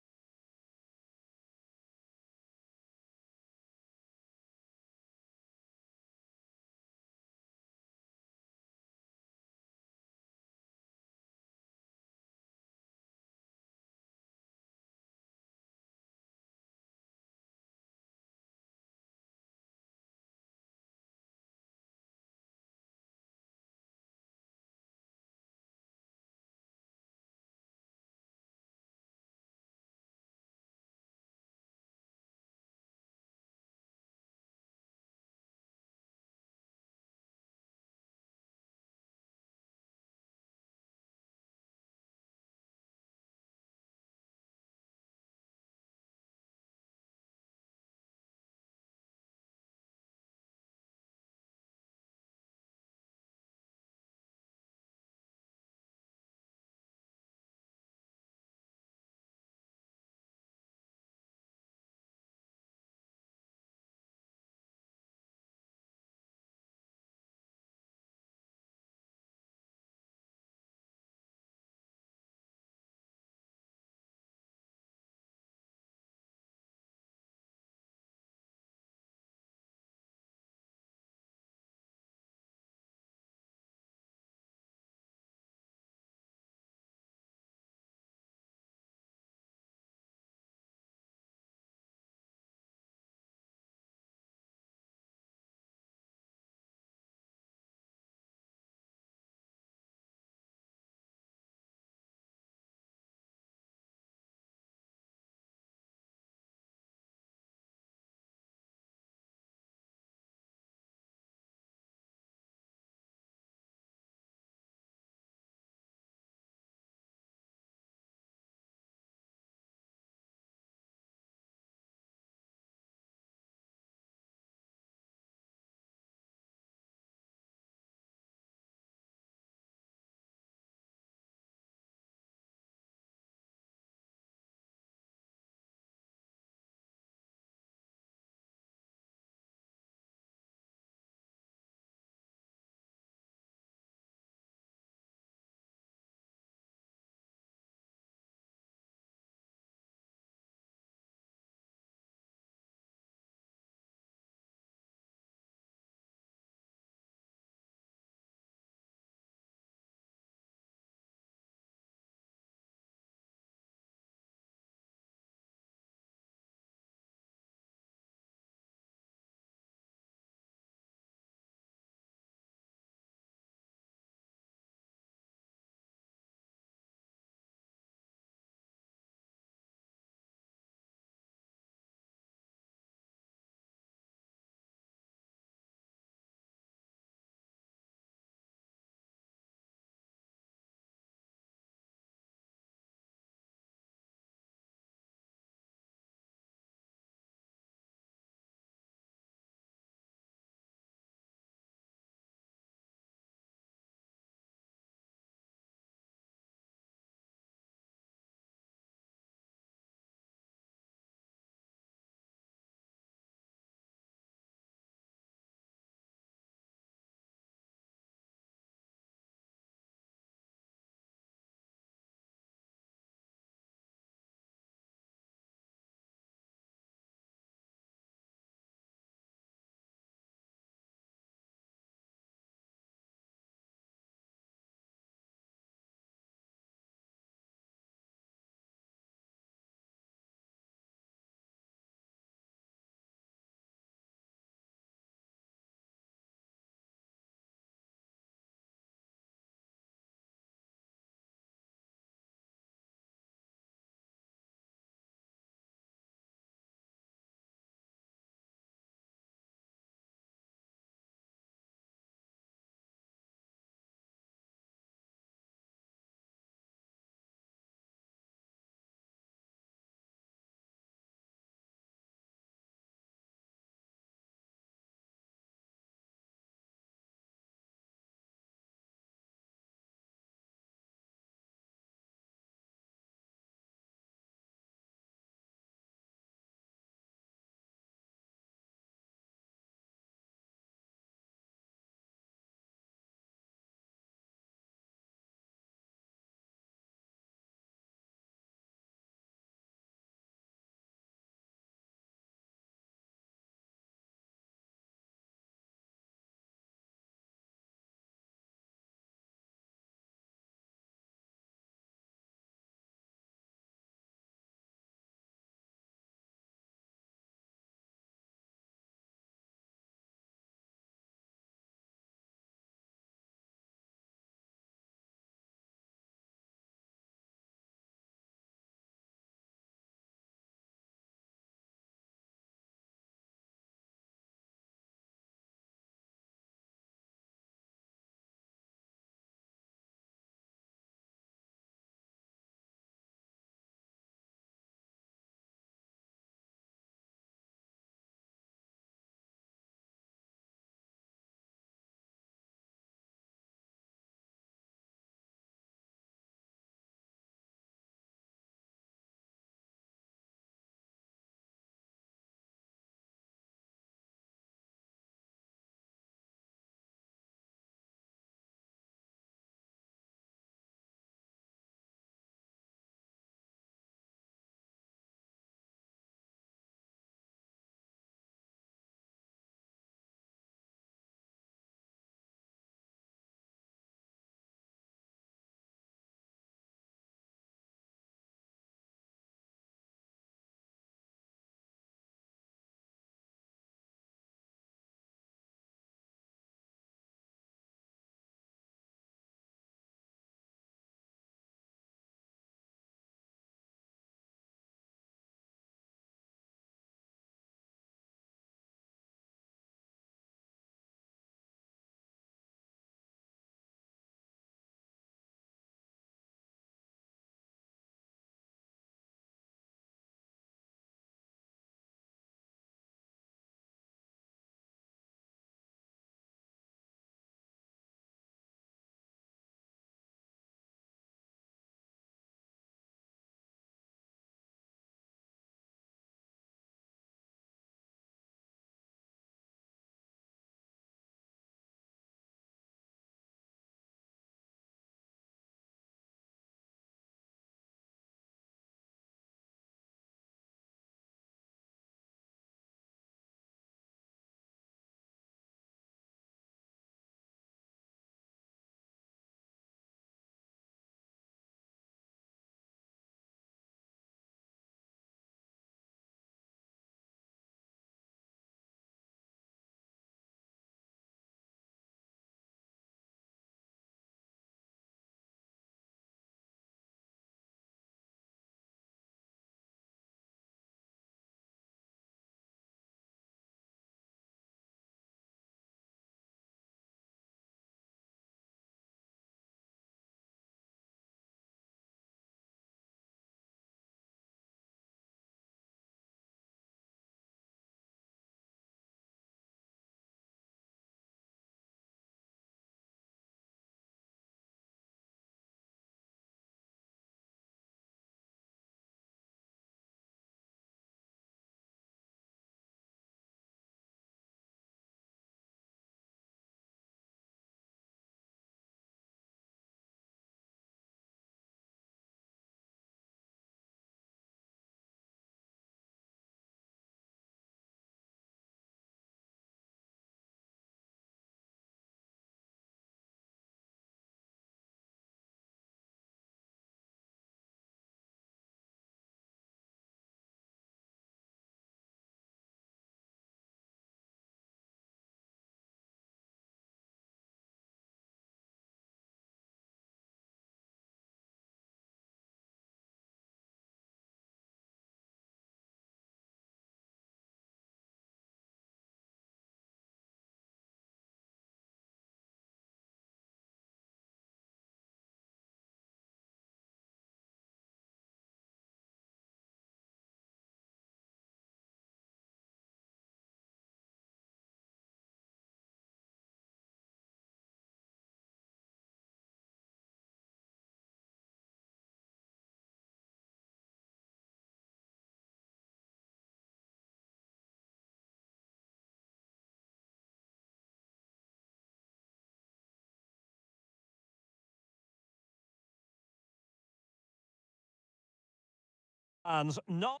And not.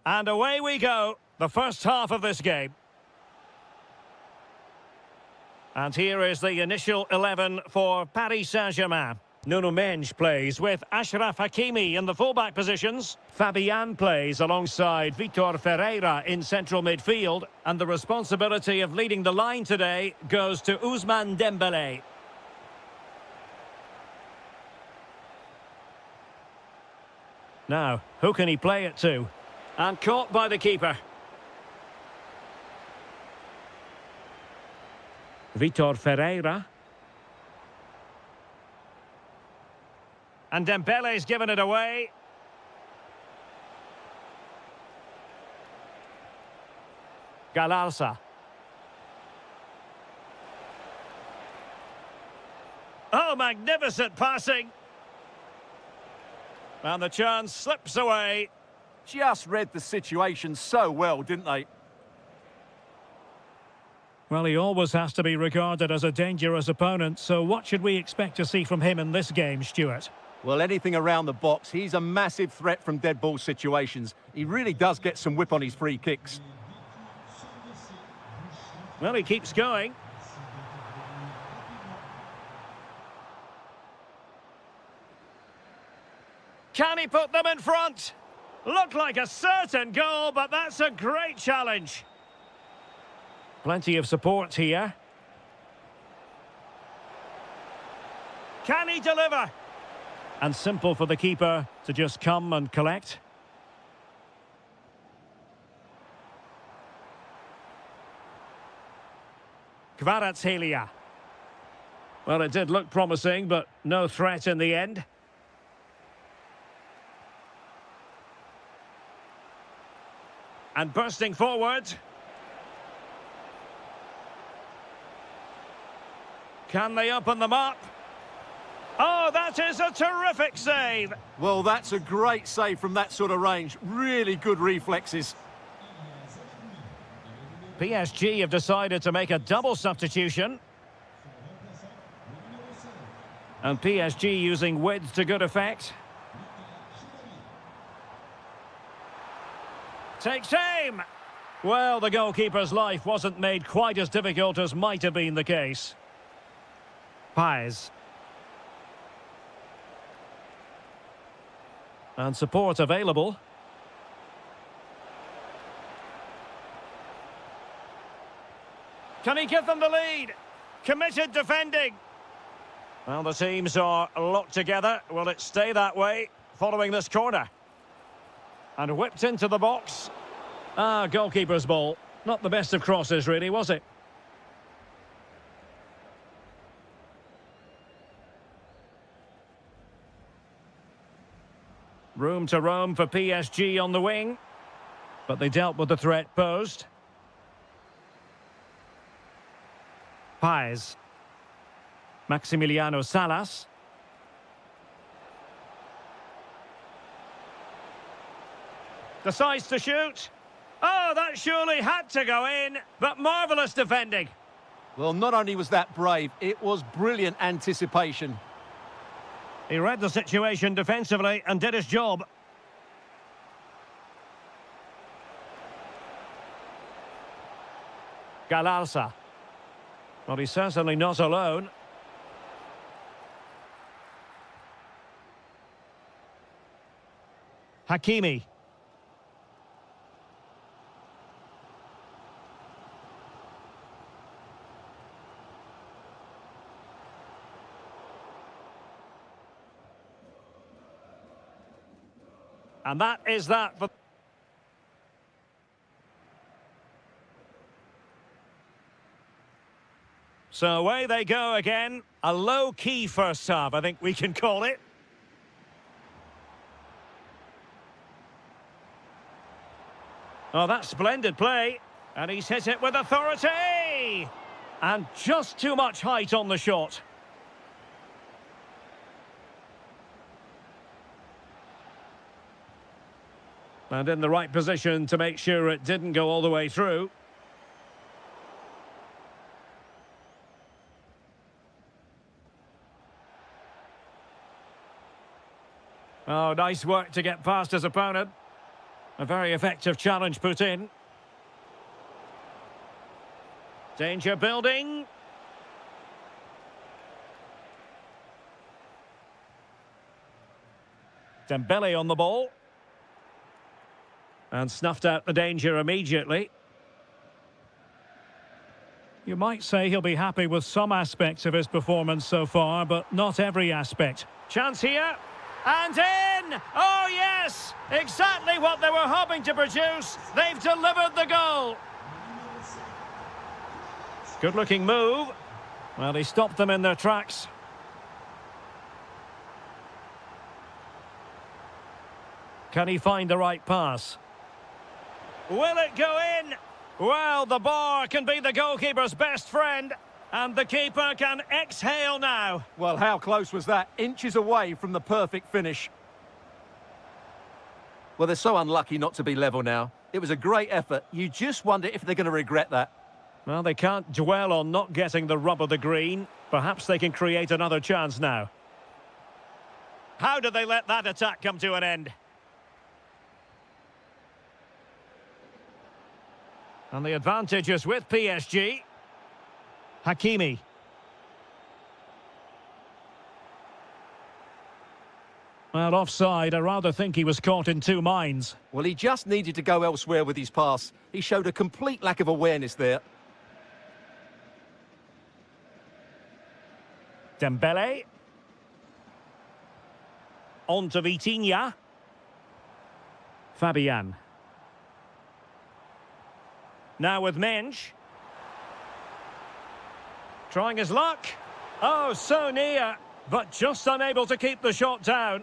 And away we go. The first half of this game. And here is the initial 11 for Paris Saint-Germain. Nuno Mendes plays with Achraf Hakimi in the fullback positions. Fabian plays alongside Vitor Ferreira in central midfield. And the responsibility of leading the line today goes to Ousmane Dembélé. Now, who can he play it to? And caught by the keeper. Vitor Ferreira. And Dembele's given it away. Galarza. Oh, magnificent passing. And the chance slips away. Just read the situation so well, didn't they? Well, he always has to be regarded as a dangerous opponent, so what should we expect to see from him in this game, Stuart? Well, anything around the box. He's a massive threat from dead ball situations. He really does get some whip on his free kicks. Well, he keeps going. Can he put them in front? Looked like a certain goal, but that's a great challenge. Plenty of support here. Can he deliver? And simple for the keeper to just come and collect. Kvaratskhelia. Well, it did look promising, but no threat in the end. And bursting forward. Can they open them up? Oh, that is a terrific save. Well, that's a great save from that sort of range. Really good reflexes. PSG have decided to make a double substitution. And PSG using width to good effect. Takes aim. Well, the goalkeeper's life wasn't made quite as difficult as might have been the case. Paez. And support available. Can he give them the lead? Committed defending. Well, the teams are locked together. Will it stay that way following this corner? And whipped into the box. Ah, goalkeeper's ball. Not the best of crosses, really, was it? Room to roam for PSG on the wing. But they dealt with the threat posed. Paez. Maximiliano Salas. Decides to shoot. Oh, that surely had to go in, but marvellous defending. Well, not only was that brave, it was brilliant anticipation. He read the situation defensively and did his job. Galarza. Well, he's certainly not alone. Hakimi. And that is that for... So away they go again. A low-key first half, I think we can call it. Oh, that's splendid play. And he's hit it with authority! And just too much height on the shot. And in the right position to make sure it didn't go all the way through. Oh, nice work to get past his opponent. A very effective challenge put in. Danger building. Dembele on the ball. And snuffed out the danger immediately. You might say he'll be happy with some aspects of his performance so far, but not every aspect. Chance here. And in! Oh, yes! Exactly what they were hoping to produce. They've delivered the goal. Good-looking move. Well, he stopped them in their tracks. Can he find the right pass? Will it go in? Well, the bar can be the goalkeeper's best friend, and the keeper can exhale now. Well, how close was that? Inches away from the perfect finish. Well, they're so unlucky not to be level now. It was a great effort. You just wonder if they're going to regret that. Well, they can't dwell on not getting the rub of the green. Perhaps they can create another chance now. How did they let that attack come to an end? And the advantage is with PSG. Hakimi. Well, offside. I rather think he was caught in two minds. Well, he just needed to go elsewhere with his pass. He showed a complete lack of awareness there. Dembele. On to Vitinha. Fabian. Now with Mensch. Trying his luck. Oh, so near, but just unable to keep the shot down.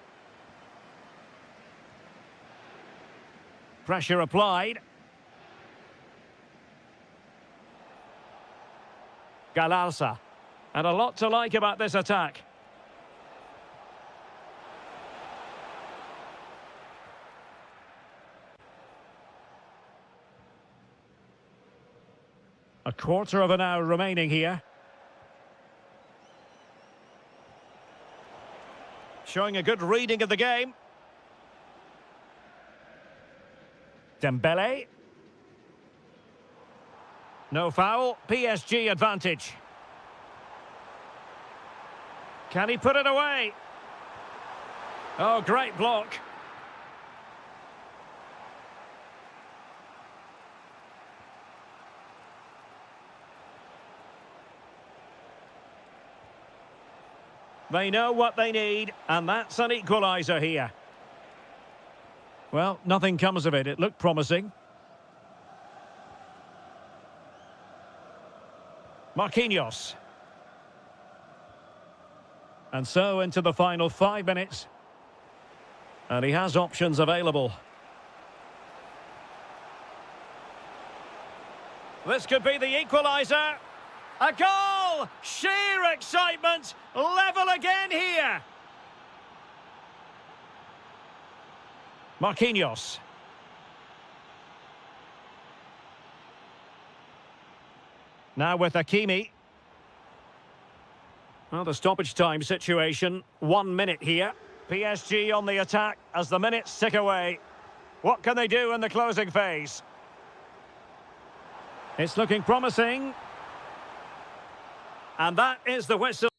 Pressure applied. Galarza. And a lot to like about this attack. A quarter of an hour remaining here. Showing a good reading of the game. Dembele. No foul. PSG advantage. Can he put it away? Oh, great block. They know what they need, and that's an equaliser here. Well, nothing comes of it. It looked promising. Marquinhos. And so into the final 5 minutes. And he has options available. This could be the equaliser. A goal! Sheer excitement! Level again here! Marquinhos. Now with Hakimi. Well, the stoppage time situation. 1 minute here. PSG on the attack as the minutes tick away. What can they do in the closing phase? It's looking promising. And that is the whistle.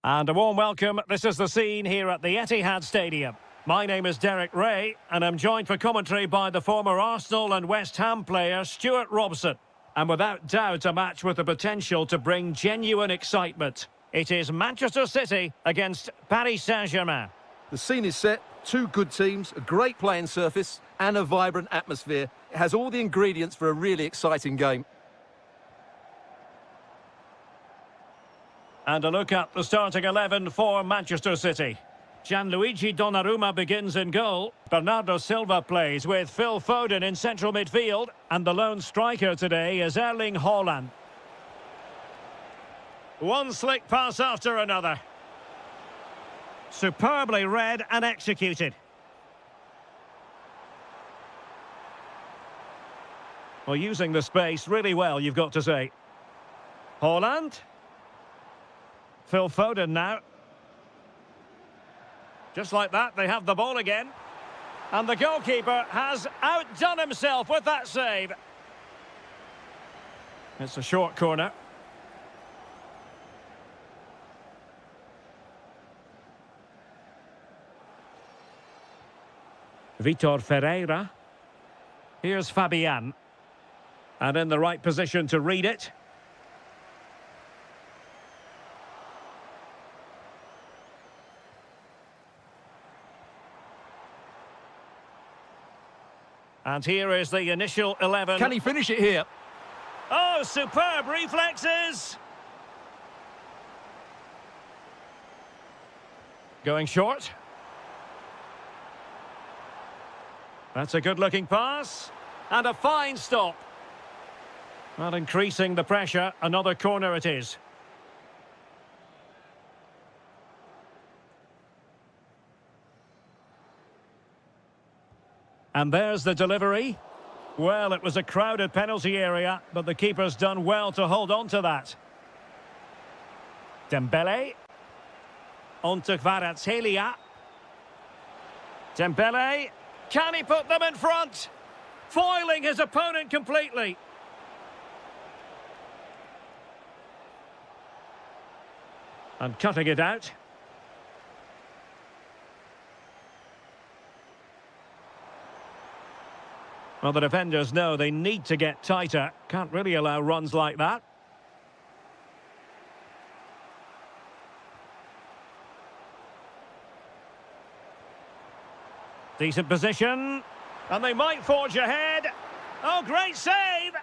And a warm welcome. This is the scene here at the Etihad Stadium. My name is Derek Ray, and I'm joined for commentary by the former Arsenal and West Ham player Stuart Robson. And without doubt, a match with the potential to bring genuine excitement. It is Manchester City against Paris Saint-Germain. The scene is set, two good teams, a great playing surface and a vibrant atmosphere. It has all the ingredients for a really exciting game. And a look at the starting 11 for Manchester City. Gianluigi Donnarumma begins in goal. Bernardo Silva plays with Phil Foden in central midfield. And the lone striker today is Erling Haaland. One slick pass after another. Superbly read and executed. Well, using the space really well, you've got to say. Haaland. Phil Foden now. Just like that, they have the ball again. And the goalkeeper has outdone himself with that save. It's a short corner. Vitor Ferreira. Here's Fabian. And in the right position to read it. And here is the initial 11. Can he finish it here? Oh, superb reflexes! Going short. That's a good-looking pass. And a fine stop. Well, increasing the pressure. Another corner it is. And there's the delivery. Well, it was a crowded penalty area, but the keeper's done well to hold on to that. Dembele. On to Kvaratskhelia. Dembele. Can he put them in front? Foiling his opponent completely. And cutting it out. Well, the defenders know they need to get tighter. Can't really allow runs like that. Decent position. And they might forge ahead. Oh, great save!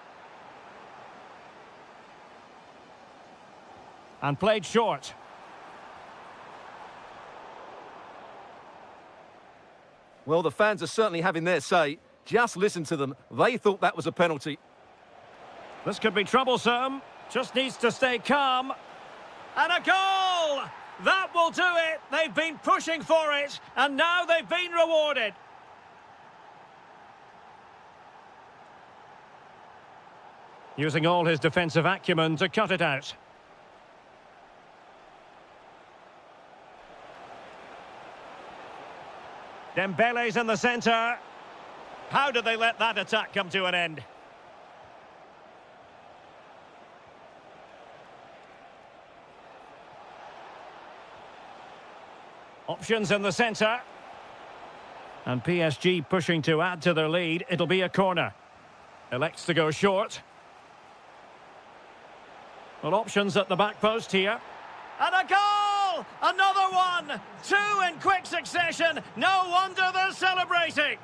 And played short. Well, the fans are certainly having their say. Just listen to them. They thought that was a penalty. This could be troublesome. Just needs to stay calm. And a goal! That will do it. They've been pushing for it, and now they've been rewarded. Using all his defensive acumen to cut it out. Dembele's in the centre. How did they let that attack come to an end? Options in the centre. And PSG pushing to add to their lead. It'll be a corner. Elects to go short. Well, options at the back post here. And a goal! Another one! Two in quick succession. No wonder they're celebrating.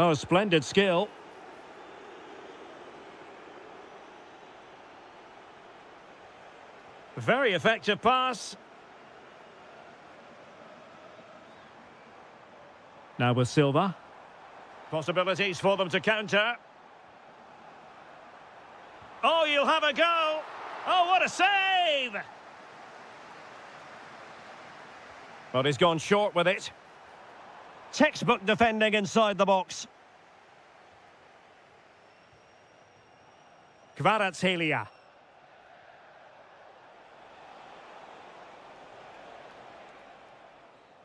Oh, splendid skill. Very effective pass. Now with Silva. Possibilities for them to counter. Oh, you'll have a go. Oh, what a save! But he's gone short with it. Textbook defending inside the box. Kvaratskhelia.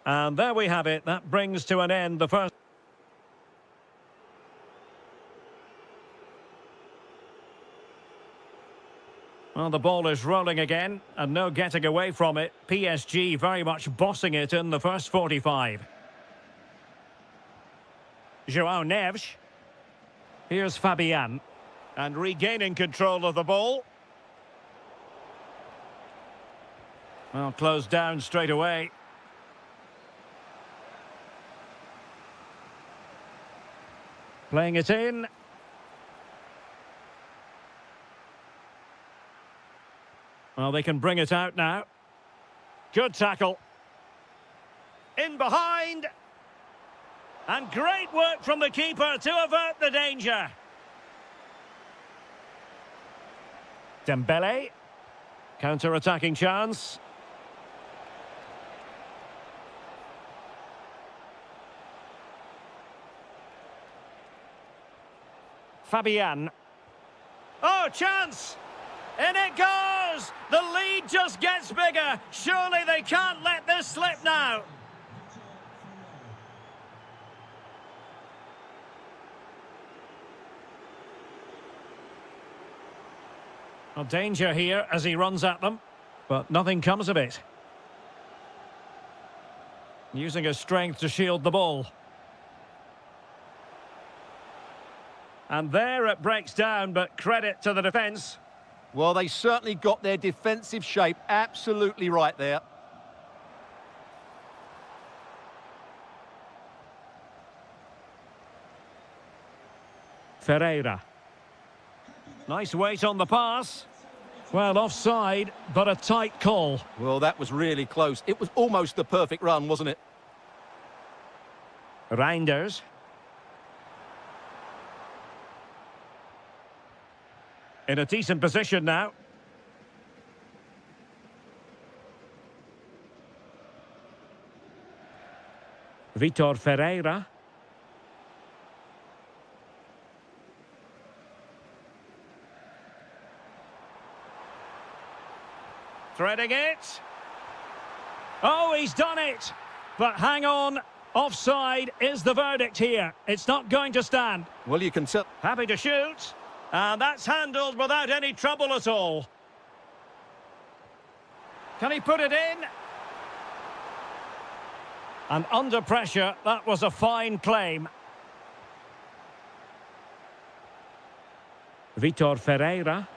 And there we have it. That brings to an end the first. Well, the ball is rolling again, and no getting away from it. PSG very much bossing it in the first 45. João Neves. Here's Fabian. And regaining control of the ball. Well, closed down straight away. Playing it in. Well, they can bring it out now. Good tackle. In behind. And great work from the keeper to avert the danger. Dembele. Counter-attacking chance. Fabian. Oh, chance! In it goes! The lead just gets bigger. Surely they can't let this slip now. A danger here as he runs at them, but nothing comes of it. Using his strength to shield the ball. And there it breaks down, but credit to the defence. Well, they certainly got their defensive shape absolutely right there. Ferreira. Nice weight on the pass. Well, offside, but a tight call. Well, that was really close. It was almost the perfect run, wasn't it? Reinders. In a decent position now. Vitor Ferreira. Threading it. Oh, he's done it. But hang on. Offside is the verdict here. It's not going to stand. Well, you can tell. Happy to shoot. And that's handled without any trouble at all. Can he put it in? And under pressure, that was a fine claim. Vitor Ferreira.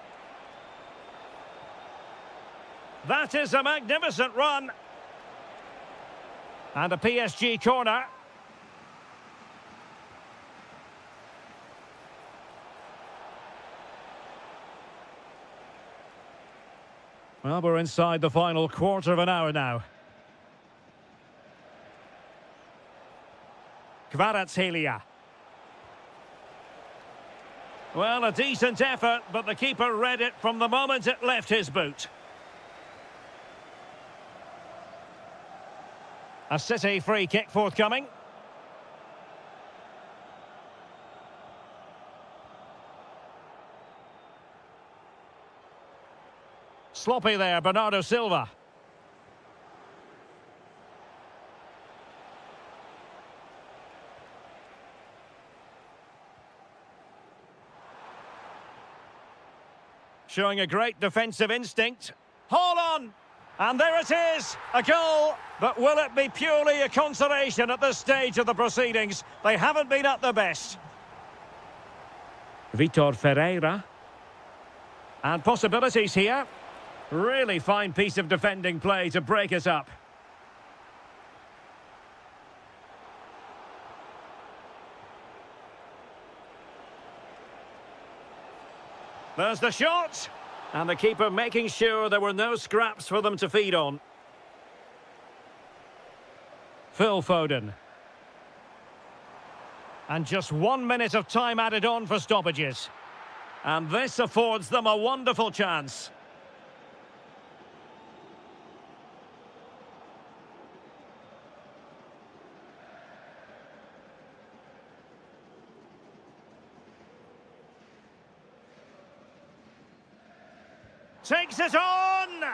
That is a magnificent run. And a PSG corner. Well, we're inside the final quarter of an hour now. Kvaratskhelia. Well, a decent effort, but the keeper read it from the moment it left his boot. A City free kick forthcoming. Sloppy there, Bernardo Silva. Showing a great defensive instinct. Haul on! And there it is, a goal. But will it be purely a consolation at this stage of the proceedings? They haven't been at their best. Vitor Ferreira. And possibilities here. Really fine piece of defending play to break it up. There's the shot. And the keeper making sure there were no scraps for them to feed on. Phil Foden. And just 1 minute of time added on for stoppages. And this affords them a wonderful chance. Takes it on!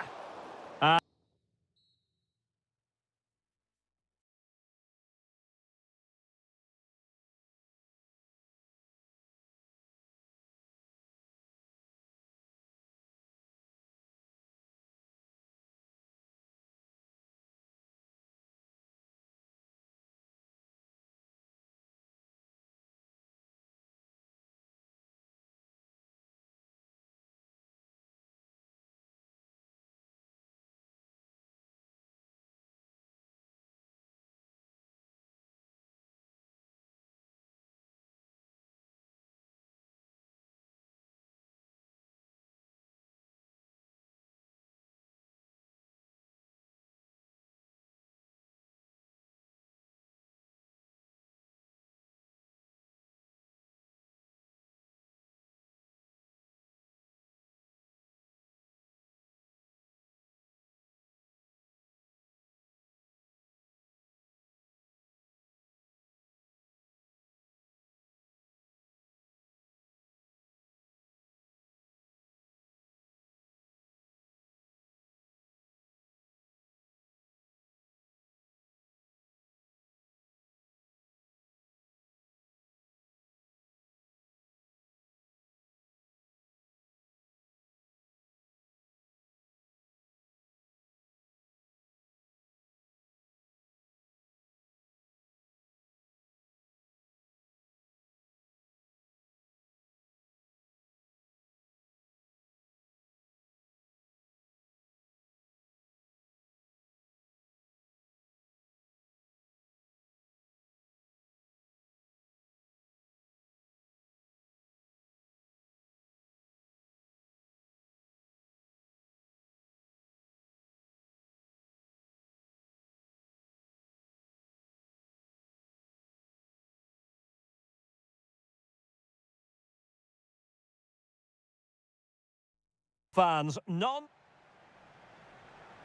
fans, none.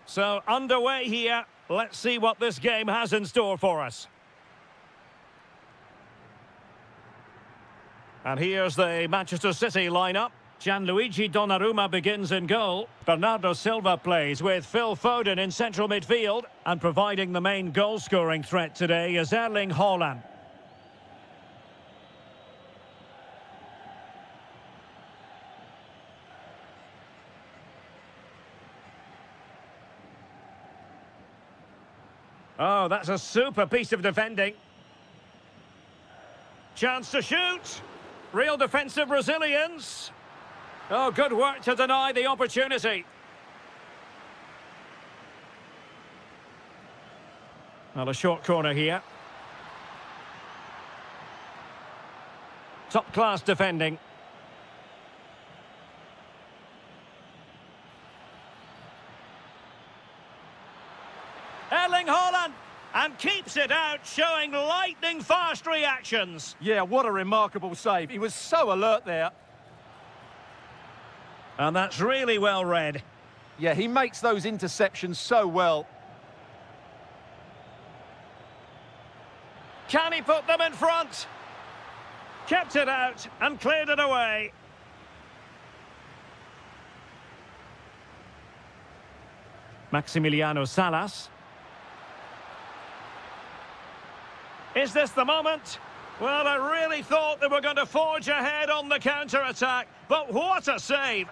So, underway here. Let's see what this game has in store for us. And here's the Manchester City lineup. Gianluigi Donnarumma begins in goal. Bernardo Silva plays with Phil Foden in central midfield. And providing the main goal-scoring threat today is Erling Haaland. Oh, that's a super piece of defending. Chance to shoot. Real defensive resilience. Oh, good work to deny the opportunity. Well, a short corner here. Top-class defending. Erling Haaland, and keeps it out, showing lightning-fast reactions. Yeah, what a remarkable save. He was so alert there. And that's really well read. Yeah, he makes those interceptions so well. Can he put them in front? Kept it out and cleared it away. Maximiliano Salas. Is this the moment? Well, I really thought they were going to forge ahead on the counter-attack, but what a save!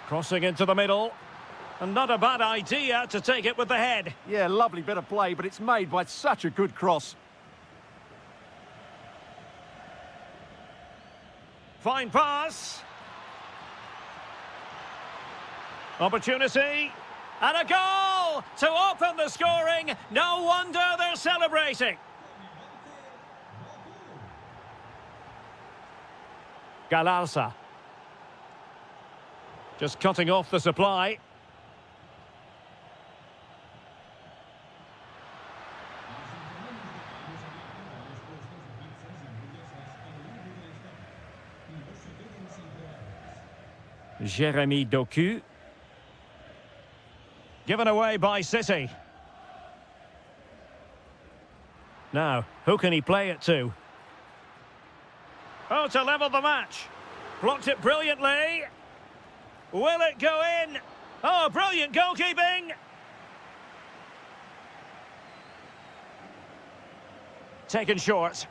Crossing into the middle, and not a bad idea to take it with the head. Yeah, lovely bit of play, but it's made by such a good cross. Fine pass. Opportunity. And a goal to open the scoring. No wonder they're celebrating. Galarza. Just cutting off the supply. Jérémy Doku. Given away by City. Now, who can he play it to? Oh, to level the match. Blocked it brilliantly. Will it go in? Oh, brilliant goalkeeping. Taken short.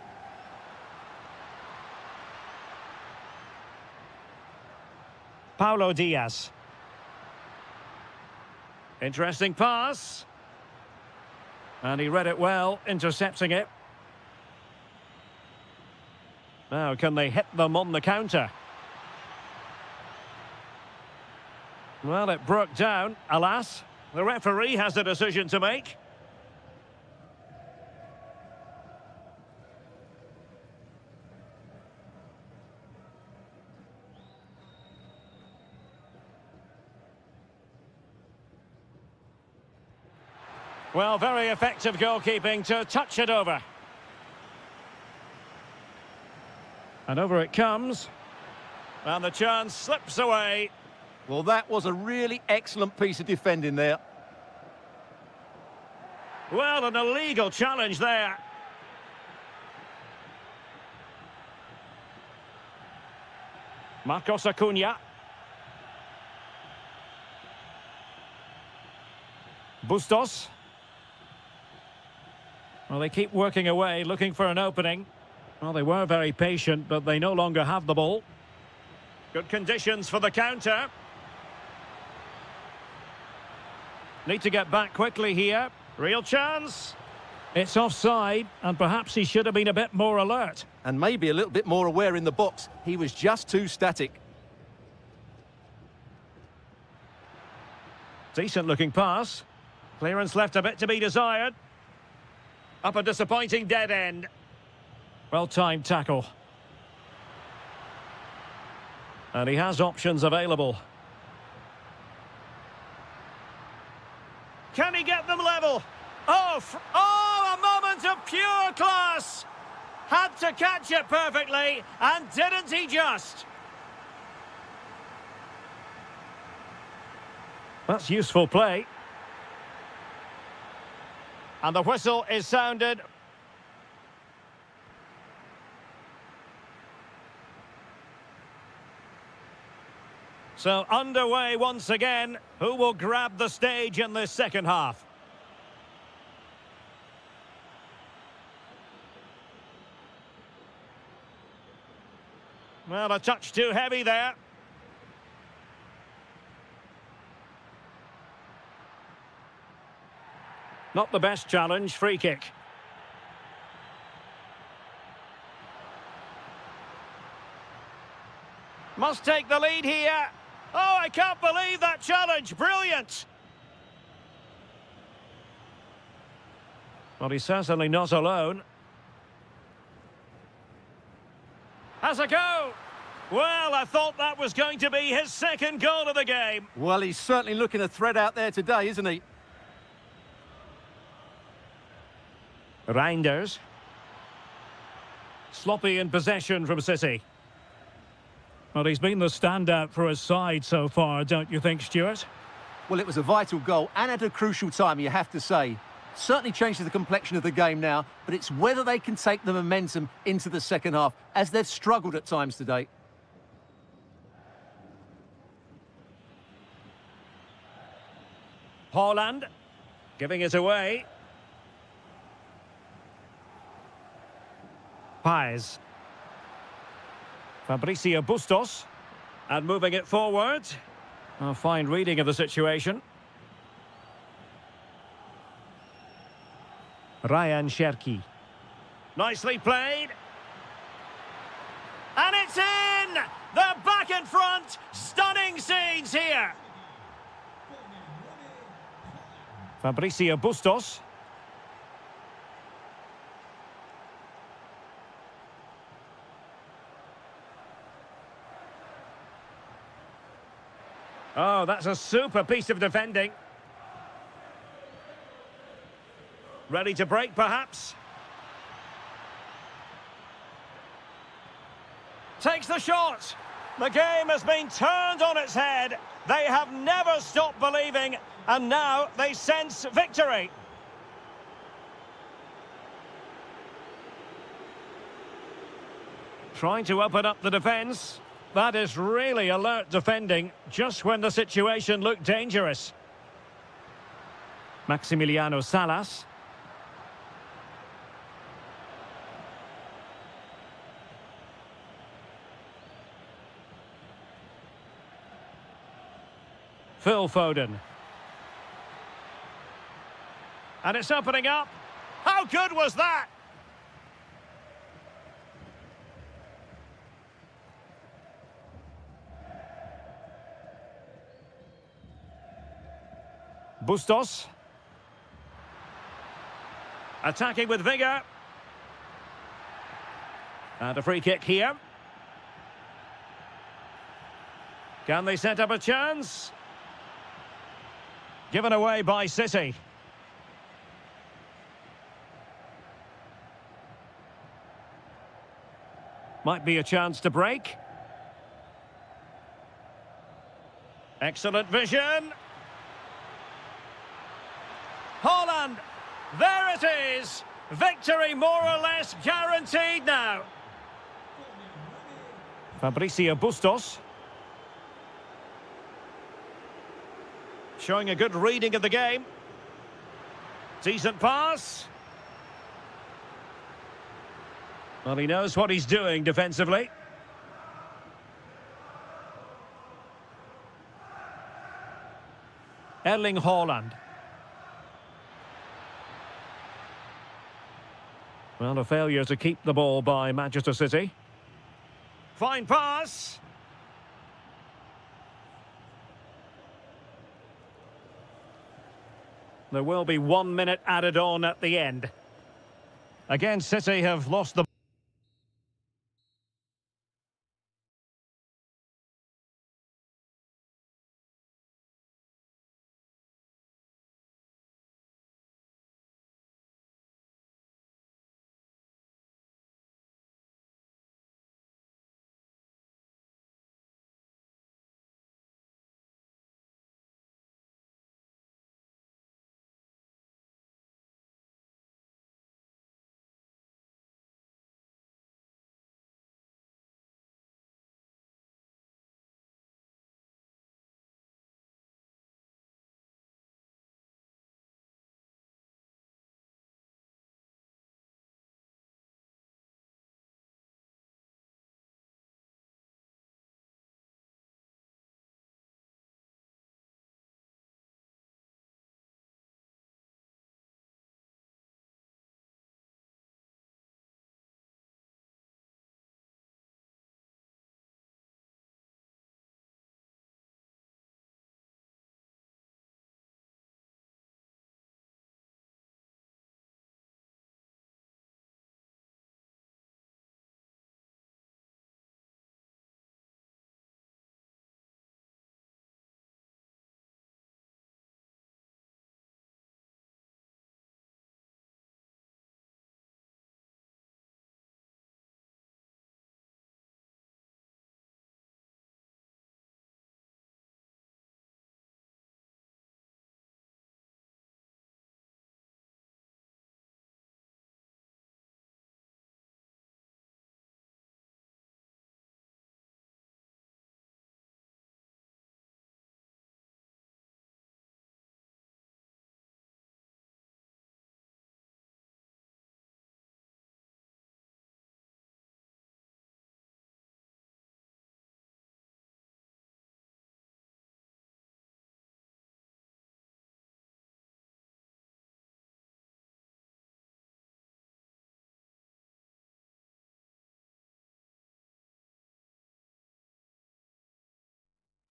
Paulo Diaz. Interesting pass. And he read it well, intercepting it. Now, can they hit them on the counter? Well, it broke down, alas. The referee has a decision to make. Well, very effective goalkeeping to touch it over. And over it comes. And the chance slips away. Well, that was a really excellent piece of defending there. Well, an illegal challenge there. Marcos Acuna. Bustos. Well, they keep working away, looking for an opening. Well, they were very patient, but they no longer have the ball. Good conditions for the counter. Need to get back quickly here. Real chance. It's offside, and perhaps he should have been a bit more alert. And maybe a little bit more aware in the box. He was just too static. Decent-looking pass. Clearance left a bit to be desired. Up a disappointing dead end. Well-timed tackle. And he has options available. Can he get them level? Oh, a moment of pure class! Had to catch it perfectly, and didn't he just? That's useful play. And the whistle is sounded. So underway once again. Who will grab the stage in this second half? Well, a touch too heavy there. Not the best challenge, free kick. Must take the lead here. Oh, I can't believe that challenge. Brilliant. Well, he's certainly not alone. Has a go. Well, I thought that was going to be his second goal of the game. Well, he's certainly looking a threat out there today, isn't he? Reinders. Sloppy in possession from City. Well, he's been the standout for his side so far, don't you think, Stuart? Well, it was a vital goal and at a crucial time, you have to say. Certainly changes the complexion of the game now, but it's whether they can take the momentum into the second half, as they've struggled at times today. Haaland giving it away. Paes. Fabricio Bustos. And moving it forward. A fine reading of the situation. Ryan Cherki. Nicely played. And it's in! They're back in front! Stunning scenes here! Fabricio Bustos. Oh, that's a super piece of defending. Ready to break, perhaps? Takes the shot. The game has been turned on its head. They have never stopped believing, and now they sense victory. Trying to open up the defence. That is really alert defending, just when the situation looked dangerous. Maximiliano Salas. Phil Foden. And it's opening up. How good was that? Bustos. Attacking with vigour. And a free kick here. Can they set up a chance? Given away by City. Might be a chance to break. Excellent vision. Haaland. There it is. Victory more or less guaranteed now. Fabricio Bustos. Showing a good reading of the game. Decent pass. Well, he knows what he's doing defensively. Erling Haaland. Well, a failure to keep the ball by Manchester City. Fine pass. There will be 1 minute added on at the end. Again, City have lost the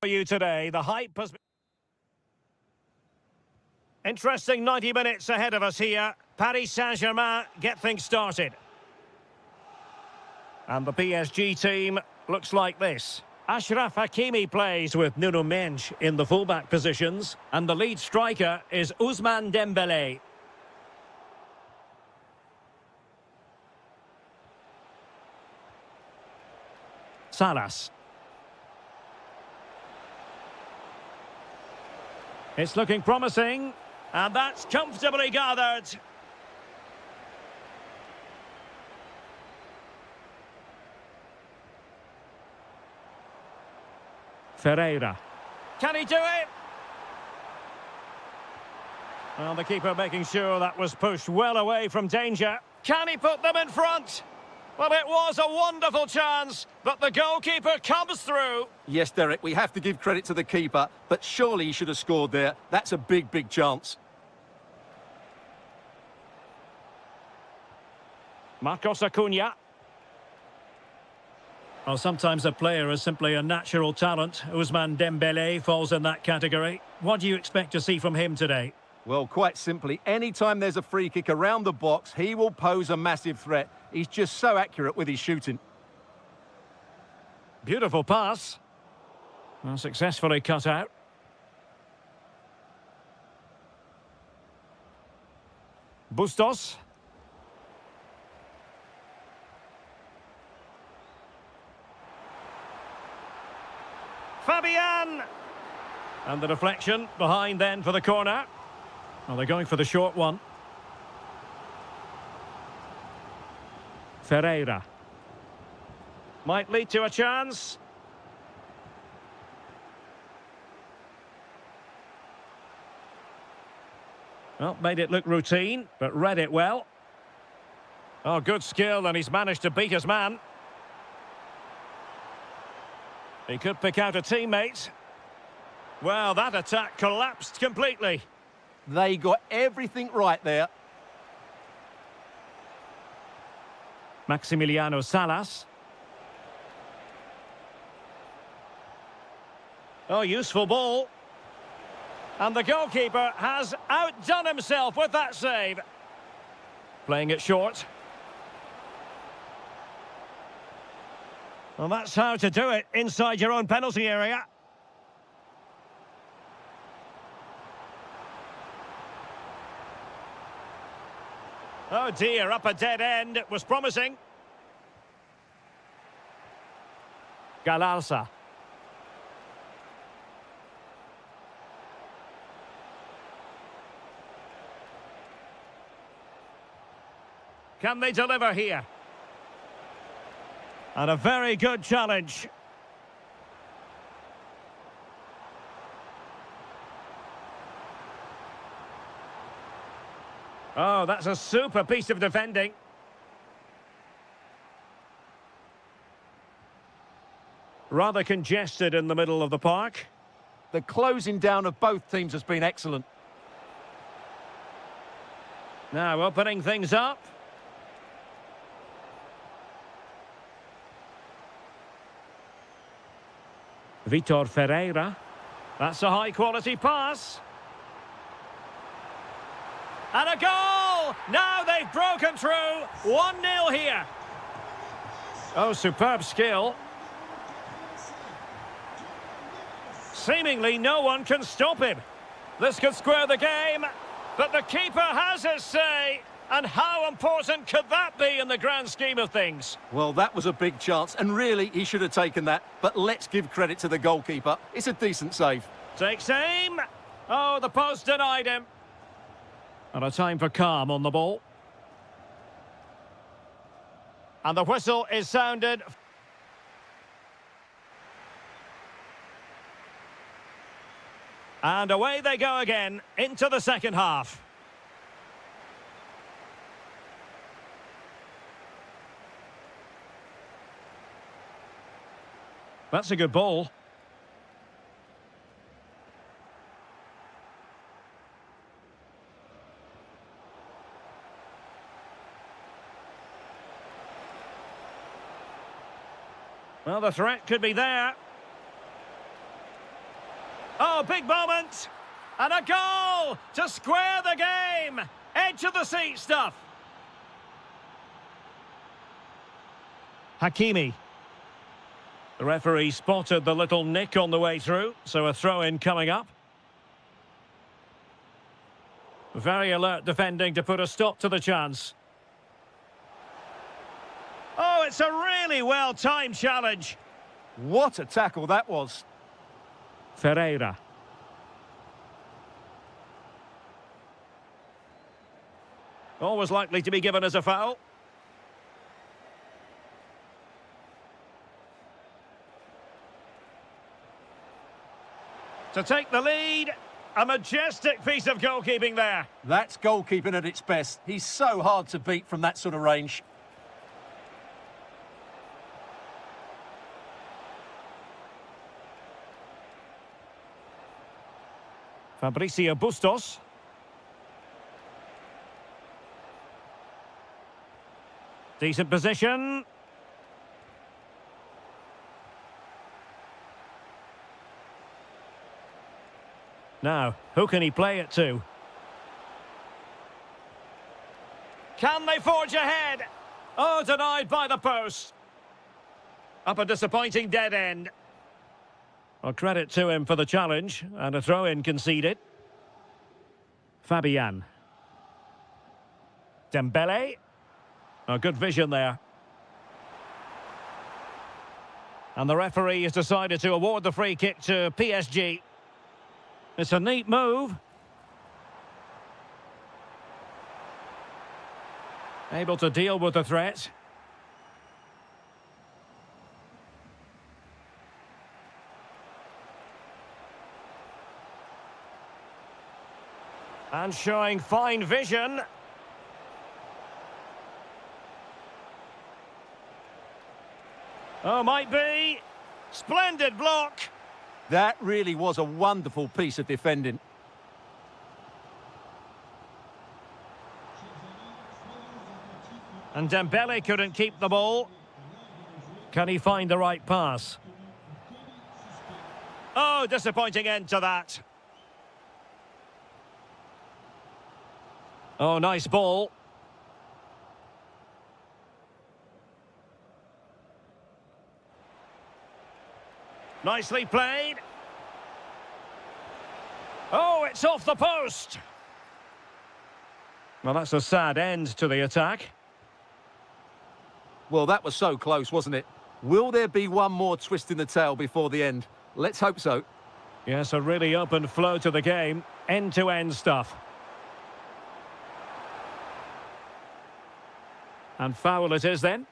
For you today, the hype has been... Interesting 90 minutes ahead of us here. Paris Saint-Germain get things started. And the PSG team looks like this. Achraf Hakimi plays with Nuno Mendes in the fullback positions. And the lead striker is Ousmane Dembélé. Salas. It's looking promising. And that's comfortably gathered. Ferreira. Can he do it? Well, the keeper making sure that was pushed well away from danger. Can he put them in front? Well, it was a wonderful chance, but the goalkeeper comes through. Yes, Derek, we have to give credit to the keeper, but surely he should have scored there. That's a big, big chance. Marcos Acuna. Well, sometimes a player is simply a natural talent. Ousmane Dembélé falls in that category. What do you expect to see from him today? Well, quite simply, anytime there's a free kick around the box, he will pose a massive threat. He's just so accurate with his shooting. Beautiful pass. Well, successfully cut out. Bustos. Fabian! And the deflection behind then for the corner. Well, they're going for the short one. Ferreira. Might lead to a chance. Well, made it look routine, but read it well. Oh, good skill, and he's managed to beat his man. He could pick out a teammate. Well, that attack collapsed completely. They got everything right there. Maximiliano Salas. Oh, useful ball. And the goalkeeper has outdone himself with that save. Playing it short. Well, that's how to do it inside your own penalty area. Oh dear, up a dead end. It was promising. Galarza. Can they deliver here? And a very good challenge. Oh, that's a super piece of defending. Rather congested in the middle of the park. The closing down of both teams has been excellent. Now opening things up. Vitor Ferreira. That's a high-quality pass. And a goal! Now they've broken through. 1-0 here. Oh, superb skill. Seemingly no one can stop him. This could square the game, but the keeper has his say. And how important could that be in the grand scheme of things? Well, that was a big chance, and really, he should have taken that. But let's give credit to the goalkeeper. It's a decent save. Takes aim. Oh, the post denied him. And a time for calm on the ball. And the whistle is sounded. And away they go again into the second half. That's a good ball. Well, the threat could be there. a big moment. And a goal to square the game. Edge of the seat stuff. Hakimi. The referee spotted the little nick on the way through, so a throw-in coming up. Very alert defending to put a stop to the chance. Oh, it's a really well-timed challenge. What a tackle that was. Ferreira. Always likely to be given as a foul. To take the lead, a majestic piece of goalkeeping there. That's goalkeeping at its best. He's so hard to beat from that sort of range. Fabricio Bustos. Decent position. Now, who can he play it to? Can they forge ahead? Oh, denied by the post. Up a disappointing dead end. Well, credit to him for the challenge, and a throw-in conceded. Fabian. Dembele. Oh, good vision there. And the referee has decided to award the free kick to PSG. It's a neat move. Able to deal with the threat. And showing fine vision. Oh, might be. Splendid block. That really was a wonderful piece of defending. And Dembele couldn't keep the ball. Can he find the right pass? Oh, disappointing end to that. Oh, nice ball. Nicely played. Oh, it's off the post. Well, that's a sad end to the attack. Well, that was so close, wasn't it? Will there be one more twist in the tail before the end? Let's hope so. Yes, a really open flow to the game. End-to-end stuff. And foul it is then.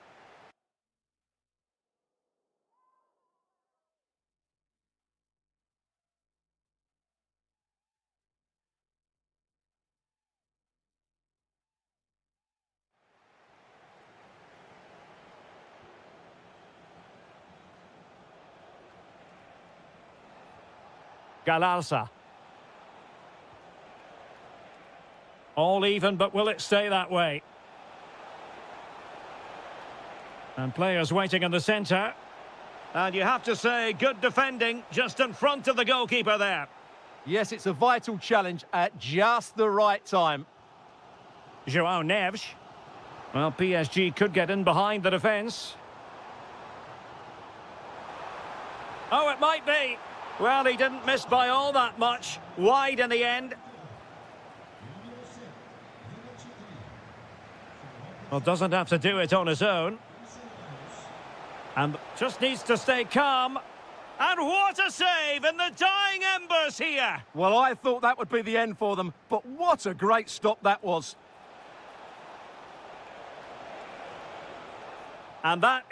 Galarza. All even, but will it stay that way? And players waiting in the centre. And you have to say, good defending just in front of the goalkeeper there. Yes, it's a vital challenge at just the right time. João Neves. Well, PSG could get in behind the defence. Oh, it might be. Well, he didn't miss by all that much. Wide in the end. Well, doesn't have to do it on his own. And just needs to stay calm. And what a save in the dying embers here. Well, I thought that would be the end for them, but what a great stop that was. And that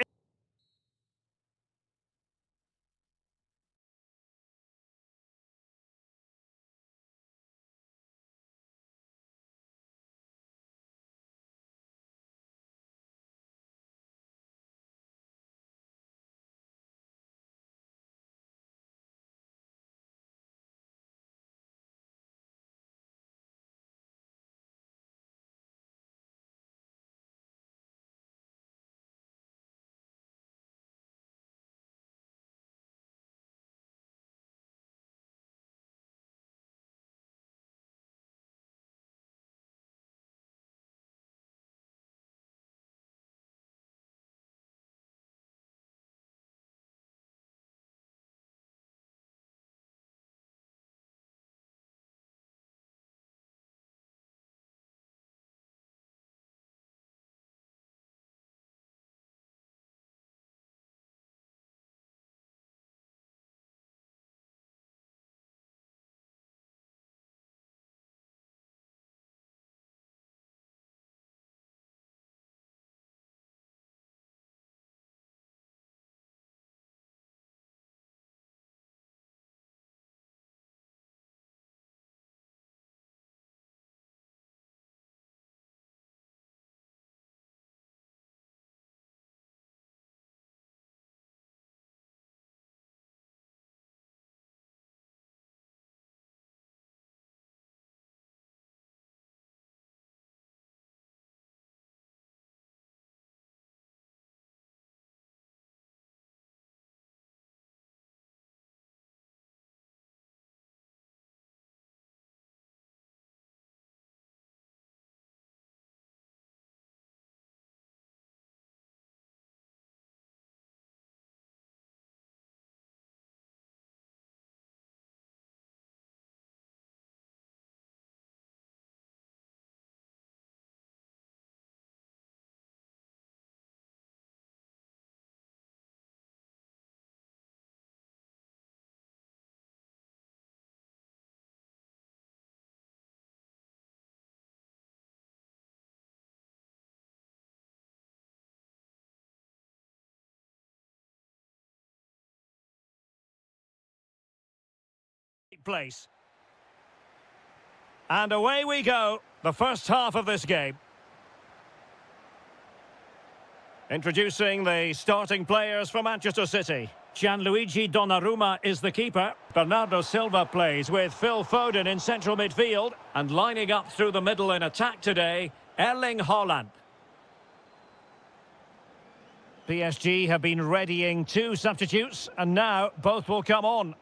take place. And away we go, the first half of this game. Introducing the starting players for Manchester City. Gianluigi Donnarumma is the keeper. Bernardo Silva plays with Phil Foden in central midfield. And lining up through the middle in attack today, Erling Haaland. PSG have been readying 2 substitutes, and now both will come on.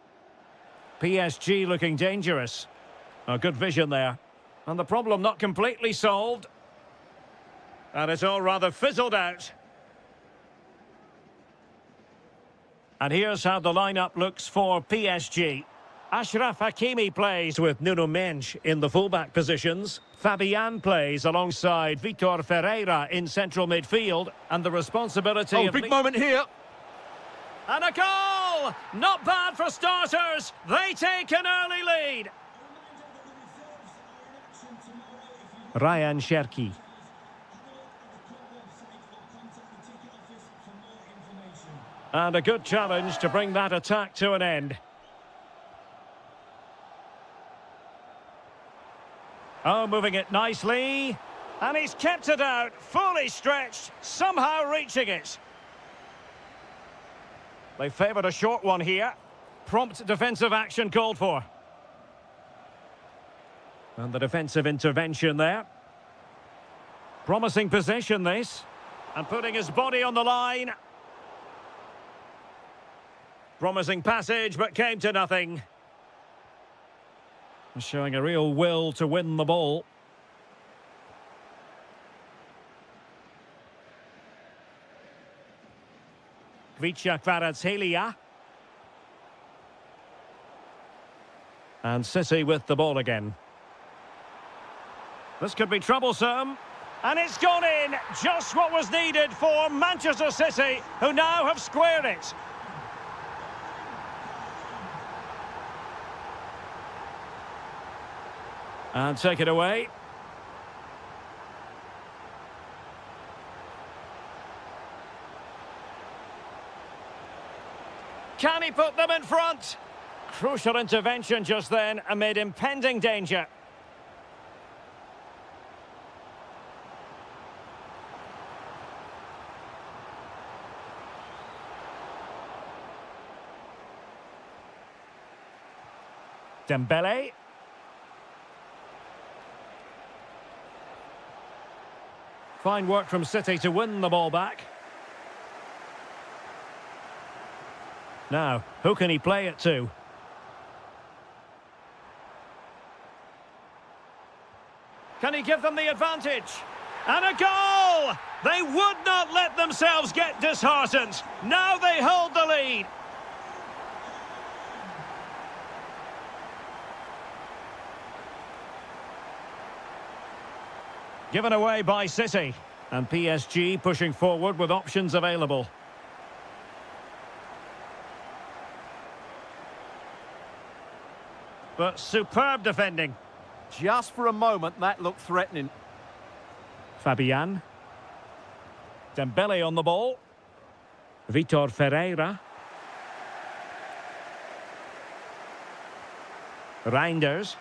PSG looking dangerous. Oh, good vision there. And the problem not completely solved. And it's all rather fizzled out. And here's how the lineup looks for PSG. Achraf Hakimi plays with Nuno Mendes in the fullback positions. Fabian plays alongside Vitor Ferreira in central midfield. And the responsibility Oh, of... big moment here. And a goal! Not bad for starters. They take an early lead. Ryan Cherki. And a good challenge to bring that attack to an end. Oh, moving it nicely. And he's kept it out, fully stretched, somehow reaching it. They favoured a short one here. Prompt defensive action called for. And the defensive intervention there. Promising possession, this. And putting his body on the line. Promising passage, but came to nothing. Showing a real will to win the ball. Vicha Kvaratskhelia. And City with the ball again. This could be troublesome. And it's gone in. Just what was needed for Manchester City, who now have squared it. And take it away. Can he put them in front? Crucial intervention just then amid impending danger. Dembele. Fine work from City to win the ball back. Now, who can he play it to? Can he give them the advantage? And a goal! They would not let themselves get disheartened. Now they hold the lead. Given away by City. And PSG pushing forward with options available. But superb defending. Just for a moment, that looked threatening. Fabian. Dembele on the ball. Vitor Ferreira. Reinders.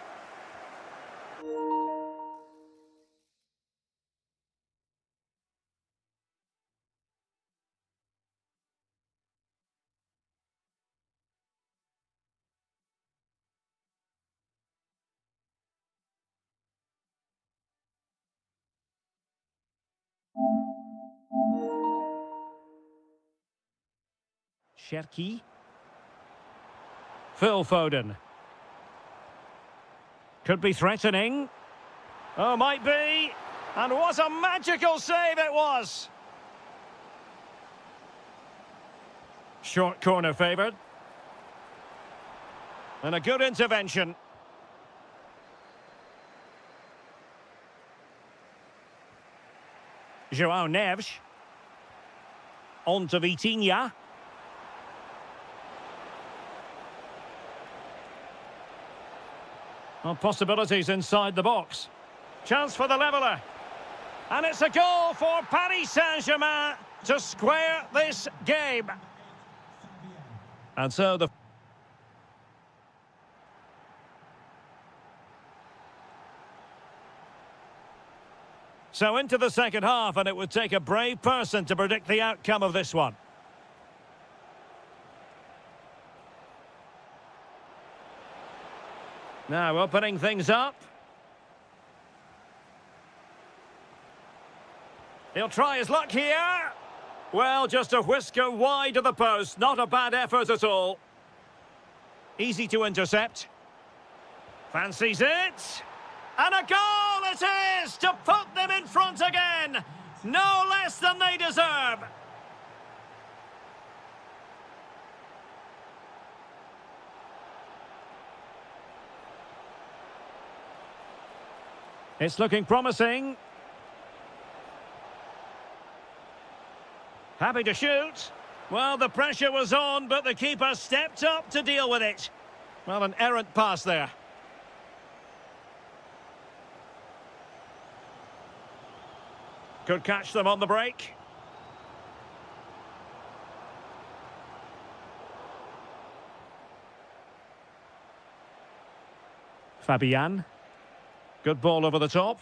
Cherki. Phil Foden. Could be threatening. Oh, might be. And what a magical save it was. Short corner favoured. And a good intervention. João Neves. On to Vitinha. Well, possibilities inside the box. Chance for the leveller. And it's a goal for Paris Saint-Germain to square this game. And so the... So into the second half, and it would take a brave person to predict the outcome of this one. Now opening things up. He'll try his luck here. Well, just a whisker wide of the post. Not a bad effort at all. Easy to intercept. Fancies it. And a goal it is to put them in front again. No less than they deserve. It's looking promising. Happy to shoot. Well, the pressure was on, but the keeper stepped up to deal with it. Well, an errant pass there. Could catch them on the break. Fabian. Good ball over the top.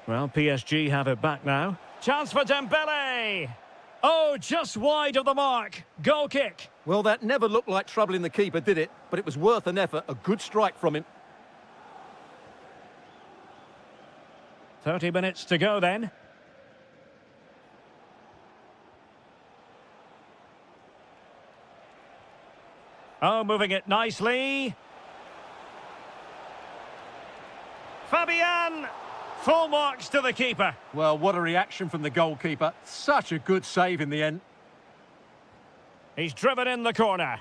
Well, PSG have it back now. Chance for Dembele. Oh, just wide of the mark. Goal kick. Well, that never looked like troubling the keeper, did it? But it was worth an effort. A good strike from him. 30 minutes to go then. Oh, moving it nicely. Fabian! Full marks to the keeper. Well, what a reaction from the goalkeeper. Such a good save in the end. He's driven in the corner.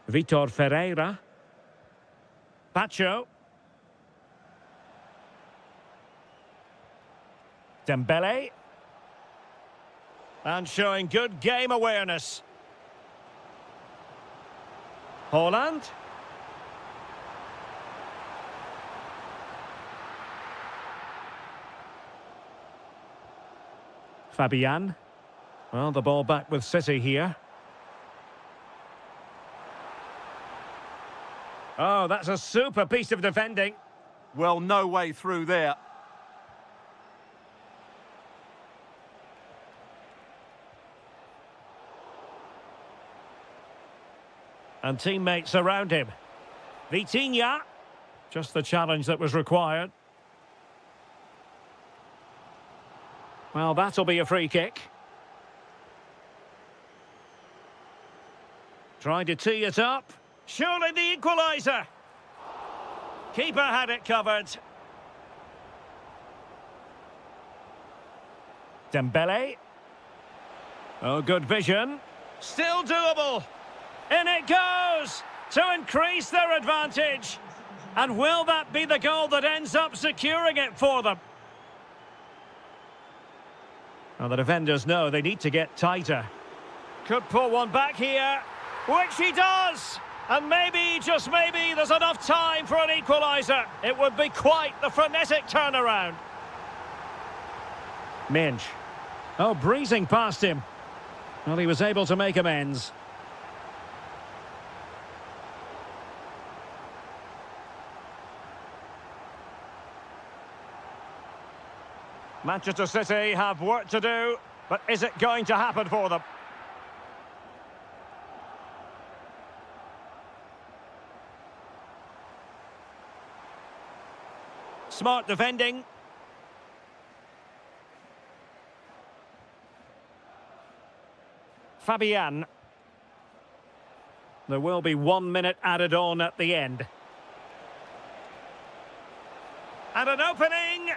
Vitor Ferreira. Pacho. Dembele. And showing good game awareness. Holland. Fabian. Well, the ball back with City here. Oh, that's a super piece of defending. Well, no way through there. And teammates around him. Vitinha. Just the challenge that was required. Well, that'll be a free kick. Trying to tee it up. Surely the equaliser. Keeper had it covered. Dembele. Oh, good vision. Still doable. In it goes to increase their advantage. And will that be the goal that ends up securing it for them? Well, the defenders know they need to get tighter. Could pull one back here, which he does. And maybe, just maybe, there's enough time for an equaliser. It would be quite the frenetic turnaround. Minch. Oh, breezing past him. Well, he was able to make amends. Manchester City have work to do, but is it going to happen for them? Smart defending. Fabian. There will be 1 minute added on at the end. And an opening.